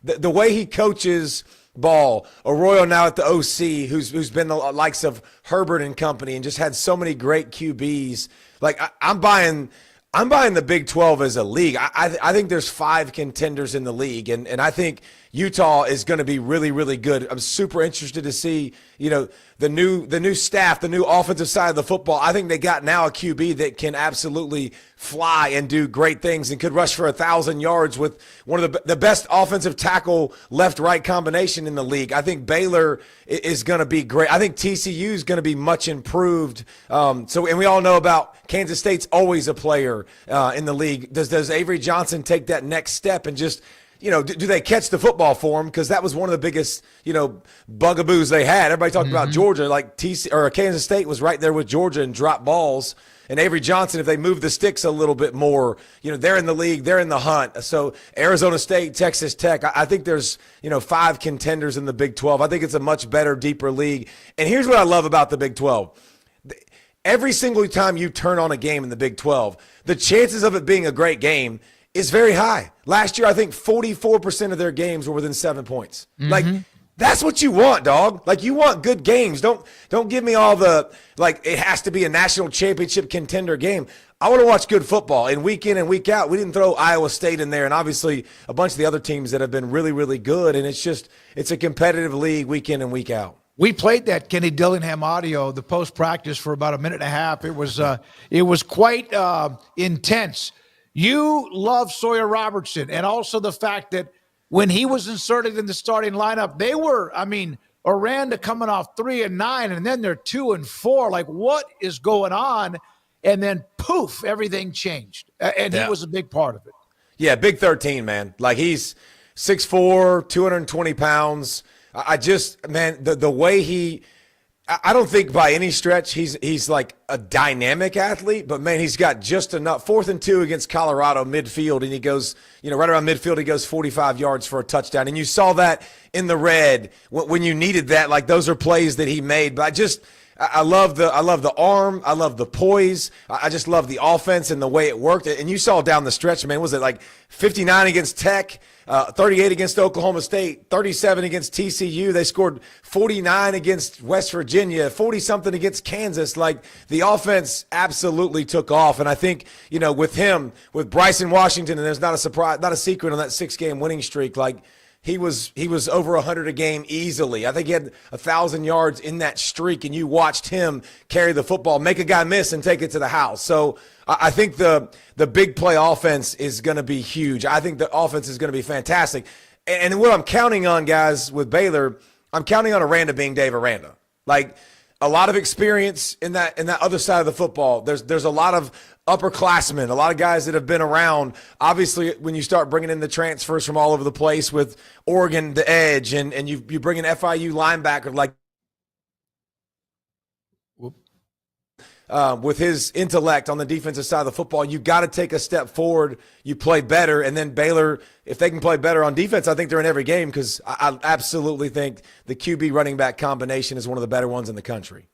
the way he coaches Ball, Arroyo now at the OC, who's been the likes of Herbert and company, and just had so many great QBs. Like I'm buying the Big 12 as a league. I think there's 5 contenders in the league, and I think Utah is going to be really, really good. I'm super interested to see, the new staff, the new offensive side of the football. I think they got now a QB that can absolutely fly and do great things and could rush for 1,000 yards with one of the best offensive tackle left-right combination in the league. I think Baylor is going to be great. I think TCU is going to be much improved. And we all know about Kansas State's always a player in the league. Does Avery Johnson take that next step and just do they catch the football for him? Because that was one of the biggest, bugaboos they had. Everybody talked about Georgia, like Kansas State was right there with Georgia and dropped balls. And Avery Johnson, if they move the sticks a little bit more, they're in the league, they're in the hunt. So Arizona State, Texas Tech, I think there's, 5 contenders in the Big 12. I think it's a much better, deeper league. And here's what I love about the Big 12. Every single time you turn on a game in the Big 12, the chances of it being a great game is very high. Last year, I think 44% of their games were within 7 points. Like, that's what you want, dog. Like, you want good games. Don't give me all the, it has to be a national championship contender game. I want to watch good football. And week in and week out, we didn't throw Iowa State in there and obviously a bunch of the other teams that have been really, really good. And it's a competitive league week in and week out. We played that Kenny Dillingham audio, the post-practice, for about a minute and a half. It was quite intense. You love Sawyer Robertson, and also the fact that when he was inserted in the starting lineup, they were, Aranda coming off 3-9, and then they're 2-4. Like, what is going on? And then, poof, everything changed. And he was a big part of it. Yeah, big 13, man. Like, he's 6'4", 220 pounds. The way I don't think by any stretch he's like a dynamic athlete, but man, he's got just enough. 4th and 2 against Colorado midfield, and he goes, right around midfield, he goes 45 yards for a touchdown. And you saw that in the red when you needed that. Like, those are plays that he made. But I love the arm. I love the poise. I just love the offense and the way it worked. And you saw down the stretch, man, was it like 59 against Tech, 38 against Oklahoma State, 37 against TCU. They scored 49 against West Virginia, 40-something against Kansas. Like, the offense absolutely took off. And I think, with him, with Bryson Washington, and there's not a surprise, not a secret on that 6-game winning streak, like, he was over 100 a game easily. I think he had 1,000 yards in that streak, and you watched him carry the football, make a guy miss, and take it to the house. So I think the big play offense is going to be huge. I think the offense is going to be fantastic. And what I'm counting on, guys, with Baylor, I'm counting on Aranda being Dave Aranda. Like, a lot of experience in that other side of the football. There's a lot of upperclassmen, a lot of guys that have been around. Obviously, when you start bringing in the transfers from all over the place with Oregon, the edge, and you bring an FIU linebacker like with his intellect on the defensive side of the football, you got to take a step forward. You play better, and then Baylor, if they can play better on defense, I think they're in every game, because I absolutely think the QB running back combination is one of the better ones in the country.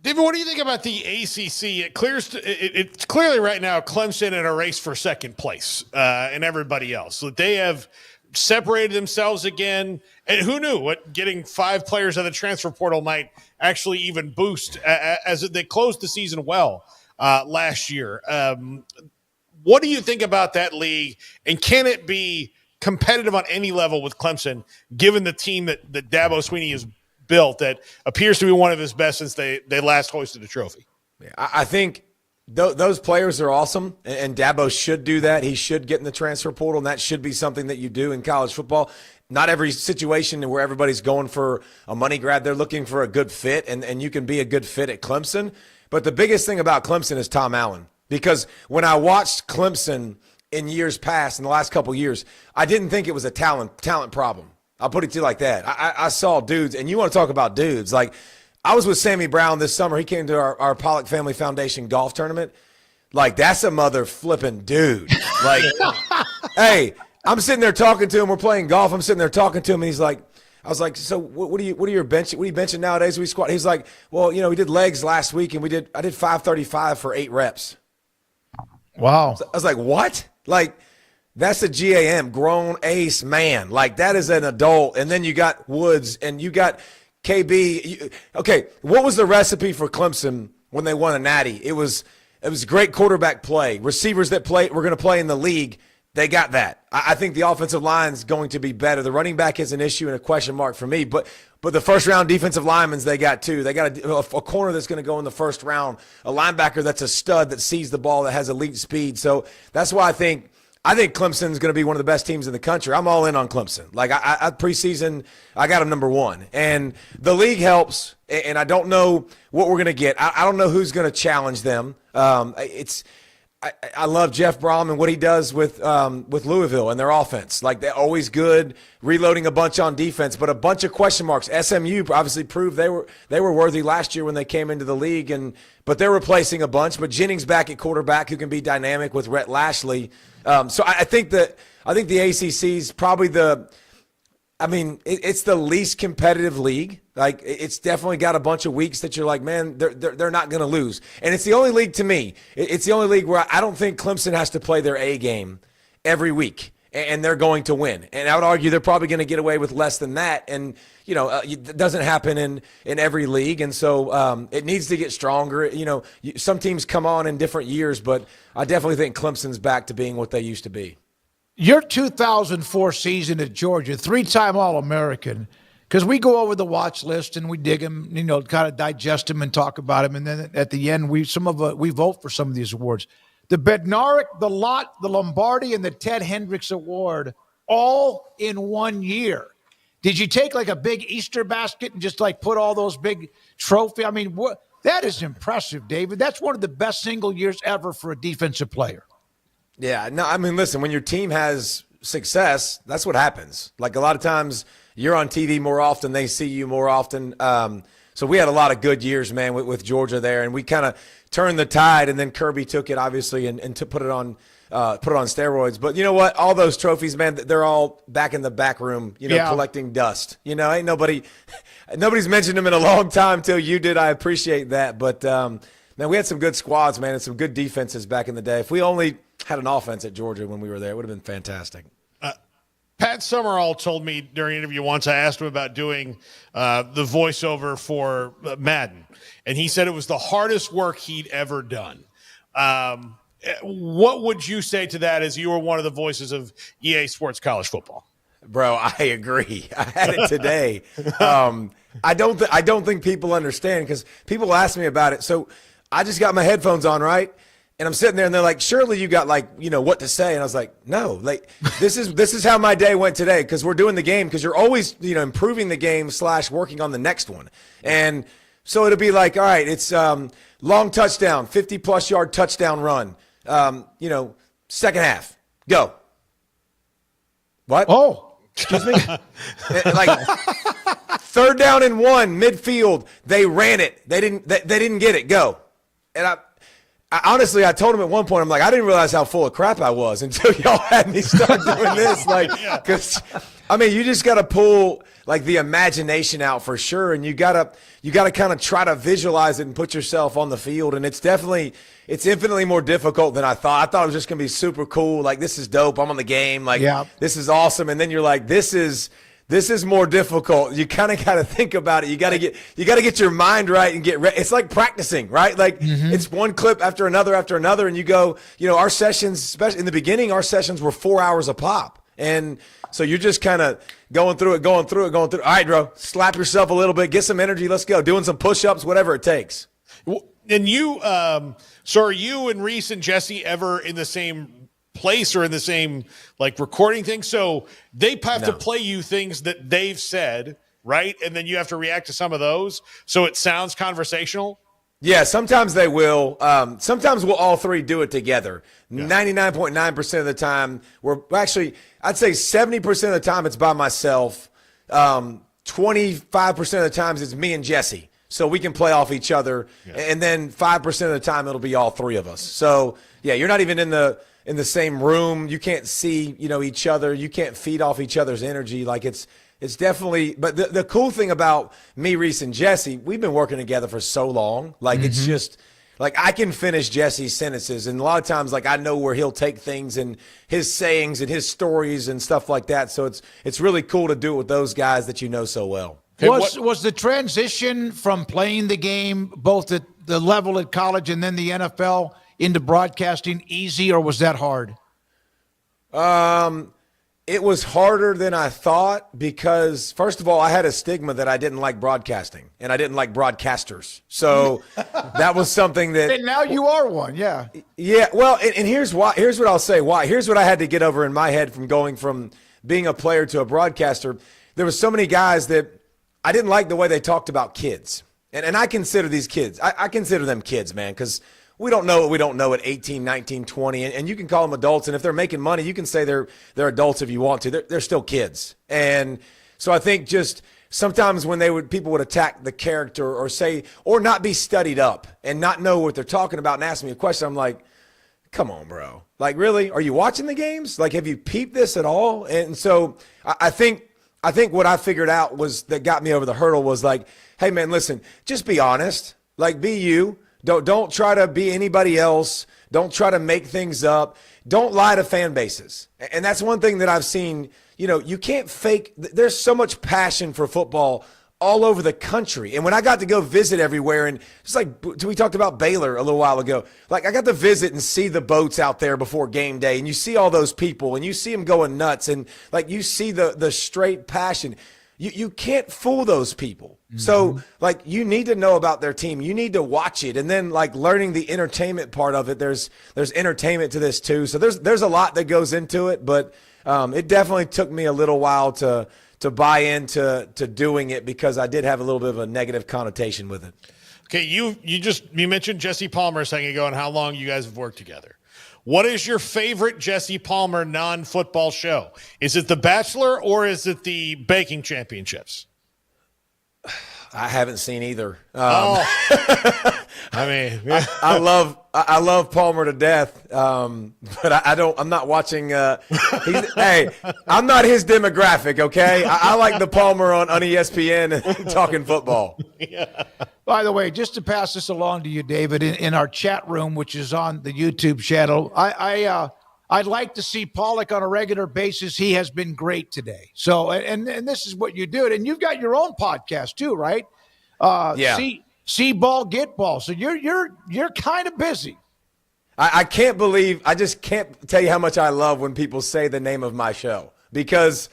David, what do you think about the ACC? It's clearly right now Clemson in a race for second place and everybody else. So they have separated themselves again. And who knew what getting 5 players out of the transfer portal might actually even boost as they closed the season well last year. What do you think about that league? And can it be competitive on any level with Clemson, given the team that Dabo Swinney has built that appears to be one of his best since they last hoisted a trophy? I think those players are awesome, and Dabo should do that. He should get in the transfer portal, and that should be something that you do in college football. Not every situation where everybody's going for a money grab. They're looking for a good fit, and you can be a good fit at Clemson. But the biggest thing about Clemson is Tom Allen, because when I watched Clemson in years past, in the last couple of years, I didn't think it was a talent problem. I'll put it to you like that. I saw dudes, and you want to talk about dudes. Like, I was with Sammy Brown this summer. He came to our Pollack Family Foundation golf tournament. Like, that's a mother flipping dude. Like, hey, I'm sitting there talking to him. We're playing golf. I'm sitting there talking to him, and he's like, I was like, so what are you benching nowadays? We squat. He's like, well, we did legs last week, and I did 535 for 8 reps. Wow. So I was like, what? Like, That's a GAM, grown ace man. Like, that is an adult. And then you got Woods and you got KB. Okay, what was the recipe for Clemson when they won a natty? It was great quarterback play. Receivers that were going to play in the league, they got that. I think the offensive line is going to be better. The running back is an issue and a question mark for me. But the first-round defensive linemen, they got two. They got a corner that's going to go in the first round, a linebacker that's a stud that sees the ball, that has elite speed. So that's why I think Clemson's going to be one of the best teams in the country. I'm all in on Clemson. Like, I preseason, I got them number one. And the league helps, and I don't know what we're going to get. I don't know who's going to challenge them. I love Jeff Brom and what he does with Louisville and their offense. Like, they're always good, reloading a bunch on defense, but a bunch of question marks. SMU obviously proved they were worthy last year when they came into the league, but they're replacing a bunch. But Jennings back at quarterback, who can be dynamic with Rhett Lashley. So I think the ACC is probably it's the least competitive league. Like, it's definitely got a bunch of weeks that you're like, man, they're not going to lose. And it's the only league to me. It's the only league where I don't think Clemson has to play their A game every week, and they're going to win. And I would argue they're probably going to get away with less than that. And, it doesn't happen in every league. And so it needs to get stronger. Some teams come on in different years, but I definitely think Clemson's back to being what they used to be. Your 2004 season at Georgia, 3-time All-American, because we go over the watch list and we dig them, kind of digest them and talk about them. And then at the end, we vote for some of these awards. The Bednarik, the Lott, the Lombardi, and the Ted Hendricks Award, all in 1 year. Did you take like a big Easter basket and just like put all those big trophy? I mean, that is impressive, David. That's one of the best single years ever for a defensive player. Yeah, no, I mean, listen, when your team has success, that's what happens. Like, a lot of times you're on TV more often, they see you more often. So we had a lot of good years, man, with Georgia there, and we kind of turned the tide, and then Kirby took it, obviously, and to put it on steroids. But you know what? All those trophies, man, they're all back in the back room, collecting dust. Ain't nobody's mentioned them in a long time till you did. I appreciate that. But, man, we had some good squads, man, and some good defenses back in the day. If we only had an offense at Georgia when we were there, it would have been fantastic. Pat Summerall told me during an interview once, I asked him about doing the voiceover for Madden, and he said it was the hardest work he'd ever done. What would you say to that, as you were one of the voices of EA Sports College Football? Bro, I agree. I had it today. I don't think people understand, because people ask me about it. So I just got my headphones on, right? And I'm sitting there and they're like, surely you got what to say. And I was like, no, this is how my day went today. Cause we're doing the game. Cause you're always, improving the game / working on the next one. And so it'll be like, all right, it's long touchdown, 50+ yard touchdown run. Second half, go. What? Oh, excuse me. Third down and 1 midfield. They ran it. They didn't get it. Go. And I honestly, I told him at one point, I'm like, I didn't realize how full of crap I was until y'all had me start doing this. Because, you just got to pull, the imagination out for sure. And you got to kind of try to visualize it and put yourself on the field. And it's infinitely more difficult than I thought. I thought it was just going to be super cool. This is dope. I'm on the game. This is awesome. And then you're like, this is more difficult. You kind of got to think about it. You got to get your mind right and get ready. It's like practicing, right? It's one clip after another, and you go, our sessions, especially in the beginning, our sessions were 4 hours a pop. And so you're just kind of going through it. All right, bro, slap yourself a little bit, get some energy. Let's go. Doing some push-ups, whatever it takes. And you, so are you and Reese and Jesse ever in the same place or in the same recording thing? So they have to play you things that they've said, right? And then you have to react to some of those. So it sounds conversational. Yeah, sometimes they will. Sometimes we'll all three do it together. 99.9% of the time, I'd say 70% of the time it's by myself. 25% of the times it's me and Jesse. So we can play off each other. Yeah. And then 5% of the time it'll be all three of us. So yeah, you're not even in the same room. You can't see, each other. You can't feed off each other's energy. It's definitely, but the cool thing about me, Reese, and Jesse, we've been working together for so long. It's just, Like, I can finish Jesse's sentences, and a lot of times, like, I know where he'll take things and his sayings and his stories and stuff like that. So it's really cool to do it with those guys that you know so well. Was the transition from playing the game, both at the level at college and then the NFL, into broadcasting easy, or was that hard? It was harder than I thought because, first of all, I had a stigma that I didn't like broadcasting and I didn't like broadcasters. So that was something that. And now you are one, yeah. Yeah, well, and here's why. Here's what I'll say. Why? Here's what I had to get over in my head from going from being a player to a broadcaster. There was so many guys that I didn't like the way they talked about kids, and I consider these kids. I consider them kids, man, because we don't know what we don't know at 18, 19, 20, and you can call them adults. And if they're making money, you can say they're adults if you want to. They're still kids. And so I think just sometimes when people would attack the character or say or not be studied up and not know what they're talking about and ask me a question, I'm like, come on, bro. Like, really? Are you watching the games? Like, have you peeped this at all? And so I think what I figured out was that got me over the hurdle was like, hey, man, listen, just be honest. Like, be you. Don't try to be anybody else. Don't try to make things up. Don't lie to fan bases. And that's one thing that I've seen. You know, you can't fake. There's so much passion for football all over the country. And when I got to go visit everywhere, and just like we talked about Baylor a little while ago, like I got to visit and see the boats out there before game day, and you see all those people, and you see them going nuts, and like you see the straight passion. You can't fool those people. Mm-hmm. So, like, you need to know about their team. You need to watch it. And then, like, learning the entertainment part of it, there's entertainment to this, too. So there's a lot that goes into it. But it definitely took me a little while to buy into doing it because I did have a little bit of a negative connotation with it. Okay, you mentioned Jesse Palmer a second ago and how long you guys have worked together. What is your favorite Jesse Palmer non-football show? Is it The Bachelor or is it the Baking Championships? I haven't seen either. I mean, I love Palmer to death, but I'm not watching. Hey, I'm not his demographic. Okay, I like the Palmer on ESPN and talking football. Yeah. By the way, just to pass this along to you, David, in our chat room, which is on the YouTube channel, I'd like to see Pollack on a regular basis. He has been great today. So, and this is what you do. And you've got your own podcast too, right? Yeah. See ball, get ball. So you're kind of busy. I can't believe, I just can't tell you how much I love when people say the name of my show because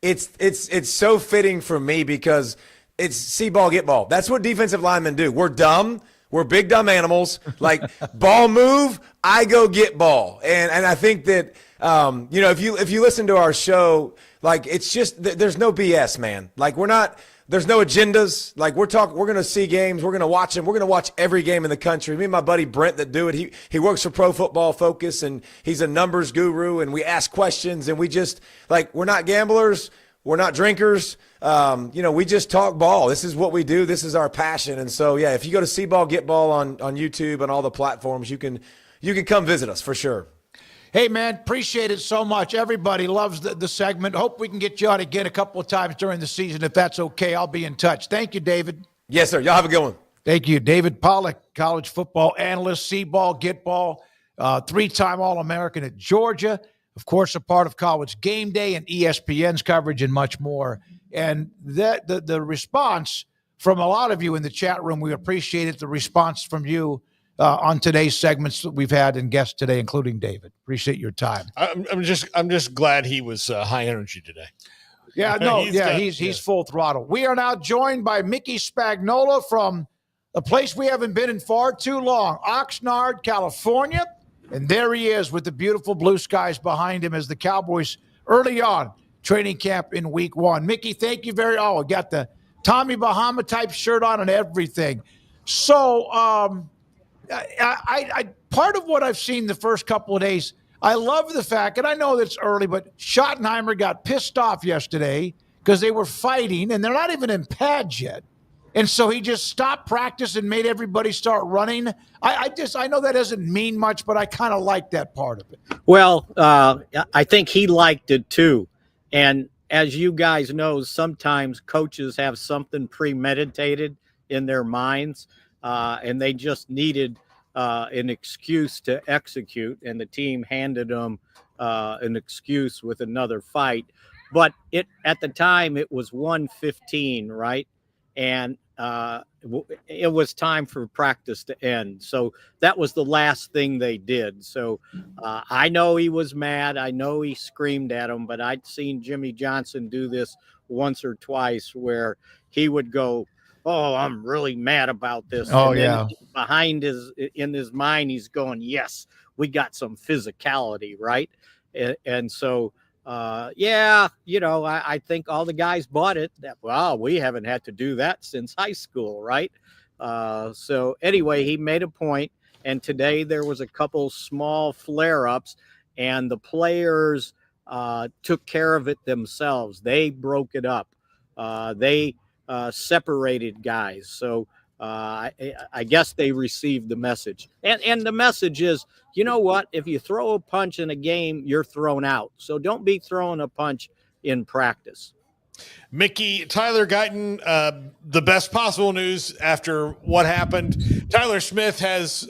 it's so fitting for me because it's see ball, get ball. That's what defensive linemen do. We're dumb. We're big dumb animals. Like ball move, I go get ball. And I think that if you listen to our show, like it's just there's no BS, man. Like there's no agendas. Like we're going to see games, we're going to watch them. We're going to watch every game in the country. Me and my buddy Brent that do it. He works for Pro Football Focus and he's a numbers guru and we ask questions and we just like we're not gamblers, we're not drinkers. We just talk ball. This is what we do. This is our passion. And so, yeah, if you go to See Ball, Get Ball on YouTube and all the platforms, you can come visit us for sure. Hey, man, appreciate it so much. Everybody loves the segment. Hope we can get you on again a couple of times during the season. If that's okay, I'll be in touch. Thank you, David. Yes, sir. Y'all have a good one. Thank you. David Pollack, college football analyst, See Ball, Get Ball, 3-time All-American at Georgia. Of course, a part of College Game Day and ESPN's coverage and much more. And the response from a lot of you in the chat room, we appreciate it. The response from you on today's segments that we've had and guests today, including David. Appreciate your time. I'm just glad he was high energy today. Yeah, no, he's full throttle. We are now joined by Mickey Spagnola from a place we haven't been in far too long, Oxnard, California. And there he is with the beautiful blue skies behind him as the Cowboys early on training camp in week 1. Mickey, thank you got the Tommy Bahama type shirt on and everything. So I part of what I've seen the first couple of days, I love the fact, and I know that it's early, but Schottenheimer got pissed off yesterday because they were fighting and they're not even in pads yet. And so he just stopped practice and made everybody start running. I know that doesn't mean much, but I kind of like that part of it. Well, I think he liked it too. And as you guys know, sometimes coaches have something premeditated in their minds, and they just needed an excuse to execute, and the team handed him an excuse with another fight. But at the time it was 1:15, right? And it was time for practice to end. So that was the last thing they did. So I know he was mad. I know he screamed at him, but I'd seen Jimmy Johnson do this once or twice where he would go, "Oh, I'm really mad about this." Oh, and then yeah. in his mind, he's going, "Yes, we got some physicality," right? And so, yeah, I think all the guys bought it. That, wow, we haven't had to do that since high school, right? So anyway, he made a point, and today there was a couple small flare-ups, and the players took care of it themselves. They broke it up. They separated guys. So I guess they received the message. And the message is, you know what? If you throw a punch in a game, you're thrown out. So don't be throwing a punch in practice. Mickey, Tyler Guyton, the best possible news after what happened. Tyler Smith has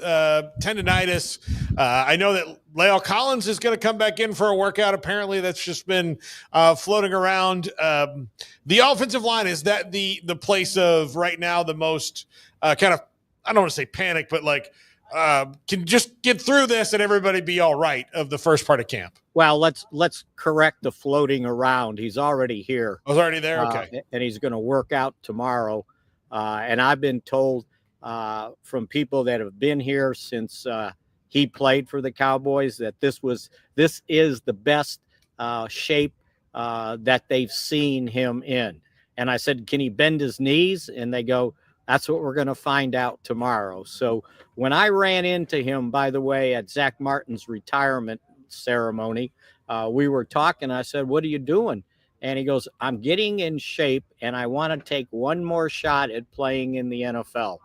tendonitis. I know that La'el Collins is going to come back in for a workout. Apparently, that's just been floating around. The offensive line, is that the place of right now the most kind of, I don't want to say panic, but like can just get through this and everybody be all right of the first part of camp? Well, let's correct the floating around. He's already here. I was already there. Okay. And he's going to work out tomorrow. And I've been told from people that have been here since he played for the Cowboys that this is the best shape that they've seen him in. And I said, can he bend his knees? And they go, that's what we're going to find out tomorrow. So when I ran into him, by the way, at Zach Martin's retirement ceremony, we were talking. I said, what are you doing? And he goes, I'm getting in shape and I want to take one more shot at playing in the NFL.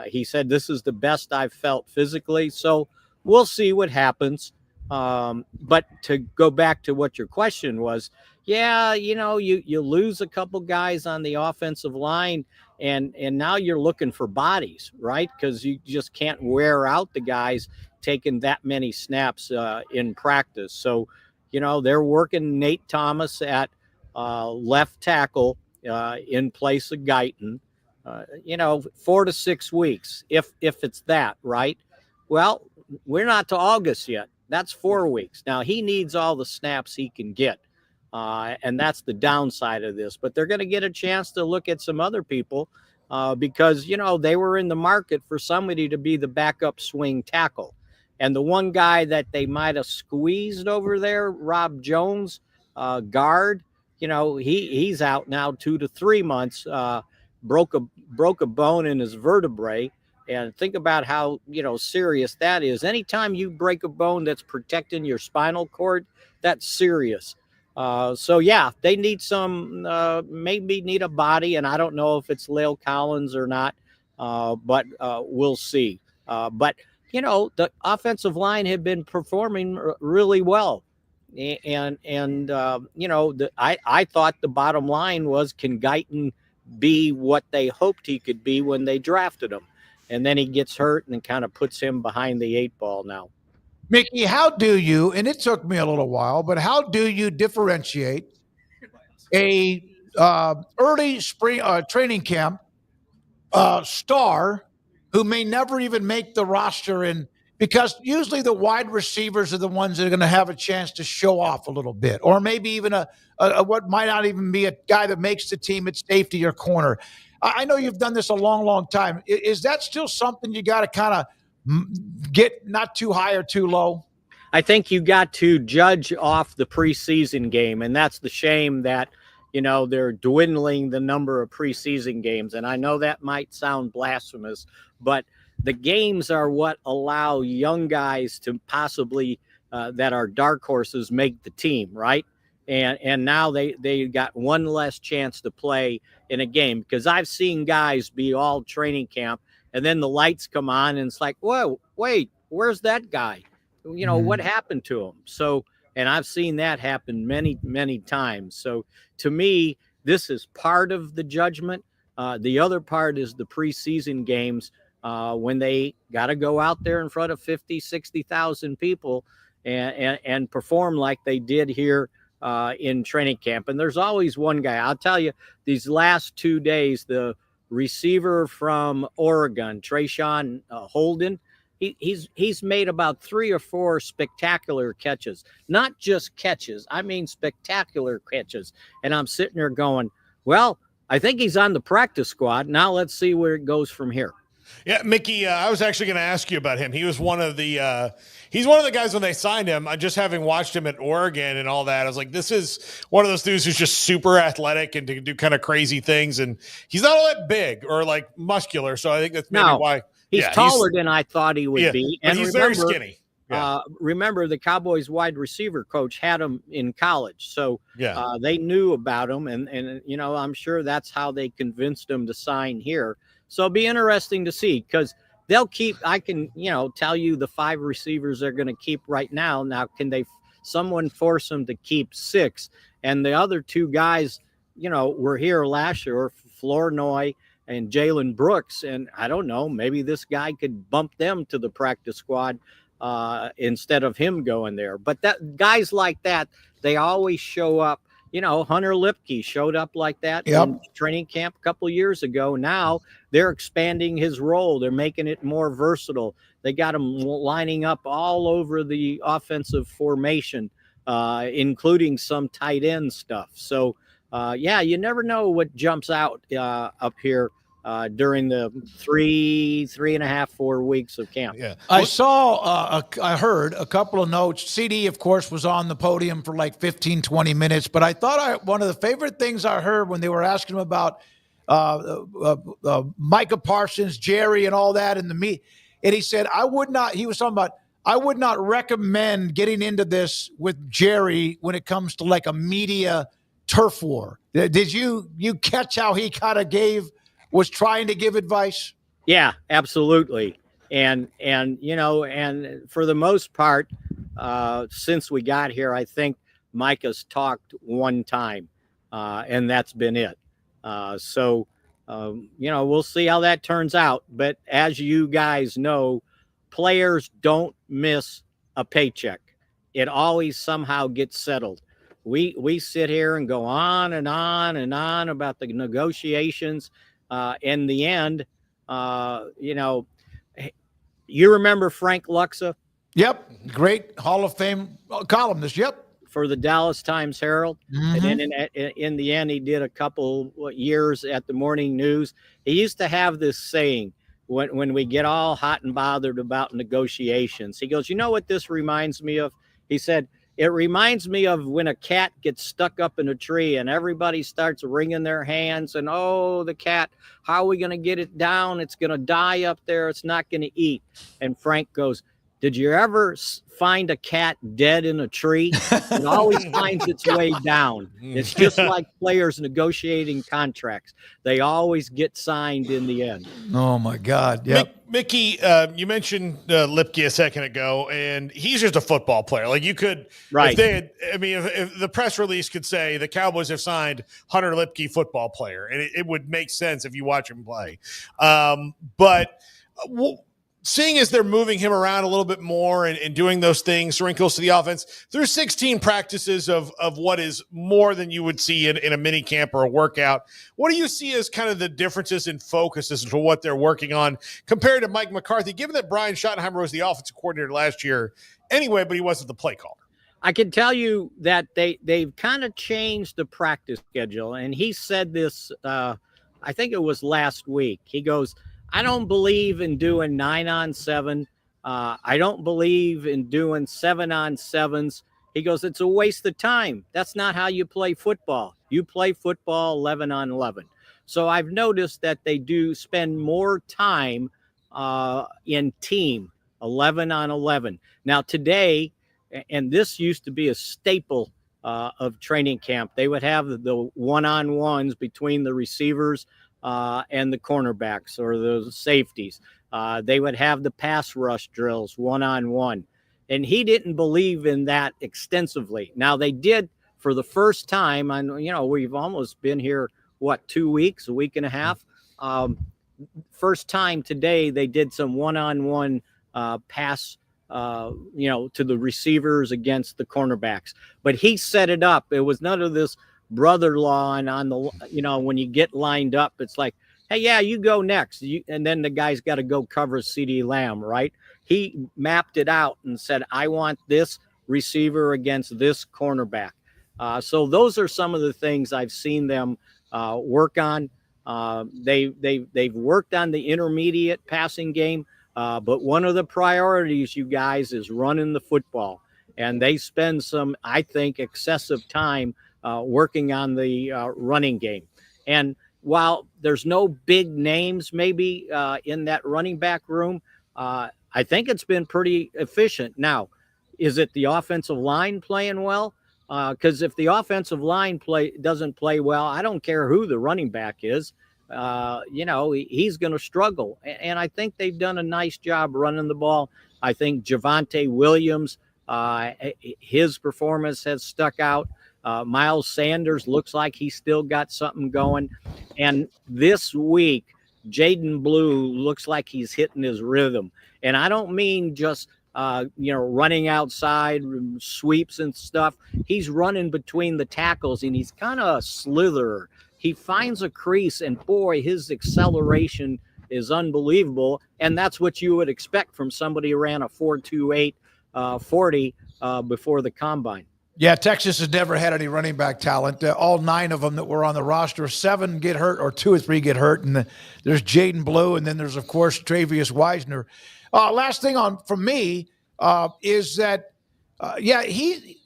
He said, this is the best I've felt physically. So we'll see what happens. But to go back to what your question was, yeah, you lose a couple guys on the offensive line and now you're looking for bodies, right? Because you just can't wear out the guys taking that many snaps in practice. So, they're working Nate Thomas at left tackle in place of Guyton, 4 to 6 weeks, if it's that, right? Well, we're not to August yet. That's 4 weeks. Now, he needs all the snaps he can get, and that's the downside of this. But they're going to get a chance to look at some other people because, they were in the market for somebody to be the backup swing tackle. And the one guy that they might have squeezed over there, Rob Jones, guard, he's out now 2 to 3 months, broke a bone in his vertebrae. And think about how, serious that is. Anytime you break a bone that's protecting your spinal cord, that's serious. So, yeah, they need maybe need a body. And I don't know if it's La'el Collins or not, but we'll see. But the offensive line had been performing really well. And I thought the bottom line was, can Guyton be what they hoped he could be when they drafted him? And then he gets hurt and kind of puts him behind the 8 ball now. Mickey, how do you, and it took me a little while, but how do you differentiate a early spring training camp star who may never even make the roster? And because usually the wide receivers are the ones that are going to have a chance to show off a little bit, or maybe even a what might not even be a guy that makes the team at safety or corner. I know you've done this a long, long time. Is that still something you got to kind of get not too high or too low? I think you got to judge off the preseason game, and that's the shame that, they're dwindling the number of preseason games. And I know that might sound blasphemous, but the games are what allow young guys to possibly that are dark horses make the team, right? And now they got one less chance to play in a game, because I've seen guys be all training camp and then the lights come on and it's like, whoa, wait, where's that guy? What happened to him? So, and I've seen that happen many, many times. So to me, this is part of the judgment. The other part is the preseason games when they got to go out there in front of 50, 60,000 people and perform like they did here in training camp. And there's always one guy. I'll tell you, these last 2 days, the receiver from Oregon, Trayshawn Holden, he's made about 3 or 4 spectacular catches. Not just catches, I mean spectacular catches. And I'm sitting there going, well, I think he's on the practice squad. Now let's see where it goes from here. Yeah, Mickey, I was actually going to ask you about him. He was one of the he's one of the guys when they signed him. Just having watched him at Oregon and all that, I was like, this is one of those dudes who's just super athletic and to do kind of crazy things. And he's not all that big or like muscular. So I think that's maybe why. He's taller than I thought he would be. And he's very skinny. Yeah. Remember, the Cowboys wide receiver coach had him in college. So they knew about him. And, you know, I'm sure that's how they convinced him to sign here. So it'll be interesting to see because they'll keep, I can, you know, tell you the 5 receivers they're going to keep right now. Now, can someone force them to keep 6? And the other 2 guys, you know, were here last year, Flournoy and Jalen Brooks. And I don't know, maybe this guy could bump them to the practice squad instead of him going there. But that guys like that, they always show up. You know, Hunter Lipke showed up like that in training camp a couple of years ago. Now they're expanding his role. They're making it more versatile. They got him lining up all over the offensive formation, including some tight end stuff. So, you never know what jumps out up here during the 3.5, 4 weeks of camp. Yeah, I heard a couple of notes. CD, of course, was on the podium for like 15, 20 minutes. But I thought one of the favorite things I heard when they were asking him about Micah Parsons, Jerry, and all that in the meet, and he said, I would not recommend getting into this with Jerry when it comes to like a media turf war. Did you catch how he kind of was trying to give advice? Yeah, absolutely. And you know, and for the most part, since we got here, I think Micah's talked one time, and that's been it. So you know, we'll see how that turns out. But as you guys know, players don't miss a paycheck. It always somehow gets settled. We sit here and go on and on and on about the negotiations. In the end, you know, you remember Frank Luxa? Yep. Great Hall of Fame columnist. Yep. For the Dallas Times Herald. Mm-hmm. And then in the end, he did a couple years at the Morning News. He used to have this saying when we get all hot and bothered about negotiations. He goes, you know what this reminds me of? He said, it reminds me of when a cat gets stuck up in a tree and everybody starts wringing their hands and, oh, the cat, how are we going to get it down? It's going to die up there. It's not going to eat. And Frank goes, did you ever find a cat dead in a tree? It always finds its way down. It's just like players negotiating contracts. They always get signed in the end. Oh, my God. Yeah. Mickey, you mentioned Lipke a second ago, and he's just a football player. Like you could, right? If they had, if the press release could say the Cowboys have signed Hunter Lipke, football player, and it would make sense if you watch him play. Seeing as they're moving him around a little bit more and doing those things, wrinkles to the offense, there's 16 practices of what is more than you would see in a mini camp or a workout. What do you see as kind of the differences in focus as to what they're working on compared to Mike McCarthy, given that Brian Schottenheimer was the offensive coordinator last year anyway, but he wasn't the play caller? I can tell you that they've kind of changed the practice schedule. And he said this, I think it was last week. He goes, I don't believe in doing 9-on-7. I don't believe in doing 7-on-7s. He goes, it's a waste of time. That's not how you play football. You play football 11-on-11. So I've noticed that they do spend more time in team 11-on-11. Now today, and this used to be a staple of training camp, they would have the one-on-ones between the receivers and the cornerbacks or the safeties. They would have the pass rush drills 1-on-1. And he didn't believe in that extensively. Now they did for the first time. And, you know, we've almost been here, 2 weeks, a week and a half. first time today they did some one-on-one pass, to the receivers against the cornerbacks. But he set it up. It was none of this brother-law on the, when you get lined up, it's like, hey, yeah, you go next. And then the guy's got to go cover CeeDee Lamb, right? He mapped it out and said, I want this receiver against this cornerback. So those are some of the things I've seen them work on. They've worked on the intermediate passing game, but one of the priorities, you guys, is running the football. And they spend some, I think, excessive time working on the running game. And while there's no big names maybe in that running back room, I think it's been pretty efficient. Now, is it the offensive line playing well? Because if the offensive line doesn't play well, I don't care who the running back is. He's going to struggle. And I think they've done a nice job running the ball. I think Javonte Williams, his performance has stuck out. Miles Sanders looks like he's still got something going. And this week, Jaden Blue looks like he's hitting his rhythm. And I don't mean just running outside, sweeps and stuff. He's running between the tackles, and he's kind of a slitherer. He finds a crease, and boy, his acceleration is unbelievable. And that's what you would expect from somebody who ran a 4.28 40 before the combine. Yeah, Texas has never had any running back talent. All 9 of them that were on the roster, 7 get hurt or 2 or 3 get hurt. And there's Jaden Blue, and then there's, of course, Travius Wisner. Last thing from me is that, he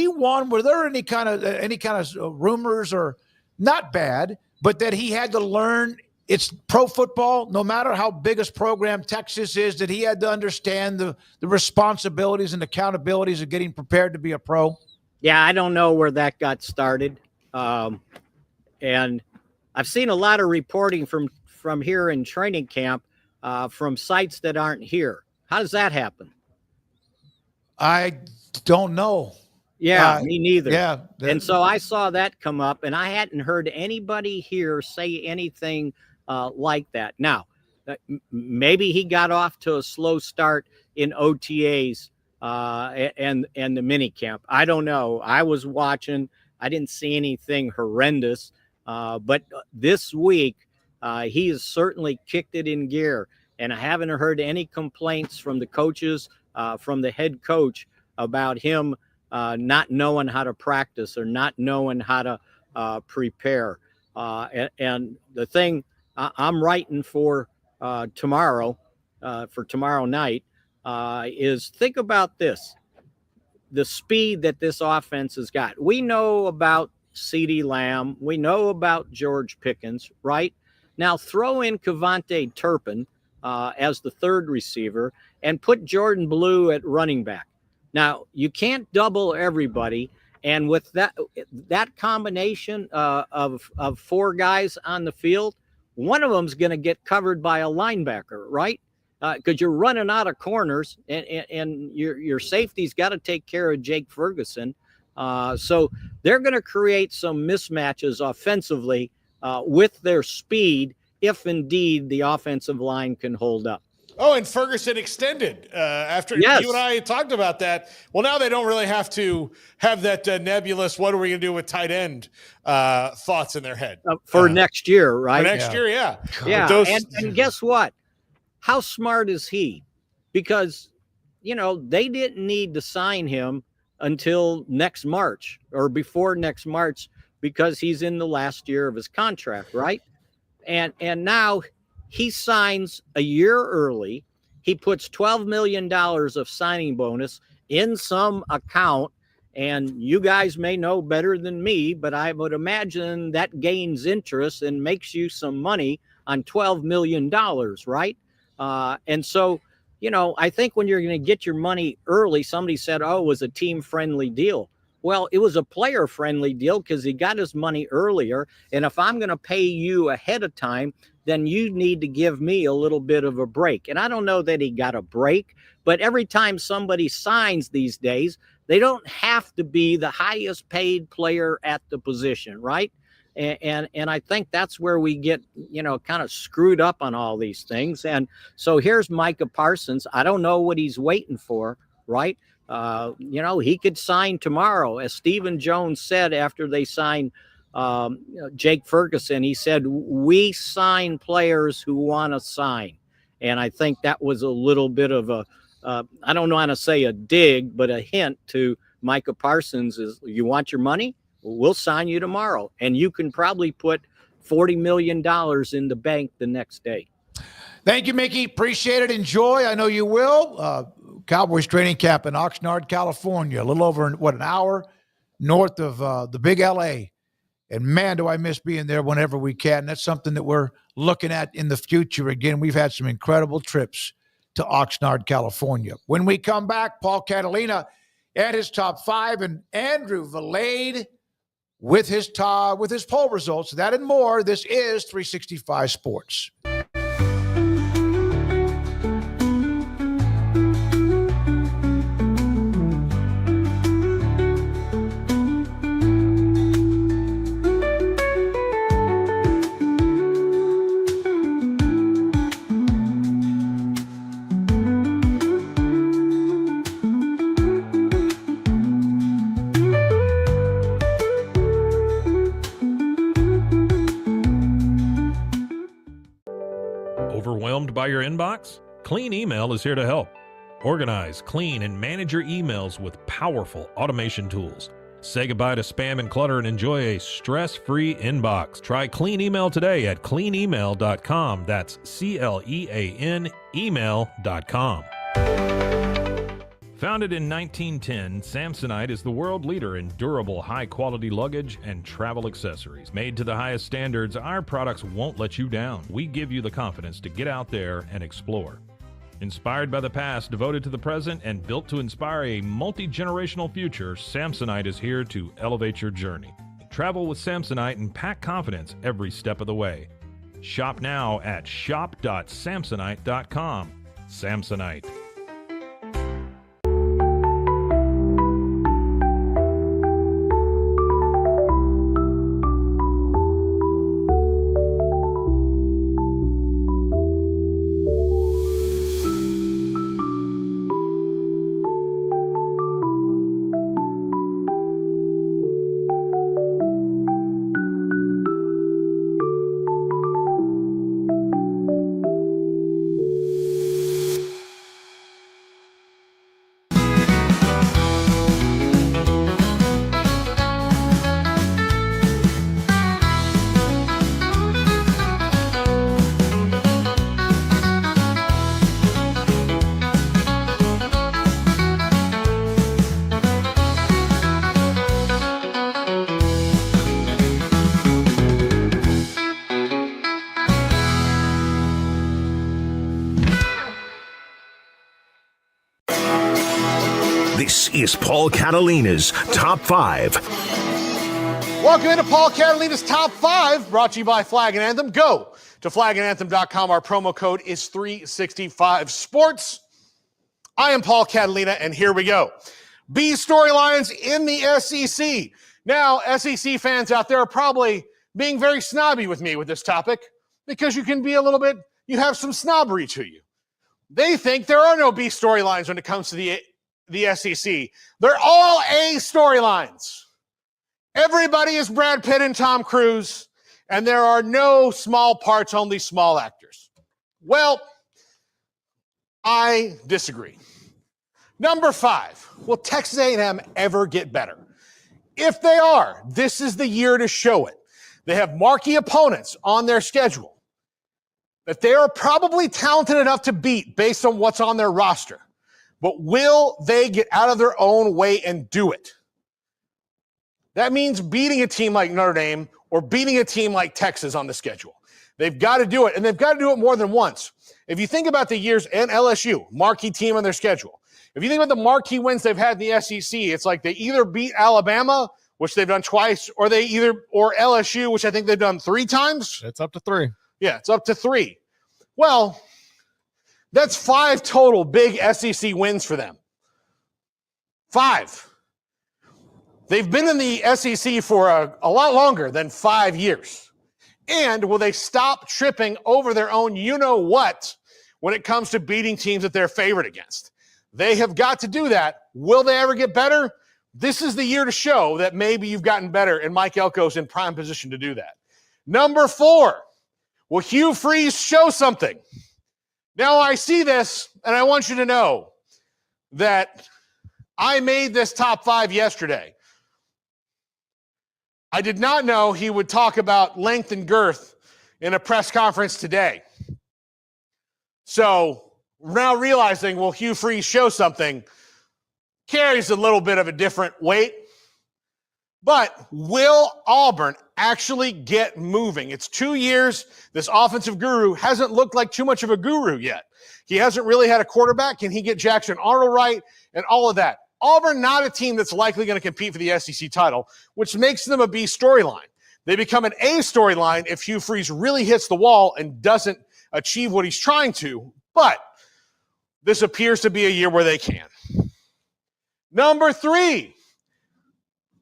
one? Were there any kind of rumors, or not bad, but that he had to learn it's pro football, no matter how big a program Texas is, that he had to understand the responsibilities and accountabilities of getting prepared to be a pro? Yeah, I don't know where that got started. And I've seen a lot of reporting from here in training camp from sites that aren't here. How does that happen? I don't know. Yeah, me neither. Yeah. And so I saw that come up, and I hadn't heard anybody here say anything like that. Now, maybe he got off to a slow start in OTAs and the mini camp. I don't know. I was watching. I didn't see anything horrendous. But this week, he has certainly kicked it in gear. And I haven't heard any complaints from the coaches, from the head coach, about him not knowing how to practice or not knowing how to prepare. And the thing I'm writing for tomorrow night, is think about this. The speed that this offense has got. We know about CeeDee Lamb. We know about George Pickens, right? Now throw in Kevontae Turpin as the third receiver and put Jordan Blue at running back. Now, you can't double everybody. And with that combination of 4 guys on the field, one of them is going to get covered by a linebacker, right? Because you're running out of corners, and your safety's got to take care of Jake Ferguson. So they're going to create some mismatches offensively with their speed, if indeed the offensive line can hold up. Oh, and Ferguson extended after you and I talked about that. Well, now they don't really have to have that nebulous, what are we going to do with tight end thoughts in their head. For next year, right? For next year, yeah. Yeah, and guess what? How smart is he? Because, they didn't need to sign him until next March or before next March because he's in the last year of his contract, right? And now he signs a year early. He puts $12 million of signing bonus in some account. And you guys may know better than me, but I would imagine that gains interest and makes you some money on $12 million, right? And so, I think when you're going to get your money early, somebody said, oh, it was a team-friendly deal. Well, it was a player-friendly deal because he got his money earlier. And if I'm going to pay you ahead of time, then you need to give me a little bit of a break. And I don't know that he got a break, but every time somebody signs these days, they don't have to be the highest paid player at the position, right? And I think that's where we get, kind of screwed up on all these things. And so here's Micah Parsons. I don't know what he's waiting for, right? He could sign tomorrow. As Stephen Jones said after they signed Jake Ferguson, he said, we sign players who want to sign. And I think that was a little bit of I don't know how to say a dig, but a hint to Micah Parsons is, you want your money? We'll sign you tomorrow. And you can probably put $40 million in the bank the next day. Thank you, Mickey. Appreciate it. Enjoy. I know you will. Cowboys training camp in Oxnard, California, a little over, an hour north of the big LA. And man, do I miss being there whenever we can. That's something that we're looking at in the future. Again, we've had some incredible trips to Oxnard, California. When we come back, Paul Catalina and his top five, and Andrew Valade with his poll results. That and more. This is 365 Sports. Overwhelmed by your inbox? Clean Email is here to help. Organize, clean, and manage your emails with powerful automation tools. Say goodbye to spam and clutter and enjoy a stress-free inbox. Try Clean Email today at cleanemail.com. That's CLEAN email.com. Founded in 1910, Samsonite is the world leader in durable, high-quality luggage and travel accessories. Made to the highest standards, our products won't let you down. We give you the confidence to get out there and explore. Inspired by the past, devoted to the present, and built to inspire a multi-generational future, Samsonite is here to elevate your journey. Travel with Samsonite and pack confidence every step of the way. Shop now at shop.samsonite.com. Samsonite. This is Paul Catalina's Top 5. Welcome into Paul Catalina's Top 5, brought to you by Flag and Anthem. Go to flagandanthem.com. Our promo code is 365 Sports. I am Paul Catalina, and here we go. B storylines in the SEC. Now, SEC fans out there are probably being very snobby with me with this topic because you can be you have some snobbery to you. They think there are no B storylines when it comes to the SEC. They're all A storylines. Everybody is Brad Pitt and Tom Cruise, and there are no small parts, only small actors. Well, I disagree. Number 5, will Texas A&M ever get better? If they are, this is the year to show it. They have marquee opponents on their schedule that they are probably talented enough to beat based on what's on their roster. But will they get out of their own way and do it? That means beating a team like Notre Dame or beating a team like Texas on the schedule. They've got to do it, and they've got to do it more than once. If you think about the years, and LSU, marquee team on their schedule. If you think about the marquee wins they've had in the SEC, it's like they either beat Alabama, which they've done twice, or LSU, which I think they've done 3 times. It's up to 3. Yeah, it's up to 3. Well, that's 5 total big SEC wins for them. 5. They've been in the SEC for a lot longer than 5 years. And will they stop tripping over their own you-know-what when it comes to beating teams that they're favored against? They have got to do that. Will they ever get better? This is the year to show that maybe you've gotten better, and Mike Elko's in prime position to do that. Number 4, will Hugh Freeze show something? Now, I see this, and I want you to know that I made this top 5 yesterday. I did not know he would talk about length and girth in a press conference today. So now realizing, will Hugh Freeze show something, carries a little bit of a different weight. But will Auburn actually get moving? It's 2 years. This offensive guru hasn't looked like too much of a guru yet. He hasn't really had a quarterback. Can he get Jackson Arnold right and all of that? Auburn, not a team that's likely going to compete for the SEC title, which makes them a B storyline. They become an A storyline if Hugh Freeze really hits the wall and doesn't achieve what he's trying to. But this appears to be a year where they can. Number 3,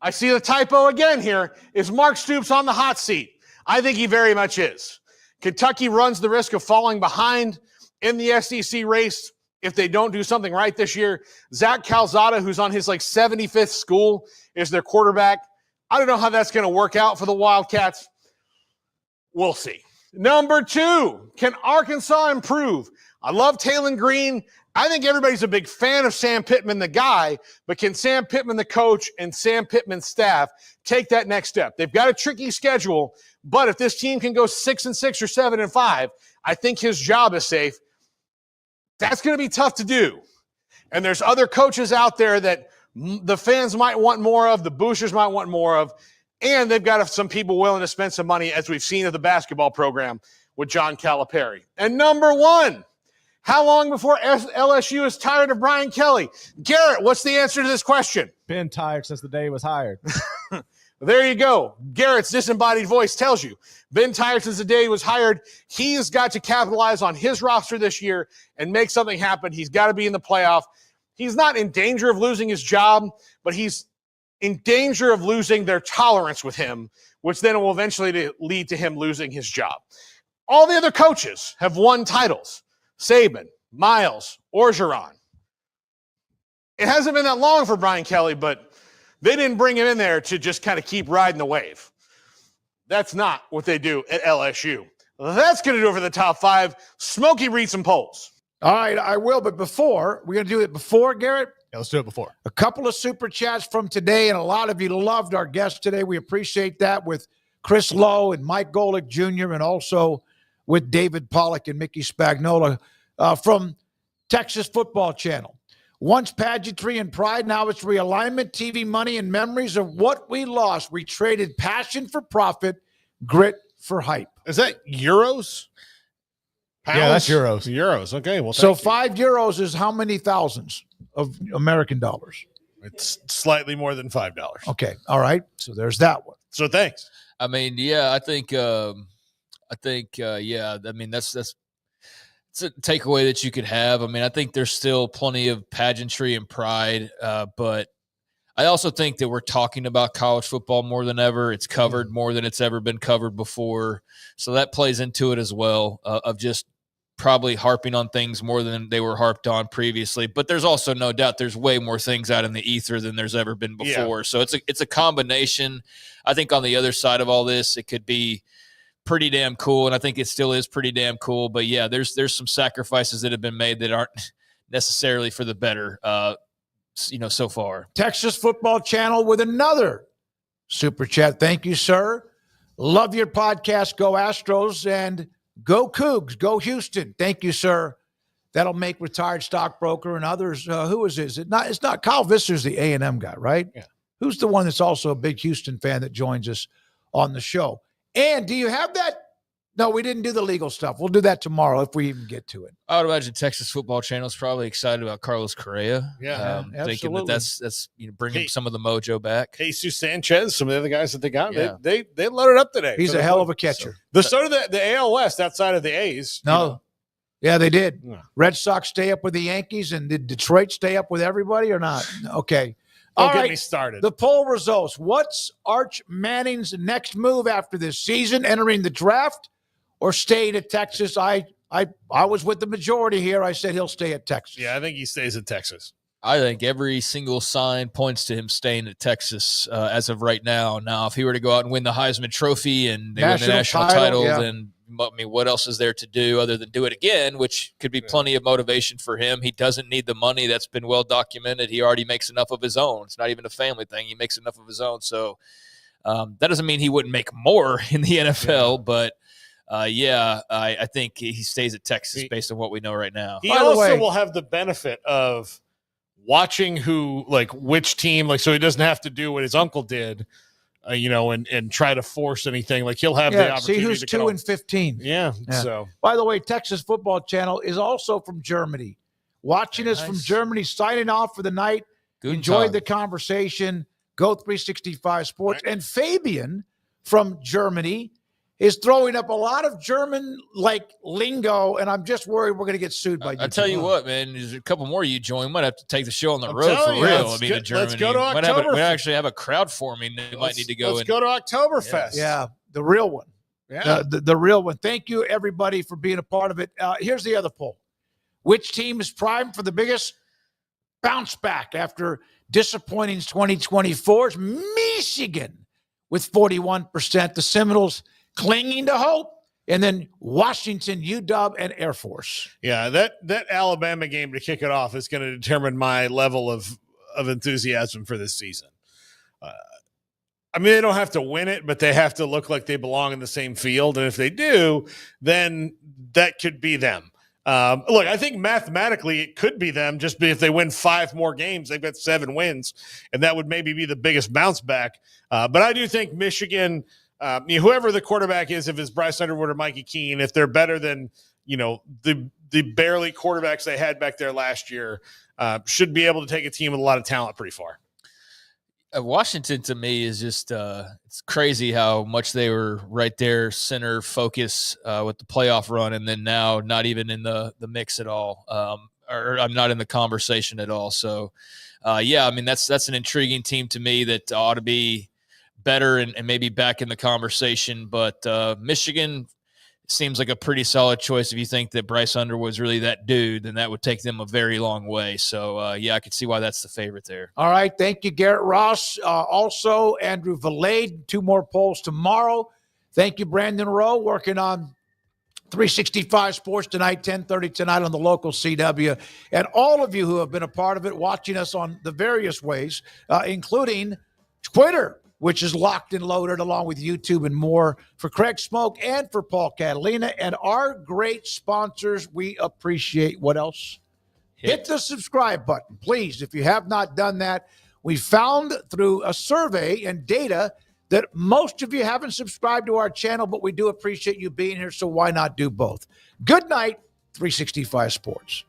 I see the typo again here. Is Mark Stoops on the hot seat? I think he very much is. Kentucky runs the risk of falling behind in the SEC race if they don't do something right this year. Zach Calzada, who's on his 75th school, is their quarterback. I don't know how that's going to work out for the Wildcats. We'll see. Number 2, can Arkansas improve? I love Talon Green. I think everybody's a big fan of Sam Pittman, the guy, but can Sam Pittman, the coach, and Sam Pittman's staff take that next step? They've got a tricky schedule, but if this team can go 6-6 or 7-5, I think his job is safe. That's going to be tough to do. And there's other coaches out there that the fans might want more of, the boosters might want more of, and they've got some people willing to spend some money, as we've seen at the basketball program with John Calipari. And number 1, how long before LSU is tired of Brian Kelly? Garrett, what's the answer to this question? Been tired since the day he was hired. There you go. Garrett's disembodied voice tells you. Been tired since the day he was hired. He's got to capitalize on his roster this year and make something happen. He's got to be in the playoff. He's not in danger of losing his job, but he's in danger of losing their tolerance with him, which then will eventually lead to him losing his job. All the other coaches have won titles. Saban, Miles, Orgeron. It hasn't been that long for Brian Kelly, but they didn't bring him in there to just kind of keep riding the wave. That's not what they do at LSU. That's going to do it for the top 5. Smokey, read some polls. All right, I will, but before, we're going to do it before, Garrett? Yeah, let's do it before. A couple of super chats from today, and a lot of you loved our guest today. We appreciate that with Chris Lowe and Mike Golic Jr., and also with David Pollack and Mickey Spagnola from Texas Football Channel. Once pageantry and pride, now it's realignment, TV money, and memories of what we lost. We traded passion for profit, grit for hype. Is that euros? Pounds? Yeah, that's euros. Euros. Okay. Well, so €5 is how many thousands of American dollars? It's slightly more than $5. Okay. All right. So there's that one. So thanks. I mean, yeah, I think, yeah. I mean, that's it's a takeaway that you could have. I mean, I think there's still plenty of pageantry and pride, but I also think that we're talking about college football more than ever. It's covered more than it's ever been covered before. So that plays into it as well, of just probably harping on things more than they were harped on previously. But there's also no doubt there's way more things out in the ether than there's ever been before. Yeah. So it's a combination. I think on the other side of all this, it could be pretty damn cool, and I think it still is pretty damn cool. But yeah, there's some sacrifices that have been made that aren't necessarily for the better, so far. Texas Football Channel with another super chat. Thank you, sir. Love your podcast. Go Astros and go Cougs. Go Houston. Thank you, sir. That'll make retired stockbroker and others. Who is it? It's not Kyle Visser's the A&M guy, right? Yeah. Who's the one that's also a big Houston fan that joins us on the show? And do you have that? No, we didn't do the legal stuff. We'll do that tomorrow if we even get to it. I would imagine Texas Football Channel is probably excited about Carlos Correa. Yeah, thinking that that's bringing some of the mojo back. Jesus Sanchez, some of the other guys that they got, they loaded up today. He's a hell of a catcher. So did the AL West outside of the A's. No. Yeah, they did. Yeah. Red Sox stay up with the Yankees, and did Detroit stay up with everybody or not? Okay. Don't get me started. The poll results. What's Arch Manning's next move after this season? Entering the draft or staying at Texas? I was with the majority here. I said he'll stay at Texas. Yeah, I think he stays at Texas. I think every single sign points to him staying at Texas as of right now. Now, if he were to go out and win the Heisman Trophy and they win the national title, then I mean, what else is there to do other than do it again, which could be plenty of motivation for him. He doesn't need the money. That's been well documented. He already makes enough of his own. It's not even a family thing. He makes enough of his own. So that doesn't mean he wouldn't make more in the NFL, but I think he stays at Texas based on what we know right now. He also will have the benefit of watching which team, so he doesn't have to do what his uncle did, and try to force anything. Like he'll have the opportunity. See who's to 2-15. Yeah. So, by the way, Texas Football Channel is also from Germany. Watching us from Germany, signing off for the night. Enjoyed the conversation. Go 365 Sports. And Fabian from Germany is throwing up a lot of German lingo, and I'm just worried we're going to get sued by you. I tell you what, man, there's a couple more you join. Might have to take the show on the road for real. In Germany. Let's go to Oktoberfest. We actually have a crowd forming. They might need to go. Let's go to Oktoberfest. Yeah, the real one. Yeah, the real one. Thank you, everybody, for being a part of it. Here's the other poll. Which team is primed for the biggest bounce back after disappointing 2024? Michigan with 41%. The Seminoles clinging to hope, and then Washington, UW, and Air Force. Yeah, that Alabama game to kick it off is going to determine my level of enthusiasm for this season. I mean, they don't have to win it, but they have to look like they belong in the same field, and if they do, then that could be them. Look, I think mathematically it could be them just if they win 5 more games. They've got 7 wins, and that would maybe be the biggest bounce back. But I do think Michigan – whoever the quarterback is, if it's Bryce Underwood or Mikey Keene, if they're better than, the barely quarterbacks they had back there last year, should be able to take a team with a lot of talent pretty far. Washington, to me, is just it's crazy how much they were right there, center focus with the playoff run, and then now not even in the mix at all, or I'm not in the conversation at all. So, that's an intriguing team to me that ought to be better and maybe back in the conversation, but Michigan seems like a pretty solid choice. If you think that Bryce Underwood's really that dude, then that would take them a very long way. So, I could see why that's the favorite there. All right. Thank you, Garrett Ross. Also, Andrew Valade, 2 more polls tomorrow. Thank you, Brandon Rowe, working on 365 Sports tonight, 10:30 tonight on the local CW. And all of you who have been a part of it, watching us on the various ways, including Twitter, which is locked and loaded, along with YouTube and more. For Craig Smoak and for Paul Catalina and our great sponsors, we appreciate. What else? Hit the subscribe button, please. If you have not done that, we found through a survey and data that most of you haven't subscribed to our channel, but we do appreciate you being here, so why not do both? Good night, 365 Sports.